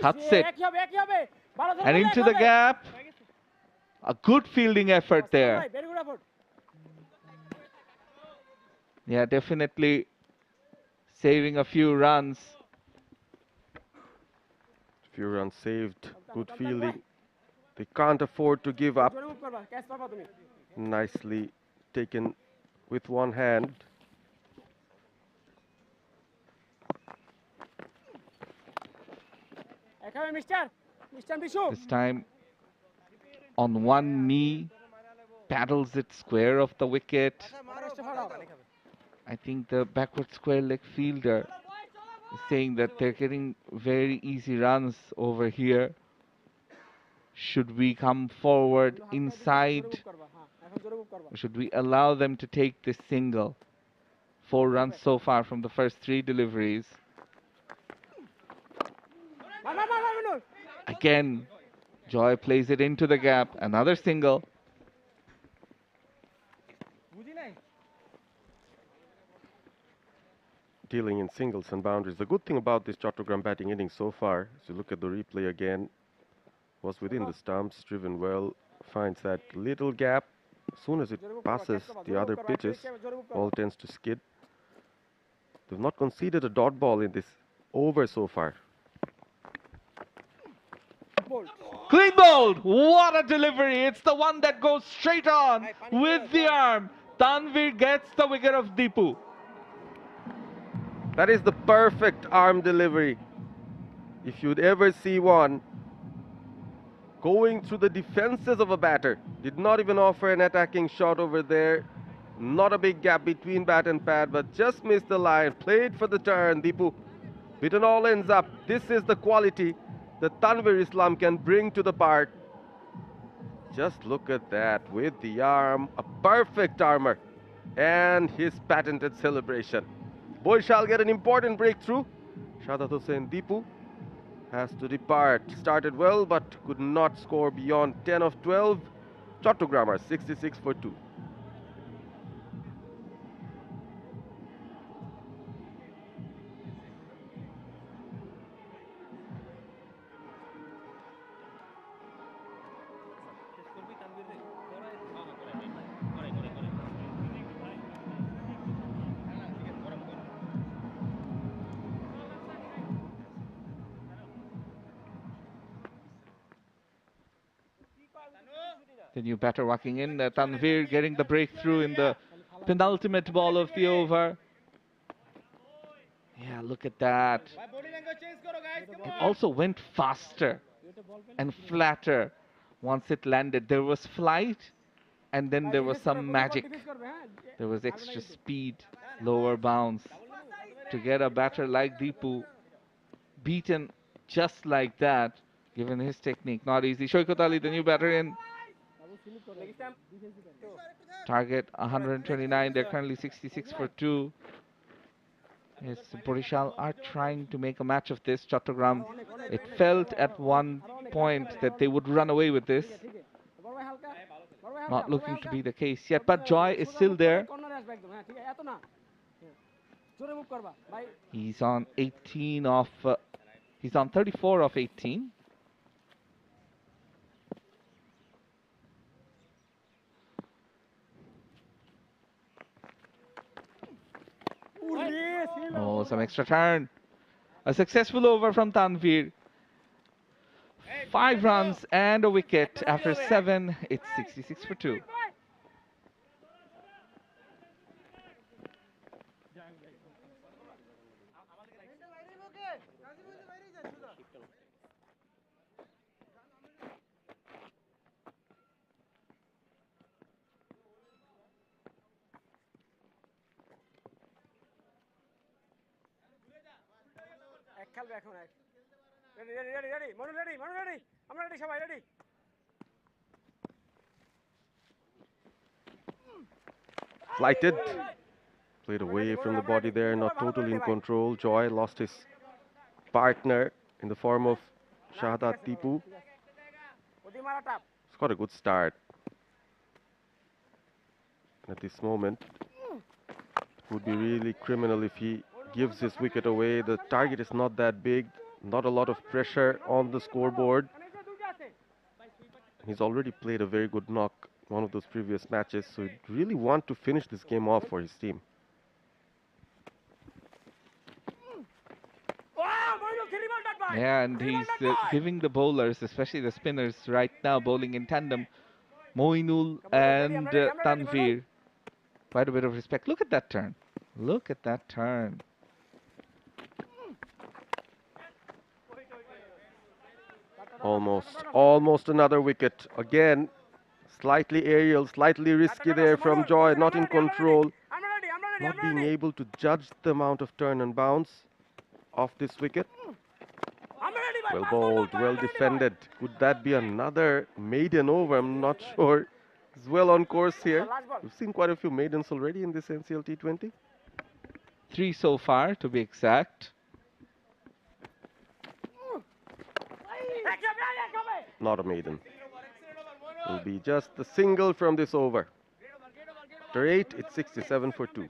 Cuts it. And into the gap. A good fielding effort there. Yeah, definitely saving a few runs. Few runs saved, good feeling. They can't afford to give up. Nicely taken with one hand. This time on one knee, paddles it square of the wicket. I think the backward square leg fielder is saying that they're getting very easy runs over here. Should we come forward inside? Or should we allow them to take this single? 4 runs so far from the first 3 deliveries. Again, Joy plays it into the gap. Another single. Dealing in singles and boundaries. The good thing about this Chattogram batting innings so far, as you look at the replay again, was within the stumps, driven well, finds that little gap. As soon as it passes the other pitches, ball tends to skid. They've not conceded a dot ball in this over so far. Clean bowled! What a delivery! It's the one that goes straight on with the arm. Tanvir gets the wicket of Deepu. That is the perfect arm delivery. If you'd ever see one, going through the defenses of a batter. Did not even offer an attacking shot over there. Not a big gap between bat and pad, but just missed the line. Played for the turn. Deepu beaten all ends up. This is the quality that Tanvir Islam can bring to the part. Just look at that with the arm. A perfect armor. And his patented celebration. Boy shall get an important breakthrough. Shahzad Hussain Deepu has to depart. Started well, but could not score beyond 10 of 12. Chattogram are 66 for 2. The new batter walking in, Tanvir getting the breakthrough in the penultimate ball of the over. Yeah, look at that. It also went faster and flatter once it landed. There was flight and then there was some magic. There was extra speed, lower bounce. To get a batter like Deepu beaten just like that, given his technique, not easy. Shaukat Ali, the new batter in. Target 129, they're currently 66 for 2. Yes, Barishal are trying to make a match of this. Chattogram, it felt at one point that they would run away with this. Not looking to be the case yet, but Joy is still there. He's on 18 of, he's on 34 of 18. Oh, some extra turn. A successful over from Tanvir. 5 runs and a wicket. After 7, it's 66 for 2. Flighted. Played away from the body there, not totally in control. Joy lost his partner in the form of Shahzad Deepu. He's got a good start. At this moment, it would be really criminal if he gives his wicket away. The target is not that big, not a lot of pressure on the scoreboard. He's already played a very good knock one of those previous matches, so he'd really want to finish this game off for his team. Yeah, and he's giving the bowlers, especially the spinners, right now bowling in tandem, Moinul and Tanvir, quite a bit of respect. Look at that turn. Look at that turn. Almost another wicket. Again, slightly aerial, slightly risky there from Joy, not in control. Not being able to judge the amount of turn and bounce of this wicket. Well bowled, well defended. Could that be another maiden over? I'm not sure. He's well on course here. We've seen quite a few maidens already in this NCL T20. 3 so far, to be exact. Not a maiden. Will be just the single from this over. After 8, it's 67 for 2.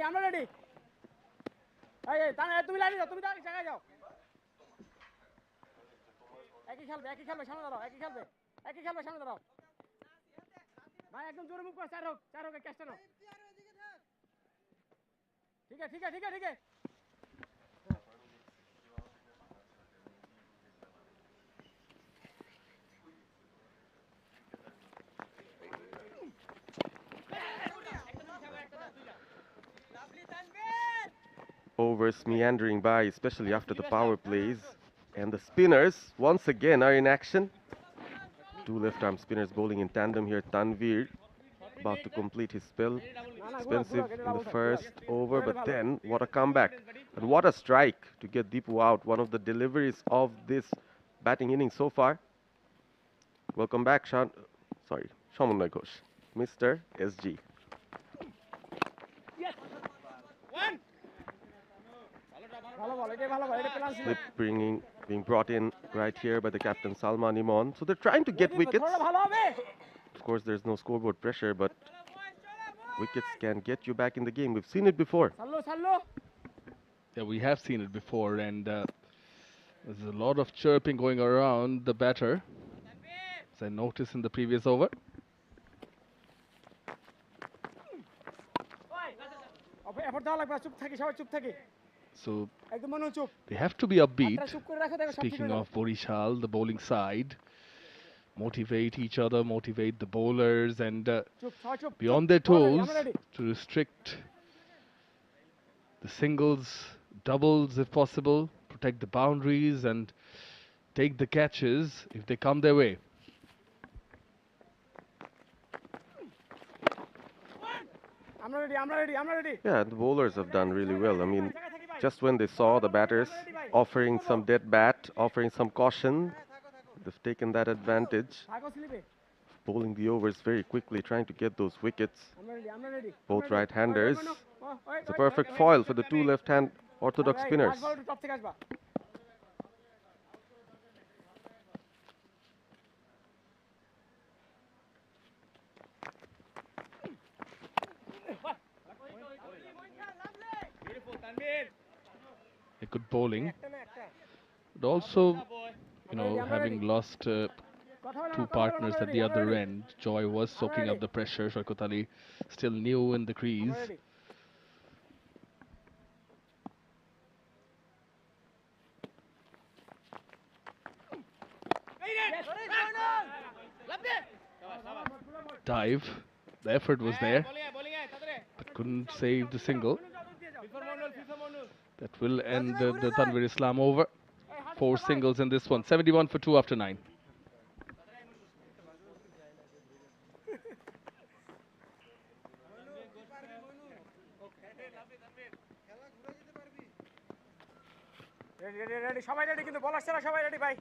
I'm ready. Hey, তুমি লাইনে যাও, তুমি তো জায়গায় যাও। একই খেলবে সামনে দাঁড়াও, একই খেলবে সামনে দাঁড়াও। ভাই একদম জোরে মুখ করে চার হোক ক্যাচটা নাও। ঠিক আছে। Overs meandering by, especially after the power plays. And the spinners, once again, are in action. 2 left-arm spinners bowling in tandem here. Tanvir about to complete his spell. Expensive in the first over, but then what a comeback. And what a strike to get Deepu out. One of the deliveries of this batting inning so far. Welcome back, Shamanay Ghosh, Mr. SG. Slip being brought in right here by the captain Salman Imon. So they're trying to get wickets. Of course, there's no scoreboard pressure, but wickets can get you back in the game. We've seen it before. Yeah, we have seen it before, and there's a lot of chirping going around the batter, as I noticed in the previous over. So they have to be upbeat. Speaking of Barishal, the bowling side, motivate each other, motivate the bowlers, and be on their toes to restrict the singles, doubles if possible, protect the boundaries and take the catches if they come their way. I'm ready. Yeah, the bowlers have done really well. I mean, just when they saw the batters offering some dead bat, offering some caution, they've taken that advantage. Bowling the overs very quickly, trying to get those wickets. Both right-handers. It's a perfect foil for the 2 left-hand orthodox spinners. A good bowling, but also, having lost 2 partners at the other end, Joy was soaking up the pressure. Shaukat Ali still new in the crease. Dive, the effort was there, but couldn't save the single. That will end the Tanvir Islam over. 4 singles in this one. 71 for 2 after 9. Ready, সবাই ready কিন্তু বলার ছাড়া সবাই ready ভাই।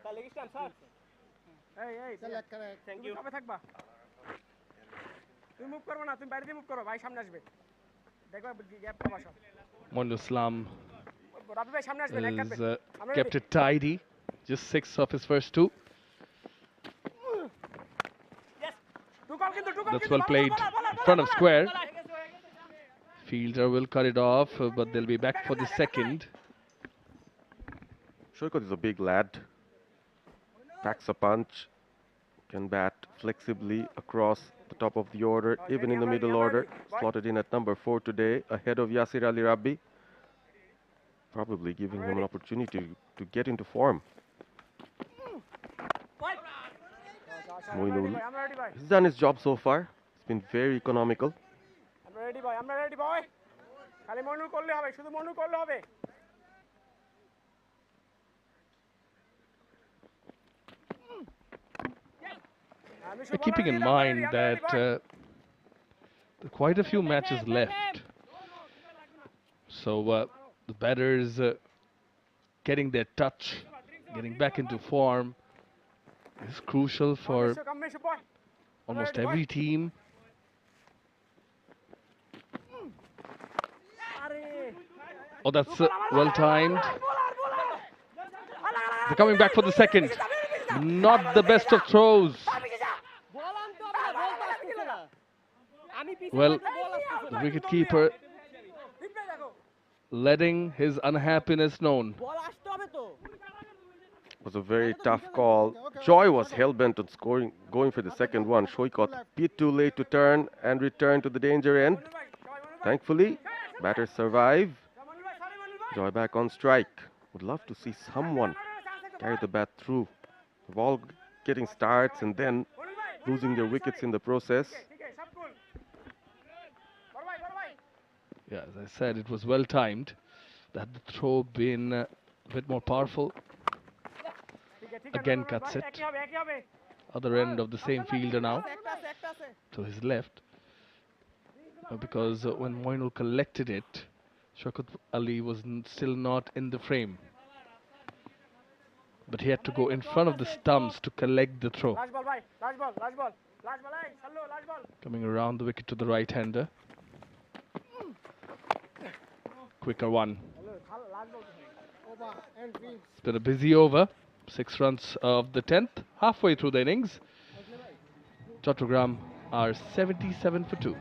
তাহলে কি sir? এই thank you. কবে থাকবা? তুমি মুভ করবে না, তুমি বাইরে দিয়ে মুভ করো, ভাই সামনে আসবে। দেখো গ্যাপ পাবা সব। Moinul Islam রাবি ভাই সামনে আসবে, has kept it tidy. Just 6 of his first 2. That's well played in front of square. Fielder will cut it off, but they'll be back for the second. 𝗂𝗂𝗃 is a big lad. Packs a punch. Can bat flexibly across the top of the order, even in the middle order. Slotted in at number 4 today, ahead of 𝗂𝗧 𝗦𝗃𝗃𝗃. Probably giving him an opportunity to get into form. Moinul has done his job so far. It's been very economical. Keeping in mind that quite a few matches left, so the batters getting their touch, getting back into form is crucial for almost every team. Oh, that's well timed. They're coming back for the second. Not the best of throws. Well, the wicketkeeper letting his unhappiness known. It was a very tough call. Joy was hell-bent on scoring, going for the second one. Shoy got a bit too late to turn and return to the danger end. Thankfully, batters survive. Joy back on strike. Would love to see someone carry the bat through. The ball getting starts and then losing their wickets in the process. Yeah, as I said, it was well timed. Had the throw been a bit more powerful, again cuts it. Other end of the same fielder now, to his left. Because when Moinul collected it, Shaukat Ali was still not in the frame. But he had to go in front of the stumps to collect the throw. Coming around the wicket to the right-hander. Quicker one. It's been a busy over. 6 runs of the 10th. Halfway through the innings. Chattogram are 77 for 2.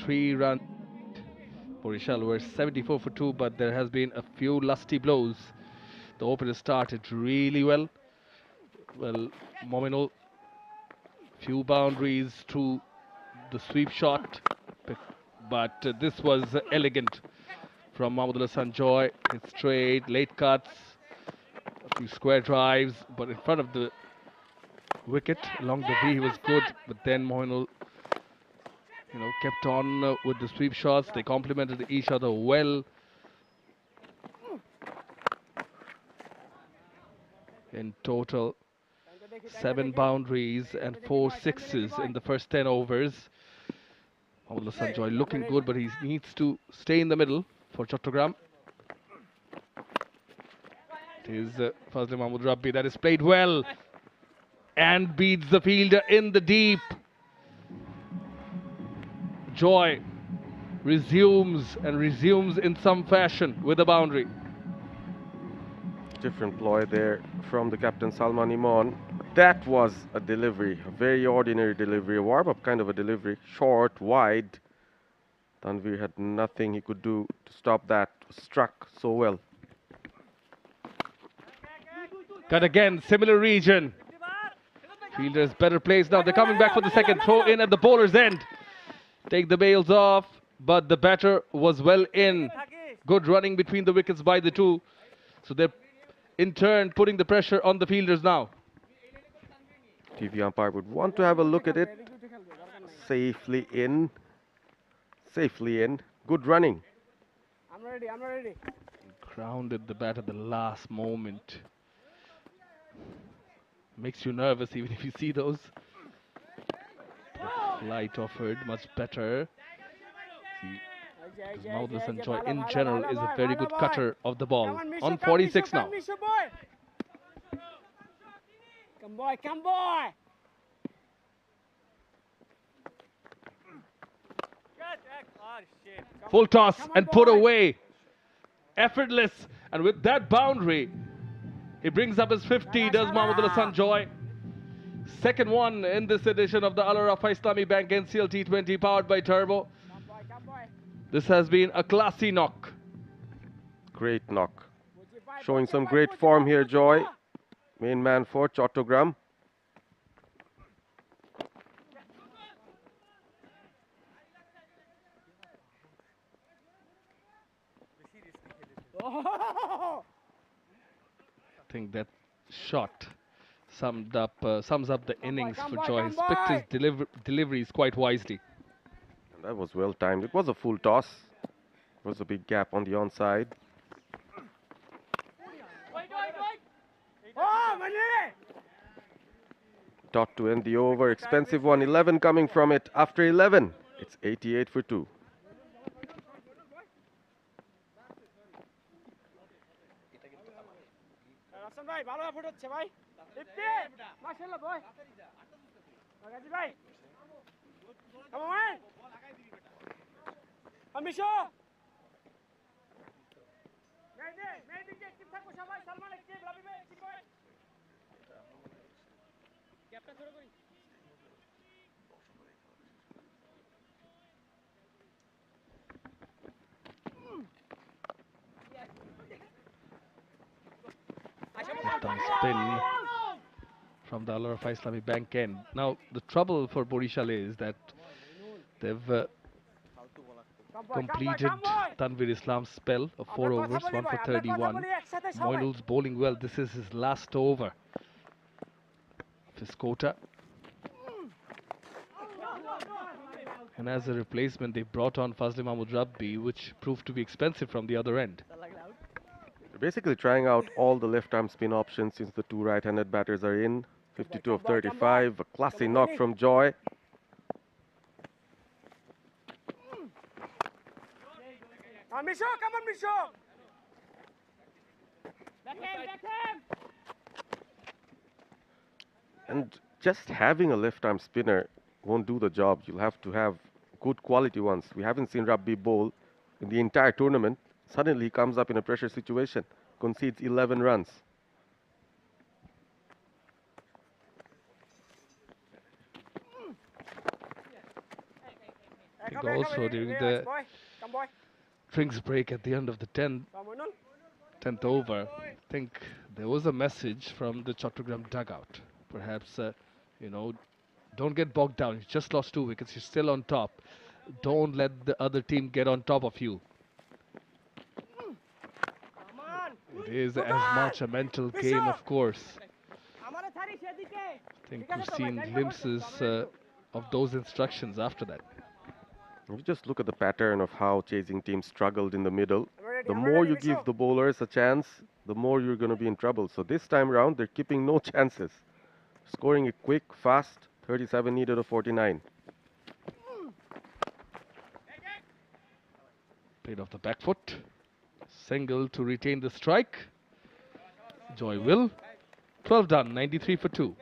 3 runs. Barishal were 74 for 2, but there has been a few lusty blows. The opener started really well. Well, Mominul, few boundaries through the sweep shot, but this was elegant from Mahmudullah Sanjoy. It's straight, late cuts, a few square drives, but in front of the wicket along the V he was good, but then Mominul, kept on with the sweep shots. They complemented each other well. In total, 7 boundaries and 4 sixes in the first 10 overs. Mahmudullah Sanjoy looking good, but he needs to stay in the middle for Chattogram. It is Fazli Mahmood Rabbi that is played well and beats the fielder in the deep. Joy resumes in some fashion with a boundary. Different ploy there from the captain Salman Imam. That was a delivery, a very ordinary delivery, a warm-up kind of a delivery, short, wide. Tanvir had nothing he could do to stop that, struck so well. Cut again, similar region. Fielder's better placed now. They're coming back for the second. Throw in at the bowler's end. Take the bails off, but the batter was well in. Good running between the wickets by the two. So they're in turn putting the pressure on the fielders now. TV umpire would want to have a look at it. Safely in. Safely in. Good running. I'm ready. Grounded the bat at the last moment. Makes you nervous even if you see those. The flight offered much better. Mahmudullah Sanjoy in general is a very good cutter of the ball. On 46 now. Come boy. Full toss and put away. Effortless. And with that boundary, he brings up his 50, does Mahmudullah Sanjoy. Second one in this edition of the Al-Arafa Islami Bank NCL T20 powered by Turbo. This has been a classy knock. Great knock. Showing some great form here, Joy. Main man for Chattogram. I think that shot sums up the innings for Joy. He's picked his deliveries quite wisely. And that was well timed. It was a full toss. There was a big gap on the onside. Dot to end the over. Expensive one. 11 coming from it. After 11, it's 88 for 2. Spin from the Al-Arafa Islami Bank end. Now the trouble for Barishal is that they've completed Tanvir Islam's spell of 4 overs, 1 for 31. Moinul's bowling well. This is his last over of his quota. And as a replacement, they brought on Fazli Mahmood Rabbi, which proved to be expensive from the other end. Basically trying out all the left-arm spin options since the two right-handed batters are in. 52 of 35, a classy knock from Joy. Misho, come on, Misho! Back him! And just having a left-arm spinner won't do the job. You'll have to have good quality ones. We haven't seen Rabbi bowl in the entire tournament. Suddenly he comes up in a pressure situation, concedes 11 runs. think also during the drinks break at the end of the 10th over, I think there was a message from the Chattogram dugout. Perhaps, you know, don't get bogged down. You just lost 2 wickets. You're still on top. Don't let the other team get on top of you. It is as much a mental game, of course. I think we've seen glimpses of those instructions after that. If you just look at the pattern of how chasing teams struggled in the middle, the more you give the bowlers a chance, the more you're going to be in trouble. So this time around, they're keeping no chances. Scoring it quick, fast, 37 needed of 49. Played off the back foot. Single to retain the strike. Joy will. 12 done, 93 for 2.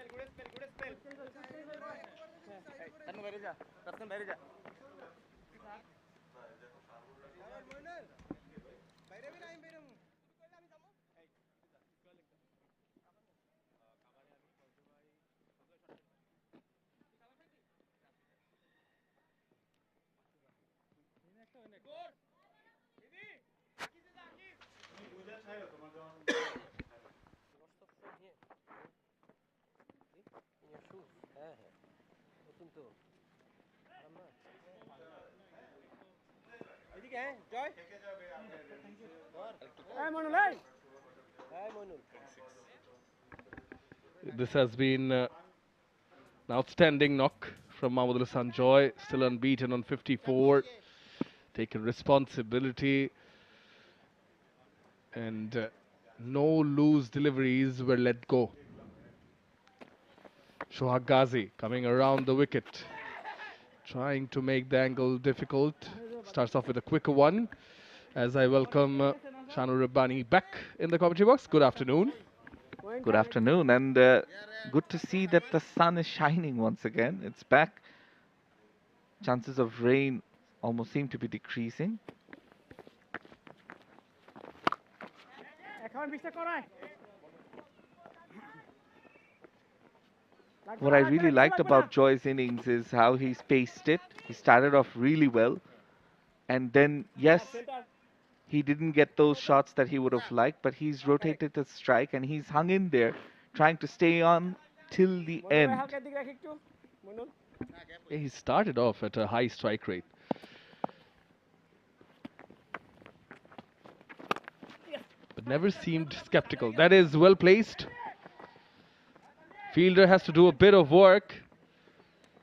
This has been an outstanding knock from Mahmood Hassan Joy, still unbeaten on 54, taken responsibility, and no loose deliveries were let go. Shohag Ghazi coming around the wicket, trying to make the angle difficult. Starts off with a quicker one. As I welcome Shanur Rabbani back in the commentary box. Good afternoon. Good afternoon, and good to see that the sun is shining once again. It's back. Chances of rain almost seem to be decreasing. What I really liked about Joy's innings is how he's paced it. He started off really well, and then, yes, he didn't get those shots that he would have liked, but he's rotated the strike and he's hung in there, trying to stay on till the end. He started off at a high strike rate. But never seemed skeptical. That is well placed. Fielder has to do a bit of work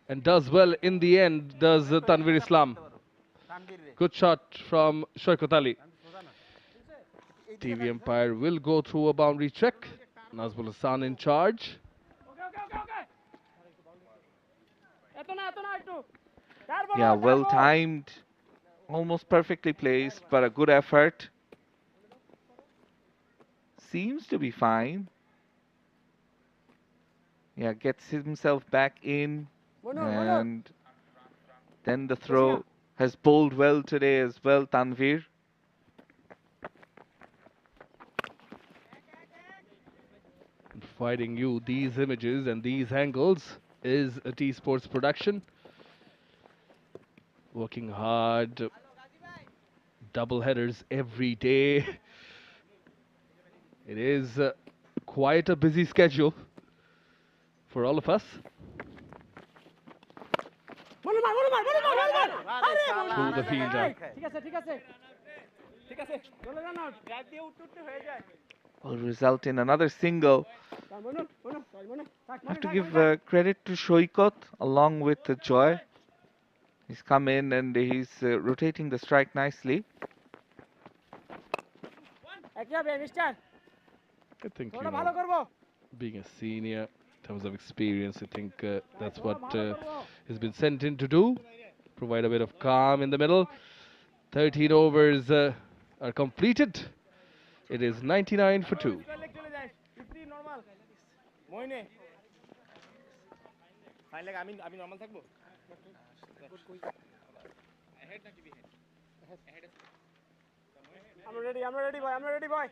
and does well in the end, does Tanvir Islam. Good shot from Shaukat Ali. TV umpire will go through a boundary check. Nazmul Hassan in charge. Yeah, well timed, almost perfectly placed, but a good effort. Seems to be fine. Yeah, gets himself back in, and then the throw has bowled well today as well, Tanvir. Providing you these images and these angles is a T Sports production. Working hard, double headers every day. It is quite a busy schedule for all of us. Through the fielder. Will result in another single. I have to give credit to Shaukat along with Joy. He's come in and he's rotating the strike nicely. I think, being a senior in terms of experience, I think that's what he's been sent in to do. Provide a bit of calm in the middle. 13 overs are completed. It is 99 for 2. I'm ready, boy.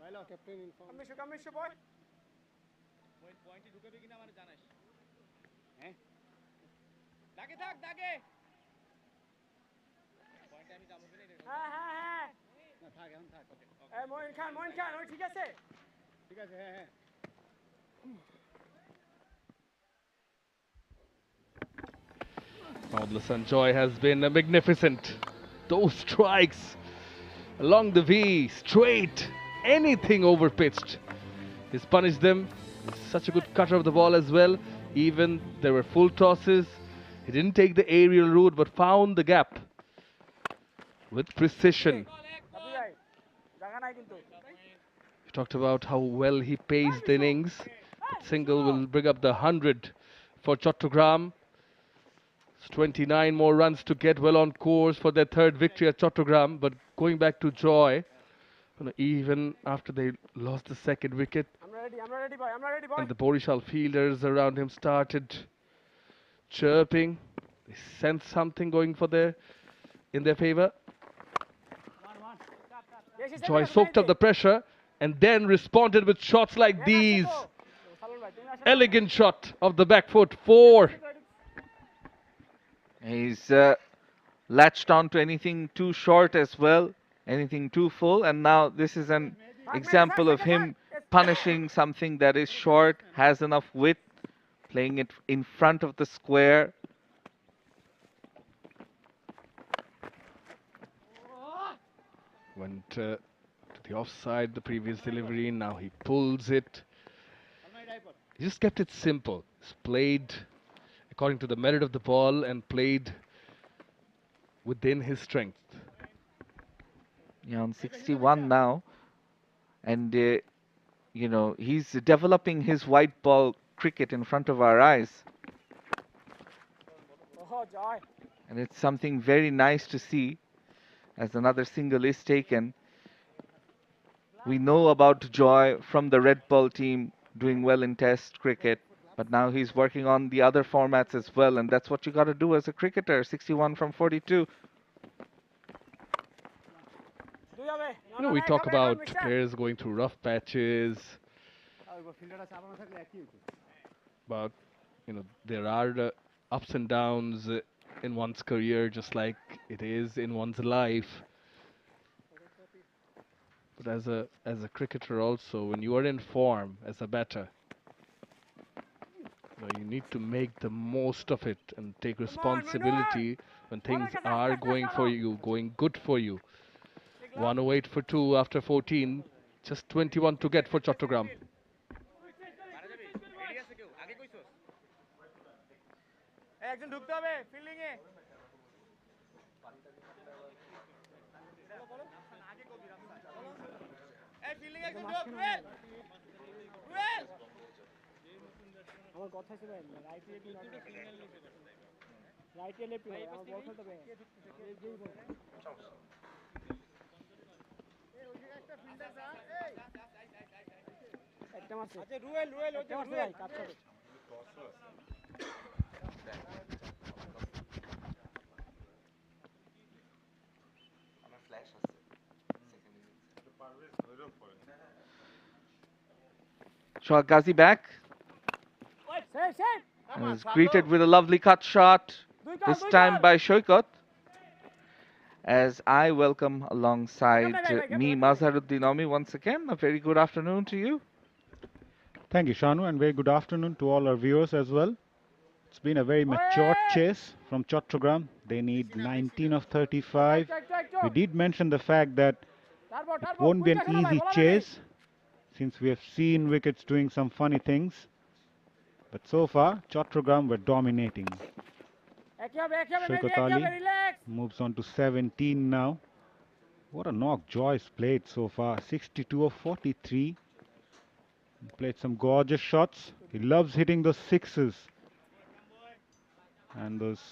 Come, boy. Moin খান ওই ঠিক আছে হ্যাঁ Mahmoud Hassan Joy has been magnificent. Those strikes along the V, straight, anything over pitched. He's punished them. He's such a good cutter of the ball as well. Even there were full tosses. He didn't take the aerial route but found the gap with precision. We talked about how well he paced the innings. That single will bring up the 100 for Chattogram. 29 more runs to get, well on course for their third victory at Chattogram. But going back to Joy, even after they lost the second wicket, and the Barishal fielders around him started chirping, they sensed something going in their favour. Joy soaked up the pressure and then responded with shots like these. Elegant shot of the back foot, 4. He's latched on to anything too short as well, anything too full, and now this is an example of him punishing something that is short, has enough width, playing it in front of the square. Went to the offside, the previous delivery, now he pulls it. He just kept it simple. He's played according to the merit of the ball and played within his strength. Yeah, on 61 now, and he's developing his white ball cricket in front of our eyes, and it's something very nice to see as another single is taken. We know about Joy from the red ball team doing well in test cricket, but now he's working on the other formats as well, and that's what you got to do as a cricketer. 61 from 42. We talk about players going through rough patches, but there are ups and downs in one's career, just like it is in one's life. But as a cricketer also, when you are in form as a batter, you need to make the most of it and take responsibility when things are going for you, going good for you. 108 for 2 after 14, just 21 to get for Chattogram. আমার কথা ছিল right left right left আমার বল খেলতে হবে যেই বল এই ওই জায়গায় একটা ফিল্ডার যা এই একটা মারছে আচ্ছা রুয়েল ওটা মারছে ভাই কাট করে আমার ফ্ল্যাশ আছে সেকেন্ড ইনিংস পারভেজ ধরেও পড়ে 𝗂𝗏𝗄𝐽 back. And is greeted with a lovely cut shot, this time by Shoykot. As I welcome alongside me, Mazharuddin Omi, once again, a very good afternoon to you. Thank you, Shanu, and very good afternoon to all our viewers as well. It's been a very mature chase from Chattogram. They need 19 of 35. We did mention the fact that it won't be an easy chase, since we have seen wickets doing some funny things. But so far, Chattogram were dominating. Shoykot Ali moves on to 17 now. What a knock Joy's played so far. 62 of 43. He played some gorgeous shots. He loves hitting those sixes. And those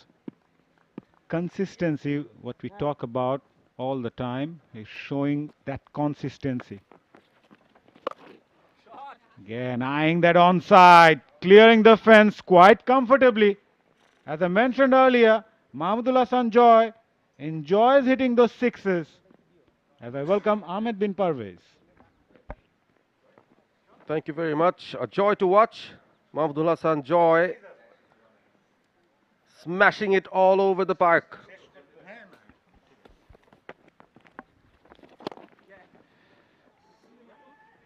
consistency, what we talk about all the time, is showing that consistency. Again, eyeing that onside, clearing the fence quite comfortably. As I mentioned earlier, Mahmoud Hassan Joy enjoys hitting those sixes. As I welcome Ahmed bin Parvez. Thank you very much. A joy to watch. Mahmoud Hassan Joy smashing it all over the park.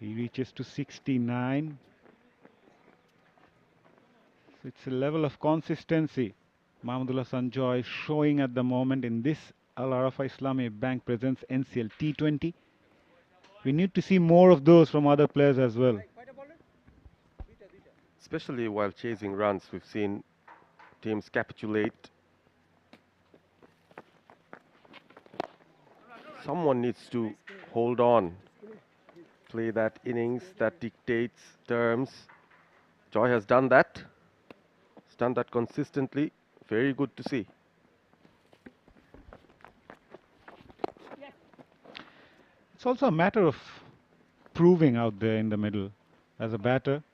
He reaches to 69. So it's a level of consistency Mahmudullah Sanjoy is showing at the moment in this Al-Arafa Islami Bank presents NCL T20. We need to see more of those from other players as well. Especially while chasing runs, we've seen teams capitulate. Someone needs to hold on, play that innings that dictates terms. Joy has done that. He's done that consistently. Very good to see. It's also a matter of proving out there in the middle. As a batter,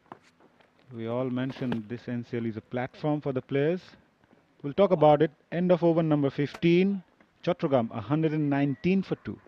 we all mentioned this NCL is a platform for the players. We'll talk about it. End of over number 15. Chattogram 119 for 2.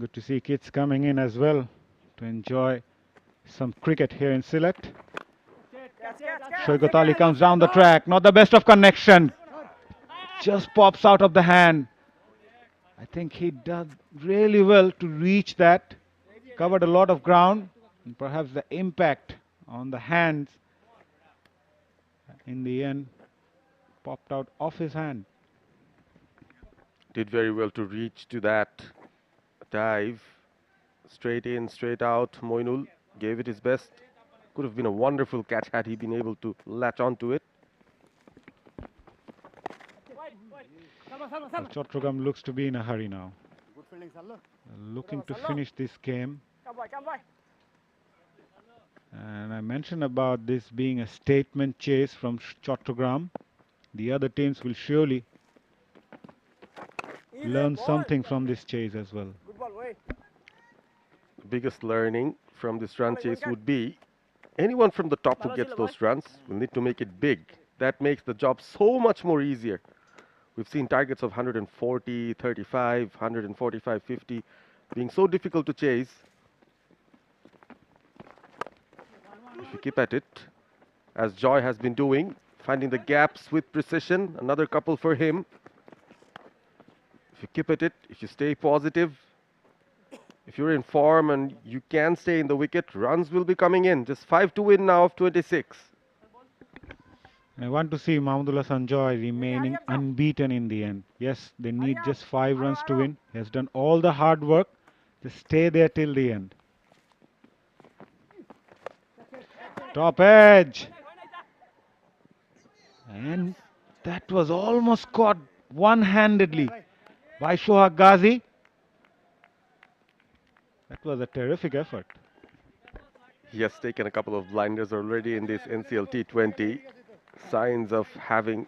Good to see kids coming in as well to enjoy some cricket here in Sylhet. Shoaib Ali comes down the track, not the best of connection. Just pops out of the hand. I think he does really well to reach that. Covered a lot of ground, and perhaps the impact on the hands in the end popped out off his hand. Did very well to reach to that dive. Straight in, straight out. Moinul gave it his best. Could have been a wonderful catch had he been able to latch onto it. Well, Chattogram looks to be in a hurry now. Looking to finish this game. And I mentioned about this being a statement chase from Chattogram. The other teams will surely learn something from this chase as well. The biggest learning from this run chase would be anyone from the top who gets those runs will need to make it big. That makes the job so much more easier. We've seen targets of 140, 35, 145, 50 being so difficult to chase. If you keep at it, as Joy has been doing, finding the gaps with precision, another couple for him. If you keep at it, if you stay positive, if you're in form and you can stay in the wicket, runs will be coming in. Just 5 to win now of 26. I want to see Mahmudullah Sanjoy remaining unbeaten in the end. Yes, they need just 5 runs to win. He has done all the hard work. Just stay there till the end. Top edge. And that was almost caught one-handedly by Shoaib Ghazi. That was a terrific effort. He has taken a couple of blinders already in this NCL T20. Signs of having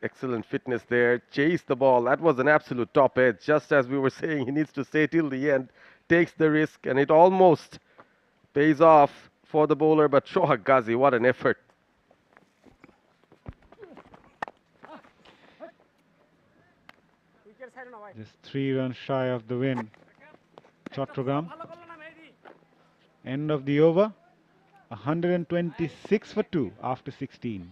excellent fitness there. Chase the ball. That was an absolute top edge. Just as we were saying, he needs to stay till the end. Takes the risk, and it almost pays off for the bowler. But Shoaib Ghazi, what an effort. Just 3 runs shy of the win. Chattogram. End of the over. 126 for 2 after 16.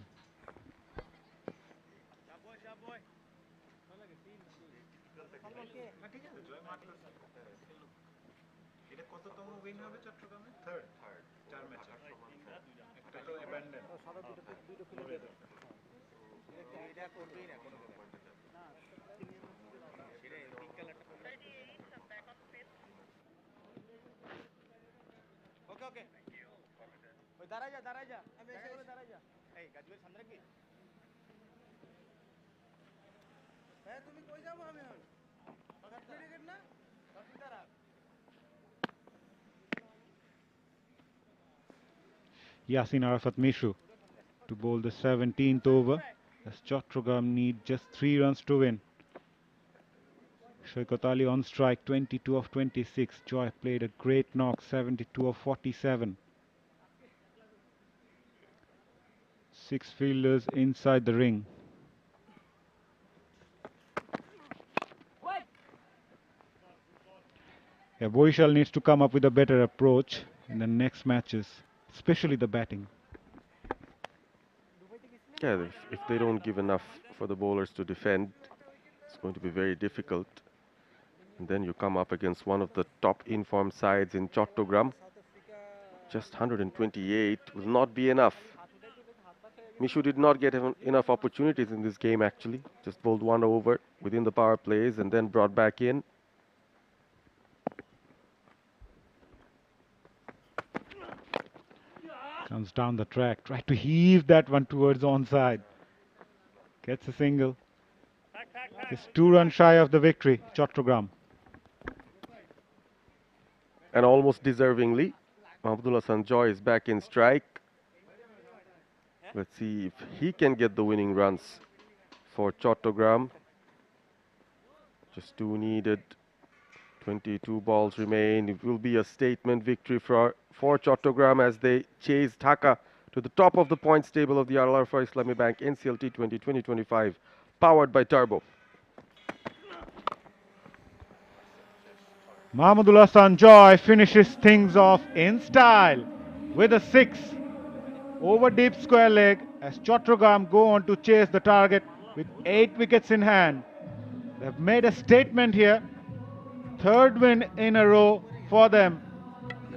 Yasin Arafat Mishu to bowl the 17th over as Chattogram need just 3 runs to win. Shaukat Ali on strike, 22 of 26. Joy played a great knock, 72 of 47. 6 fielders inside the ring. Yeah, Barishal needs to come up with a better approach in the next matches, especially the batting. Yeah, if they don't give enough for the bowlers to defend, it's going to be very difficult. And then you come up against one of the top informed sides in Chattogram. Just 128 will not be enough. Mishu did not get enough opportunities in this game actually. Just bowled one over within the power plays and then brought back in. Comes down the track, try to heave that one towards onside. Gets a single. Is 2 runs shy of the victory, Chattogram. And almost deservingly, Mahmudullah Hasan Joy is back in strike. Let's see if he can get the winning runs for Chattogram. Just 2 needed. 22 balls remain. It will be a statement victory for Chattogram as they chase Dhaka to the top of the points table of the Al Arafa Islami Bank NCL T20 2025, powered by Turbo. Mahmudullah Hasan Joy finishes things off in style with a 6 over deep square leg as Chattogram go on to chase the target with 8 wickets in hand. They've made a statement here. 3rd win in a row for them.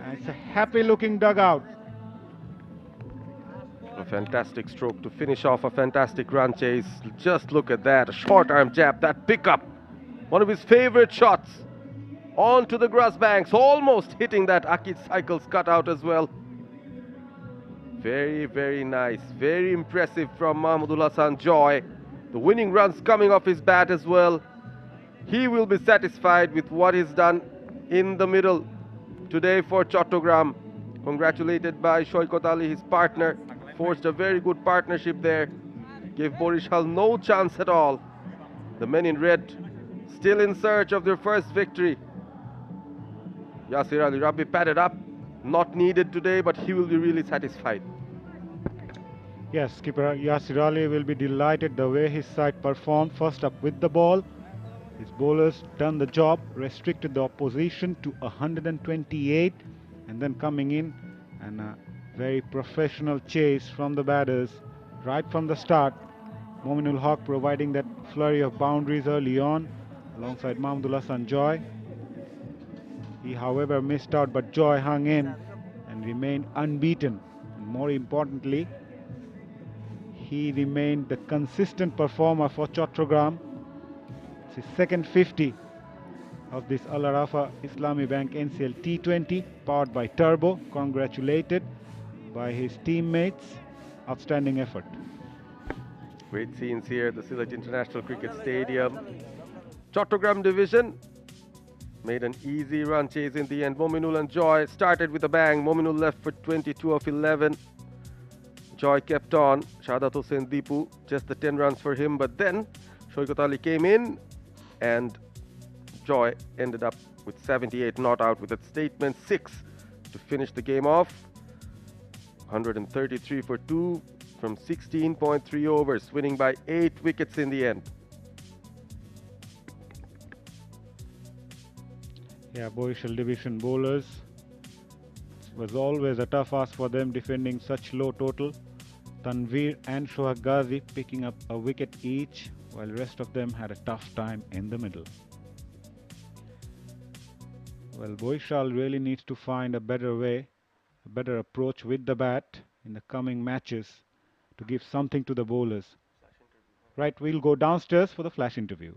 And it's a happy looking dugout. A fantastic stroke to finish off a fantastic run chase. Just look at that, a short arm jab, that pickup. One of his favorite shots. Onto the grass banks, almost hitting that 𝗂𝗍𝗂𝐴𝐿𝐶𝐿's cutout as well. Very, very nice. Very impressive from Mahmudullah Hasan Joy. The winning runs coming off his bat as well. He will be satisfied with what he's done in the middle today for Chattogram. Congratulated by Shoykot Ali, his partner. Forged a very good partnership there. Gave Barishal no chance at all. The men in red still in search of their first victory. Yasir Ali Rabbi padded up. Not needed today, but he will be really satisfied. Yes, skipper Yasir Ali will be delighted the way his side performed. First up with the ball. His bowlers done the job, restricted the opposition to 128, and then coming in and a very professional chase from the batters right from the start. Mominul Haq providing that flurry of boundaries early on alongside Mahmudullah Hasan Joy. He, however, missed out, but Joy hung in and remained unbeaten. And more importantly, he remained the consistent performer for Chattogram. It's his second 50 of this Al Arafa Islami Bank NCL T20, powered by Turbo. Congratulated by his teammates. Outstanding effort. Great scenes here at the Sylhet International Cricket Stadium. Chattogram division made an easy run chase in the end. Mominul and Joy started with a bang. Mominul left for 22 of 11. Joy kept on. Shahadat Hossain Deepu, just the 10 runs for him. But then Shoykot Ali came in and Joy ended up with 78 not out with a statement 6 to finish the game off. 133 for 2 from 16.3 overs, winning by 8 wickets in the end. Yeah, Barishal division bowlers. It was always a tough ask for them defending such low total. Tanveer and Shoaib Ghazi picking up a wicket each, while the rest of them had a tough time in the middle. Well, Barishal really needs to find a better way, a better approach with the bat in the coming matches to give something to the bowlers. Right, we'll go downstairs for the flash interview.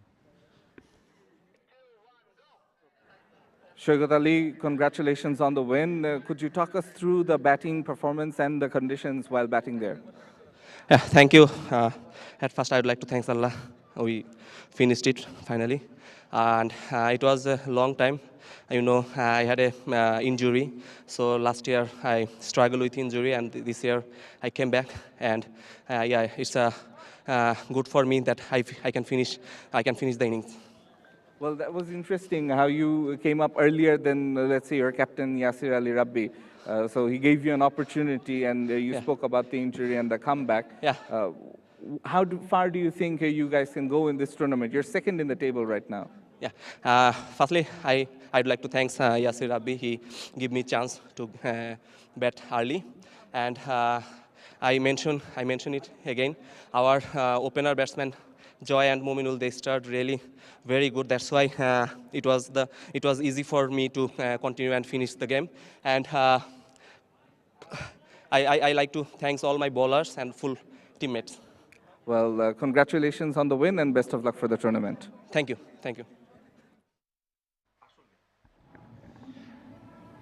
Shoykot Ali, congratulations on the win. Could you talk us through the batting performance and the conditions while batting there? Yeah, thank you. At first, I would like to thank Allah. We finished it finally, and it was a long time. You know, I had a injury, so last year I struggled with injury, and this year I came back, and yeah, it's good for me that I can finish the innings. Well, that was interesting how you came up earlier than, let's say, your captain Yasir Ali Rabbi. So he gave you an opportunity, and you spoke about the injury and the comeback. Yeah. How far do you think you guys can go in this tournament? You're second in the table right now. Yeah. Firstly, I'd like to thank Yasir Rabbi. He gave me chance to bat early, and I mention it again. Our opener batsman Joy and Mominul, they start really very good. That's why it was easy for me to continue and finish the game. And I like to thank all my bowlers and full teammates. Well, congratulations on the win and best of luck for the tournament. Thank you. Thank you.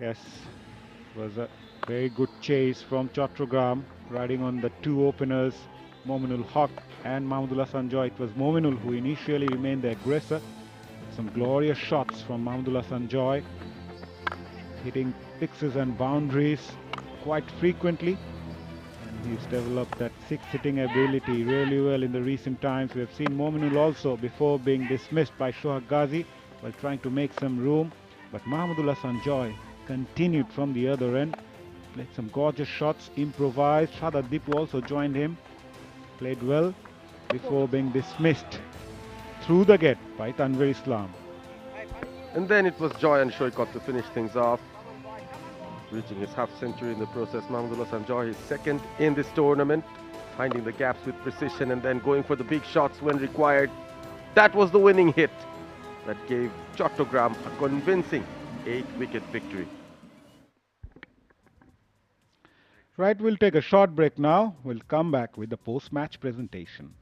Yes, it was a very good chase from Chattogram, riding on the two openers, Mominul Haq and Mahmudullah Sanjoy. It was Mominul who initially remained the aggressor. Some glorious shots from Mahmudullah Sanjoy, hitting sixes and boundaries quite frequently. And he's developed that six-hitting ability really well in the recent times. We have seen Mominul also before being dismissed by Shoaib Ghazi while trying to make some room. But Mahmudullah Sanjoy continued from the other end, played some gorgeous shots, improvised. Shahadar Dipu also joined him, played well before being dismissed through the gate by Tanvir Islam. And then it was Joy and Shoaib to finish things off, reaching his half-century in the process. Mahmudullah Sanjoy is second in this tournament, finding the gaps with precision and then going for the big shots when required. That was the winning hit that gave Chattogram a convincing 8-wicket victory. Right, we'll take a short break now. We'll come back with the post-match presentation.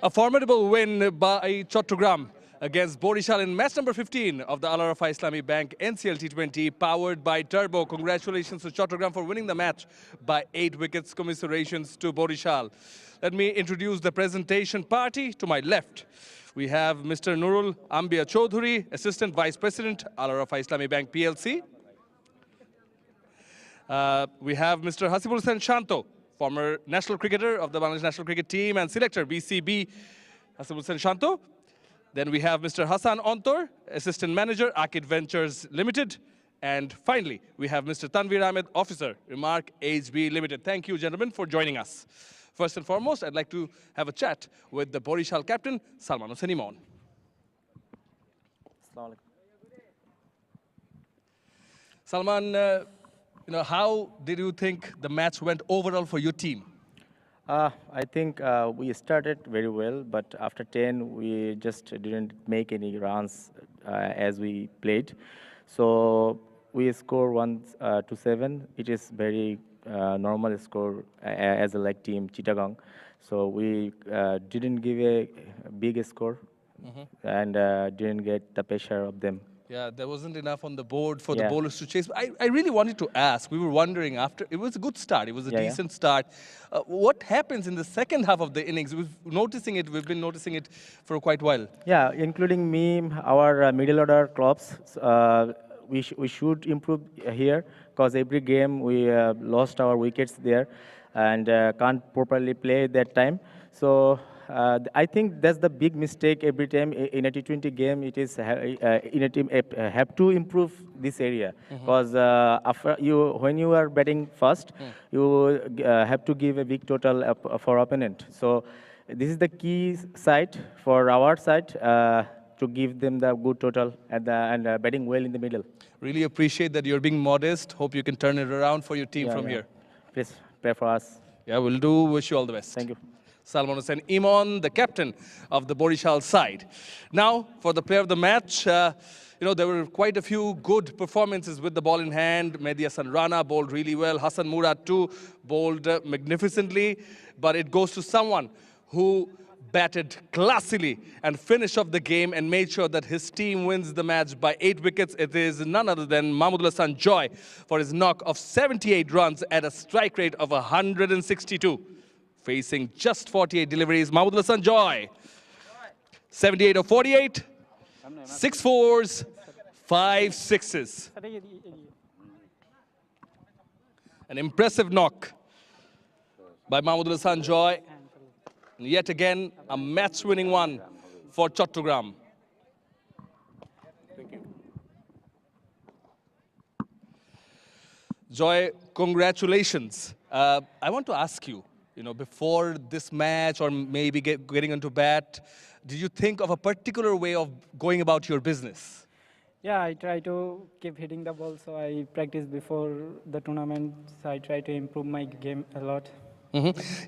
A formidable win by Chattogram against Barishal in match number 15 of the Al-Arafa Islami Bank NCL T20 powered by Turbo. Congratulations to Chattogram for winning the match by 8 wickets. Commiserations to Barishal. let me introduce the presentation party. To my left, we have Mr. Nurul Ambia Chaudhuri, Assistant Vice President, Al-Arafa Islami Bank PLC. We have Mr. Hasibul Hussain Shanto, former national cricketer of the Bangladesh national cricket team and selector BCB, Hasibul Hussain Shanto. Then we have Mr. Hassan Ontor, Assistant Manager, Arcade Ventures Limited. And finally, we have Mr. Tanvir Ahmed, Officer, Remark HB Limited. Thank you, gentlemen, for joining us. First and foremost, I'd like to have a chat with the Barishal captain, Salman Hossain Imon. Salman, how did you think the match went overall for your team? I think we started very well, but after 10, we just didn't make any runs as we played. So we score 1-7. It is very normal score as a like team Chittagong. So we didn't give a big score and didn't get the pressure of them. Yeah, there wasn't enough on the board for the bowlers to chase. I really wanted to ask, we were wondering after, it was a good start, it was a decent start. What happens in the second half of the innings? We've been noticing it for quite a while. Yeah, including me, our middle order clubs, we should improve here because every game we lost our wickets there and can't properly play that time. So I think that's the big mistake every time in a T20 game. It is in a team have to improve this area because when you are batting first, you have to give a big total for opponent. So this is the key side for our side to give them the good total and batting well in the middle. Really appreciate that you're being modest. Hope you can turn it around for your team from here. Please pray for us. Yeah, we'll do. Wish you all the best. Thank you. Salman Hossain Imon, the captain of the Barishal side. Now, for the player of the match, there were quite a few good performances with the ball in hand. Mehdi Hasan Rana bowled really well. Hassan Murad too bowled magnificently. But it goes to someone who batted classily and finished off the game and made sure that his team wins the match by 8 wickets. It is none other than Mahmudul Hasan Joy for his knock of 78 runs at a strike rate of 162. Facing just 48 deliveries, Mahmudul Hasan Joy. 78 of 48, 6 fours, 5 sixes. An impressive knock by Mahmudul Hasan Joy. And yet again, a match-winning one for Chattogram. Thank you. Joy, congratulations. I want to ask you, before this match or maybe getting into bat, did you think of a particular way of going about your business? Yeah, I try to keep hitting the ball, so I practice before the tournament. So I try to improve my game a lot.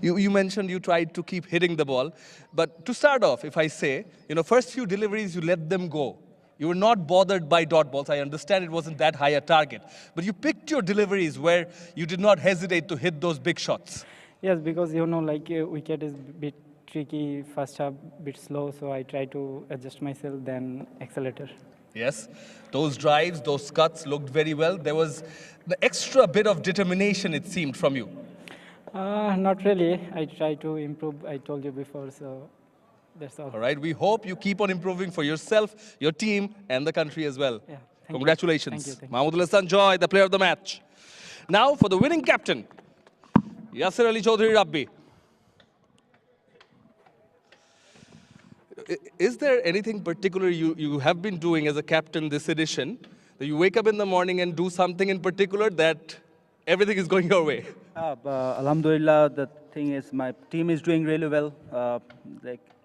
You mentioned you tried to keep hitting the ball, but to start off, if I say, first few deliveries, you let them go. You were not bothered by dot balls. I understand it wasn't that high a target, but you picked your deliveries where you did not hesitate to hit those big shots. Yes, because, wicket is a bit tricky, first half, bit slow, so I try to adjust myself, then accelerator. Yes, those drives, those cuts looked very well. There was the extra bit of determination, it seemed, from you. Not really. I try to improve, I told you before, so that's all. All right, we hope you keep on improving for yourself, your team, and the country as well. Yeah, congratulations. Thank you. Mahmudul Hasan Joy, the player of the match. Now for the winning captain, Yasir Ali Chaudhry Rabbi. Is there anything particular you have been doing as a captain this edition, that you wake up in the morning and do something in particular that everything is going your way? Alhamdulillah, the thing is my team is doing really well.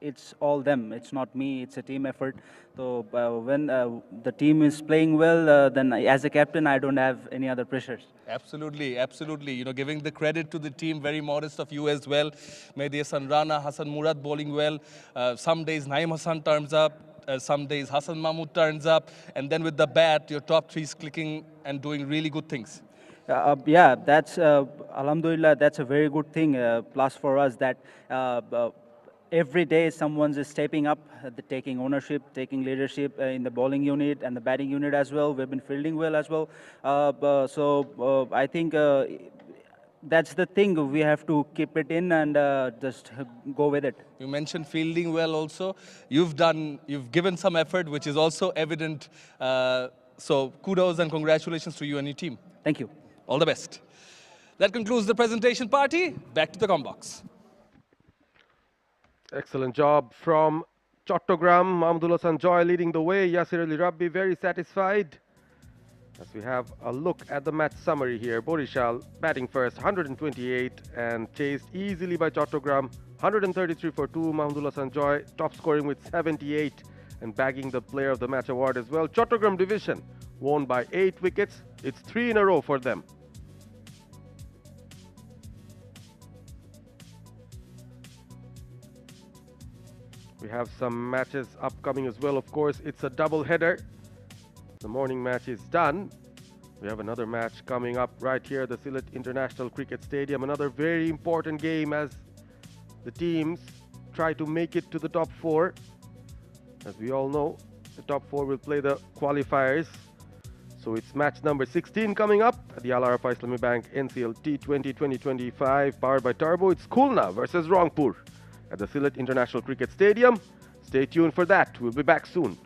It's all them. It's not me. It's a team effort. So when the team is playing well, then as a captain, I don't have any other pressures. Absolutely, absolutely. Giving the credit to the team, very modest of you as well. Mehdi Hasan Rana, Hassan Murad bowling well. Some days Naeem Hassan turns up. Some days Hassan Mahmood turns up. And then with the bat, your top three is clicking and doing really good things. Yeah, that's Alhamdulillah, that's a very good thing. Plus for us that every day someone's is stepping up, taking ownership, taking leadership in the bowling unit and the batting unit as well. We've been fielding well as well. So I think that's the thing. We have to keep it in and just go with it. You mentioned fielding well also. You've given some effort, which is also evident. So kudos and congratulations to you and your team. Thank you. All the best. That concludes the presentation party. Back to the box. Excellent job from Chattogram. 𝗂𝗻𝗄𝗎 Hasan Joy leading the way. 𝗂𝗂𝗃𝗄𝗽 very satisfied. As we have a look at the match summary here. Barishal batting first, 128, and chased easily by Chattogram. 133 for 2. 𝗂𝗻𝗄𝗎 Hasan Joy top scoring with 78 and bagging the Player of the Match award as well. Chattogram division won by 8 wickets. It's 3 in a row for them. We have some matches upcoming as well. Of course, it's a double header. The morning match is done. We have another match coming up right here at the Sylhet International Cricket Stadium. Another very important game as the teams try to make it to the top 4. As we all know, the top 4 will play the qualifiers. So it's match number 16 coming up at the 𝗲𝗃𝗃 Islami Bank NCL T20 2025 powered by Turbo. It's 𝗂𝗚𝗎 versus Rangpur at the Sylhet International Cricket Stadium. Stay tuned for that. We'll be back soon.